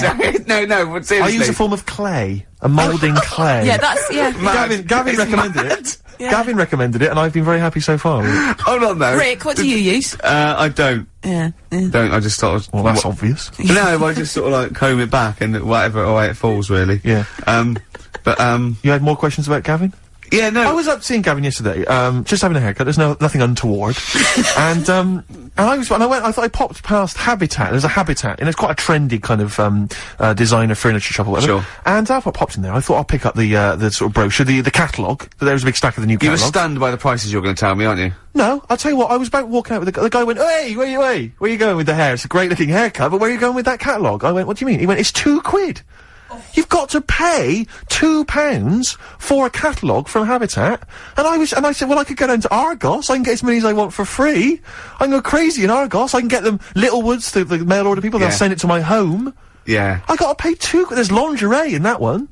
A: no, but seriously.
B: I use a form of clay, a moulding clay.
E: Yeah, that's
B: Gavin recommended it. Yeah. Gavin recommended it, and I've been very happy so far.
A: Hold on, though.
E: Rick, what do you use?
A: I don't.
E: Yeah.
A: Don't. I just sort of.
B: Well, that's obvious.
A: No, I just sort of like comb it back and whatever way it falls, really.
B: Yeah.
A: But
B: you had more questions about Gavin?
A: Yeah, no.
B: I was up seeing Gavin yesterday, just having a haircut. There's nothing untoward. and I thought I popped past Habitat. There's a Habitat, and it's quite a trendy kind of, designer furniture shop or whatever.
A: Sure.
B: And I popped in there. I thought I'll pick up the sort of brochure, the catalogue. There was a big stack of the new catalogue.
A: You were stunned by the prices you're going to tell me, aren't you?
B: No, I'll tell you what, I was about walking out with the guy went, "Hey, where are you going with the hair? It's a great looking haircut, but where are you going with that catalogue?" I went, "What do you mean?" He went, "It's £2. You've got to pay £2 for a catalogue from Habitat." And I said, well, I could go down to Argos, I can get as many as I want for free. I can go crazy in Argos, I can get them Littlewoods, the mail order people, they'll send it to my home.
A: Yeah.
B: I gotta pay there's lingerie in that one.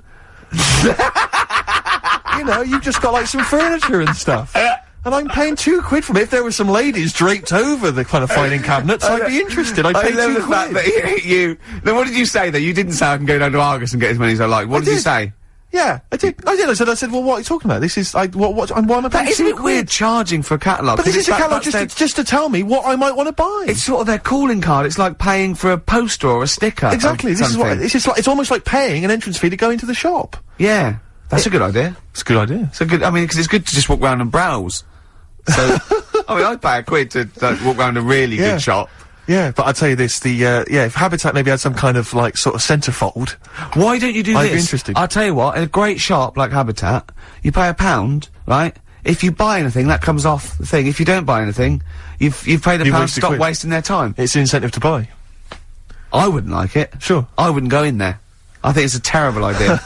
B: You know, you've just got like some furniture and stuff. And I'm paying £2 from it. If there were some ladies draped over the kind of filing cabinets, I'd be interested. I'd pay £2.
A: I love the fact that you... Then what did you say, though? You didn't say I can go down to Argos and get as many as I like. What did you say?
B: Yeah, I did. I said, well, what are you talking about? This is, why am I paying
A: Isn't it weird charging for a catalogue?
B: But this is a catalogue just to tell me what I might want to buy.
A: It's sort of their calling card. It's like paying for a poster or a sticker.
B: Exactly. It's almost like paying an entrance fee to go into the shop.
A: Yeah. That's a good idea.
B: It's a good idea.
A: I mean, because it's good to just walk around and browse. So, I mean, I'd pay £1 to walk around a really good shop.
B: Yeah, but I'll tell you this, if Habitat maybe had some kind of, like, sort of centrefold...
A: Why don't you do this?
B: I'd be interested.
A: I'll tell you what, in a great shop like Habitat, you pay £1, right? If you buy anything, that comes off the thing. If you don't buy anything, you've paid £1 to stop wasting their time.
B: It's an incentive to buy.
A: I wouldn't like it.
B: Sure.
A: I wouldn't go in there. I think it's a terrible idea.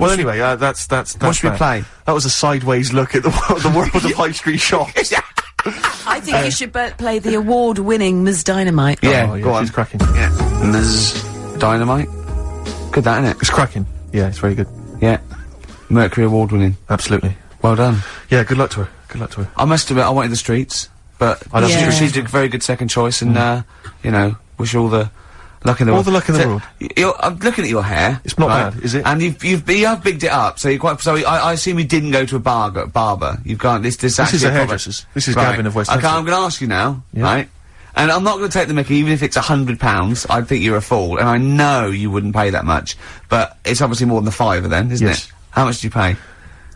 B: Well, anyway, that's
A: what should we play?
B: That was a sideways look at the world of high street shops.
E: I think you should play the award-winning Ms. Dynamite.
A: Yeah,
B: go on. She's cracking.
A: Yeah. Ms. Dynamite. Good, that, innit?
B: It's cracking. Yeah, it's very good.
A: Yeah. Mercury award-winning.
B: Absolutely.
A: Well done.
B: Yeah, good luck to her. Good luck to her.
A: I must admit, I wanted The Streets, but she did a very good second choice, and, you know, wish her all the luck in the world.
B: All the luck in the world.
A: I'm looking at your hair.
B: It's not bad, is it?
A: And you have bigged it up, so you're quite. So I assume you didn't go to a barber. You've gone. This is a
B: hairdresser's. This is Gavin of West Hampstead.
A: Okay, I'm going to ask you now, right? And I'm not going to take the mickey, even if it's £100. I'd think you're a fool, and I know you wouldn't pay that much. But it's obviously more than the £5 then, isn't it? How much do you pay?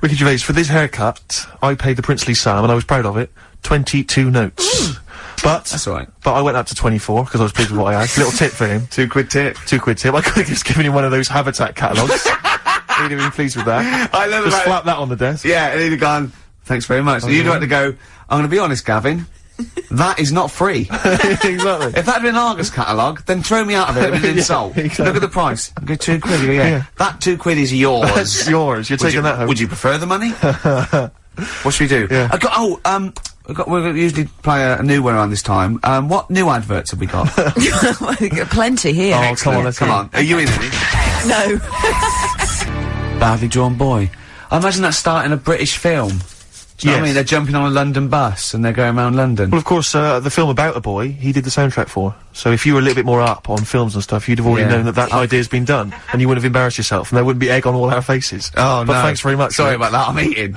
B: Ricky Gervais, for this haircut, I paid the princely sum, and I was proud of it. 22 notes. But
A: that's all right.
B: But I went up to 24 because I was pleased with what I had. Little tip for him.
A: £2 tip.
B: £2 tip. I could have just given him one of those Habitat catalogues. He'd have been pleased with that.
A: I love
B: just slap that on the desk.
A: Yeah, and he'd have gone, "Thanks very much." And you'd have to go, "I'm going to be honest, Gavin. That is not free."
B: Exactly.
A: If that had been an Argos catalogue, then throw me out of it. It'd been an insult.
B: Exactly.
A: Look at the price. Go £2. You go, yeah. That £2 is yours.
B: That's yours. You're taking that home.
A: Would you prefer the money? What should we do?
B: Yeah.
A: We'll usually play a new one around this time. What new adverts have we got?
E: We've got plenty here.
B: Oh, come on, let's
A: come on. Are you in any?
E: No.
A: Badly Drawn Boy. I imagine that's starting a British film. Do you know what I mean? They're jumping on a London bus and they're going around London.
B: Well, of course, the film about a boy, he did the soundtrack for. So if you were a little bit more up on films and stuff, you'd have already known that idea's been done, and you wouldn't have embarrassed yourself, and there wouldn't be egg on all our faces.
A: Oh,
B: but thanks very much.
A: Sorry about that, I'm eating.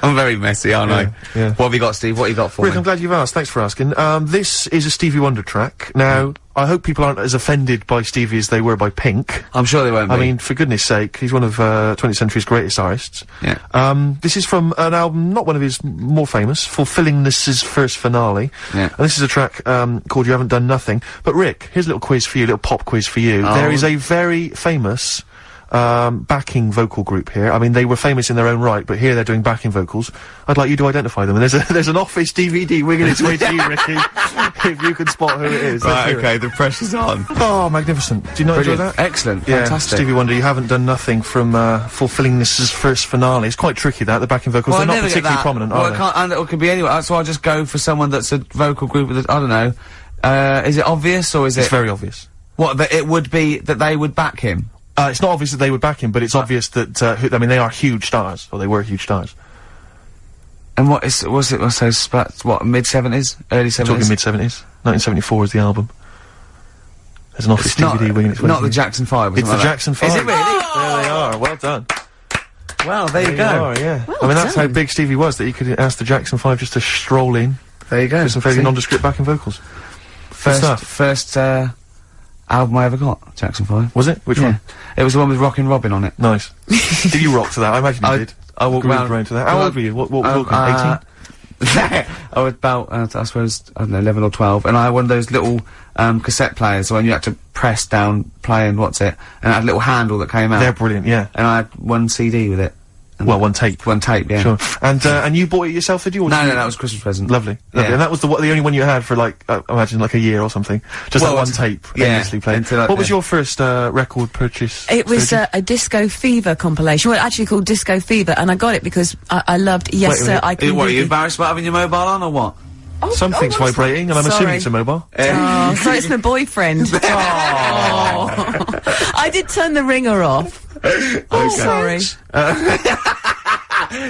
A: I'm very messy, aren't I?
B: Yeah.
A: What have you got, Steve? What have you got for
B: Rick,
A: me?
B: I'm glad you've asked. Thanks for asking. This is a Stevie Wonder track. Now, I hope people aren't as offended by Stevie as they were by Pink.
A: I'm sure they won't be.
B: I mean, for goodness sake, he's one of 20th century's greatest artists.
A: Yeah.
B: This is from an album, not one of his more famous, Fulfillingness's first finale.
A: Yeah.
B: And this is a track called You Haven't Done Nothing. But Rick, here's a little quiz for you, a little pop quiz for you. There is a very famous backing vocal group here. I mean, they were famous in their own right, but here they're doing backing vocals. I'd like you to identify them. And there's an Office DVD winging its way to you, Ricky. If you can spot who it is.
A: Right, okay, the pressure's on.
B: Oh, magnificent. Do you not enjoy that?
A: Excellent,
B: Yeah,
A: fantastic.
B: Stevie Wonder, you haven't done nothing from, fulfilling this as first finale. It's quite tricky, that, the backing vocals.
A: Well,
B: They're
A: I
B: not
A: never get
B: particularly
A: that.
B: prominent,
A: well,
B: are they?
A: And it could be anywhere, so I'll just go for someone that's a vocal group with I don't know. Is it obvious, or is it...
B: It's very obvious.
A: What, that it would be that they would back him?
B: It's not obvious that they would back him, but it's obvious that, I mean, they are huge stars, or they were huge stars.
A: And what's those, what, mid-70s? Early 70s?
B: Talking mid-70s. 1974 is the album. There's an Office DVD winging its way.
A: Not the Jackson 5 or
B: It's the
A: something like
B: Jackson
A: that.
B: 5.
A: Is it really?
B: There they are, well done.
A: Well, there you go.
B: Are, yeah. I mean, that's how big Stevie was, that he could ask the Jackson 5 just to stroll in.
A: There you go.
B: With some fairly
A: See?
B: nondescript backing vocals. Stuff.
A: First album I ever got, Jackson 5.
B: Was it? Which
A: Yeah.
B: one?
A: It was the one with Rockin' Robin on it.
B: Nice. Did you rock to that? I imagine you did.
A: I walked
B: Grooved around to that. How old were you? What were you, 18?
A: I was about, I suppose, I don't know, 11 or 12, and I had one of those little cassette players when you had to press down play and and it had a little handle that came out.
B: They're brilliant, yeah.
A: And I had one CD with it.
B: Well, one tape.
A: One tape, yeah.
B: Sure. And you bought it yourself, did you? Or
A: No,
B: did you-
A: that was a Christmas present.
B: Lovely. Lovely.
A: Yeah.
B: And that was the only one you had for, like, I imagine, like a year or something. Just
A: Well,
B: that one tape.
A: yeah,
B: Endlessly played.
A: until
B: What was your first, record purchase?
E: It was
B: Sergey?
E: a Disco Fever compilation. Well, actually called Disco Fever, and I got it because I loved Yes
B: Wait a
E: Sir,
B: minute.
E: I Can
A: What, are you
E: Boogie.
A: embarrassed about having your mobile on, or what?
B: Something's
E: what's
B: vibrating, and I'm
E: Sorry.
B: assuming it's a mobile.
E: Oh, so it's my boyfriend. Oh. I did turn the ringer off. Oh, sorry.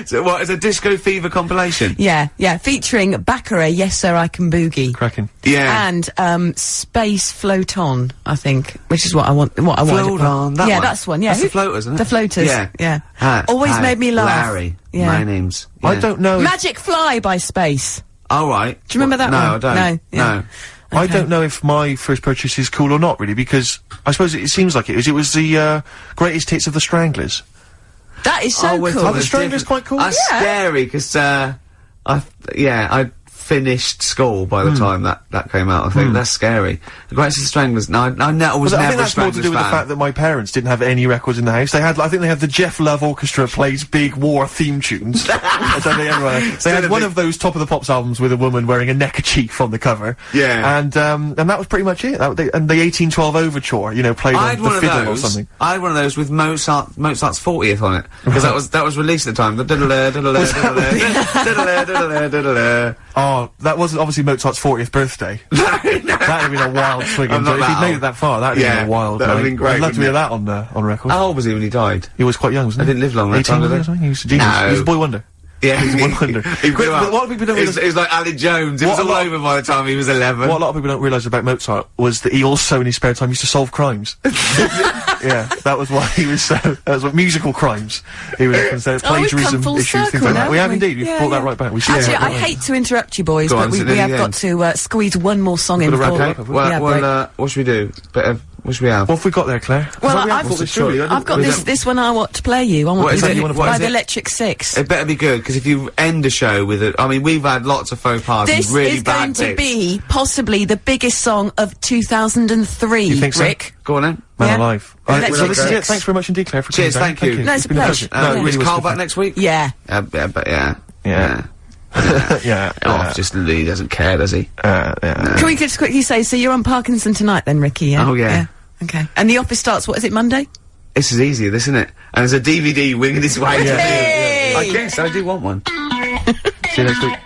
A: So what, it's a Disco Fever compilation?
E: Yeah, featuring Baccarat, Yes Sir, I Can Boogie.
B: Cracking.
A: Yeah.
E: And Space Float On, I think, which is what I want. What I wanted to
A: Float
E: put.
A: On, that
E: yeah,
A: one?
E: that's one. Yeah,
A: That's the Floaters, isn't it?
E: The Floaters.
A: Yeah.
E: Always
A: Hi,
E: made me laugh.
A: Larry.
E: Yeah.
A: My name's...
B: I
A: yeah.
B: don't know if,
E: Magic Fly by Space.
A: Oh, right.
E: Do you remember that
A: no,
E: one?
A: I don't.
E: No, yeah.
A: No.
B: I don't know if my first purchase is cool or not, really, because I suppose it seems like it was. It was the, greatest hits of the Stranglers.
E: That is so
A: we're
E: cool.
B: Are the
A: talking
B: Stranglers
A: different-
B: quite cool?
A: That's scary, because, I finished school by the time that came out, I think. That's scary. The Greatest of the Stranglers, no, I was
B: Well,
A: never
B: I think
A: a
B: that's more
A: Stranglers
B: to do with the
A: fan.
B: fact that my parents didn't have any records in the house. They had, I think they had the Jeff Love Orchestra plays big war theme tunes. I don't think anyone had. They had one of those Top of the Pops albums with a woman wearing a neckerchief on the cover.
A: Yeah.
B: And that was pretty much it. And the 1812 Overture, you know, played
A: I
B: on
A: had
B: the
A: one of
B: fiddle or
A: those.
B: something.
A: I had one of those with Mozart's 40th on it, because that was released at the time. The diddle-a, diddle-a, diddle-a, diddle-a, diddle-a, diddle-a.
B: Oh, that wasn't obviously Mozart's 40th birthday. That'd have been a wild swing.
A: I'm not
B: If he'd
A: that
B: made
A: old.
B: it that far, that'd have
A: Yeah,
B: been a wild.
A: that'd have been great,
B: I'd love to hear
A: wouldn't
B: that on record.
A: How old was he when he died?
B: He was quite young, wasn't
A: I
B: he?
A: didn't live long that
B: 18
A: time, did
B: or
A: I?
B: something? He was a genius.
A: No.
B: He was a boy wonder.
A: Yeah,
B: He was a wonder.
A: He blew up.
B: A lot of people don't
A: It was like Alec Jones. It was all over by the time he was 11.
B: What a lot of people don't realise about Mozart was that he also, in his spare time, used to solve crimes. Yeah, that was why he was so. That was what musical crimes. He would often say
E: we've
B: plagiarism
E: come full
B: issues, things
E: circle
B: like
E: now,
B: that. We have
E: haven't we?
B: indeed. We've
E: Yeah,
B: brought that
E: yeah.
B: right back. We should.
E: Actually,
B: yeah,
E: I hate to interrupt you, boys,
A: Go
E: but
A: on,
E: we
A: sit in
E: have
A: the
E: got
A: end.
E: to squeeze one more song in.
B: Gotta wrap
E: before-
B: it up, have we?
A: Well,
E: yeah, break.
A: what should we do? What should we have?
B: What have we got there, Claire?
E: Well,
B: we haven't
E: I've
B: got this, surely.
E: I've got this one I want to play you. I want
A: What is
E: to
A: it?
E: play
A: What
E: by
A: is
E: the
A: it?
E: Electric Six.
A: It better be good, because if you end a show with it, I mean, we've had lots of faux pas and
E: This
A: really
E: is
A: bad
E: going to
A: bits.
E: be possibly the biggest song of 2003.
B: You think so?
E: Rick?
A: Go on then.
B: Man
E: Yeah.
B: alive.
E: Electric
B: So this is it.
E: Six.
B: Thanks very much indeed, Claire, for
A: Cheers,
B: coming down.
A: thank you.
E: No, it's a
B: been
E: pleasure.
B: No, it
A: Is
B: really was
A: Carl
B: good
A: back
B: fun.
A: next week?
E: Yeah.
A: But yeah.
B: Yeah. Yeah.
A: Oh, just he doesn't care, does he?
B: Yeah.
E: Can we just quickly say, so you're on Parkinson tonight then, Ricky, yeah?
A: Oh, yeah.
E: Okay. And the office starts, what is it, Monday?
A: This is easier, this, isn't it? And there's a DVD winging its way.
E: Yay!
A: I guess I do want one.
B: See you next week.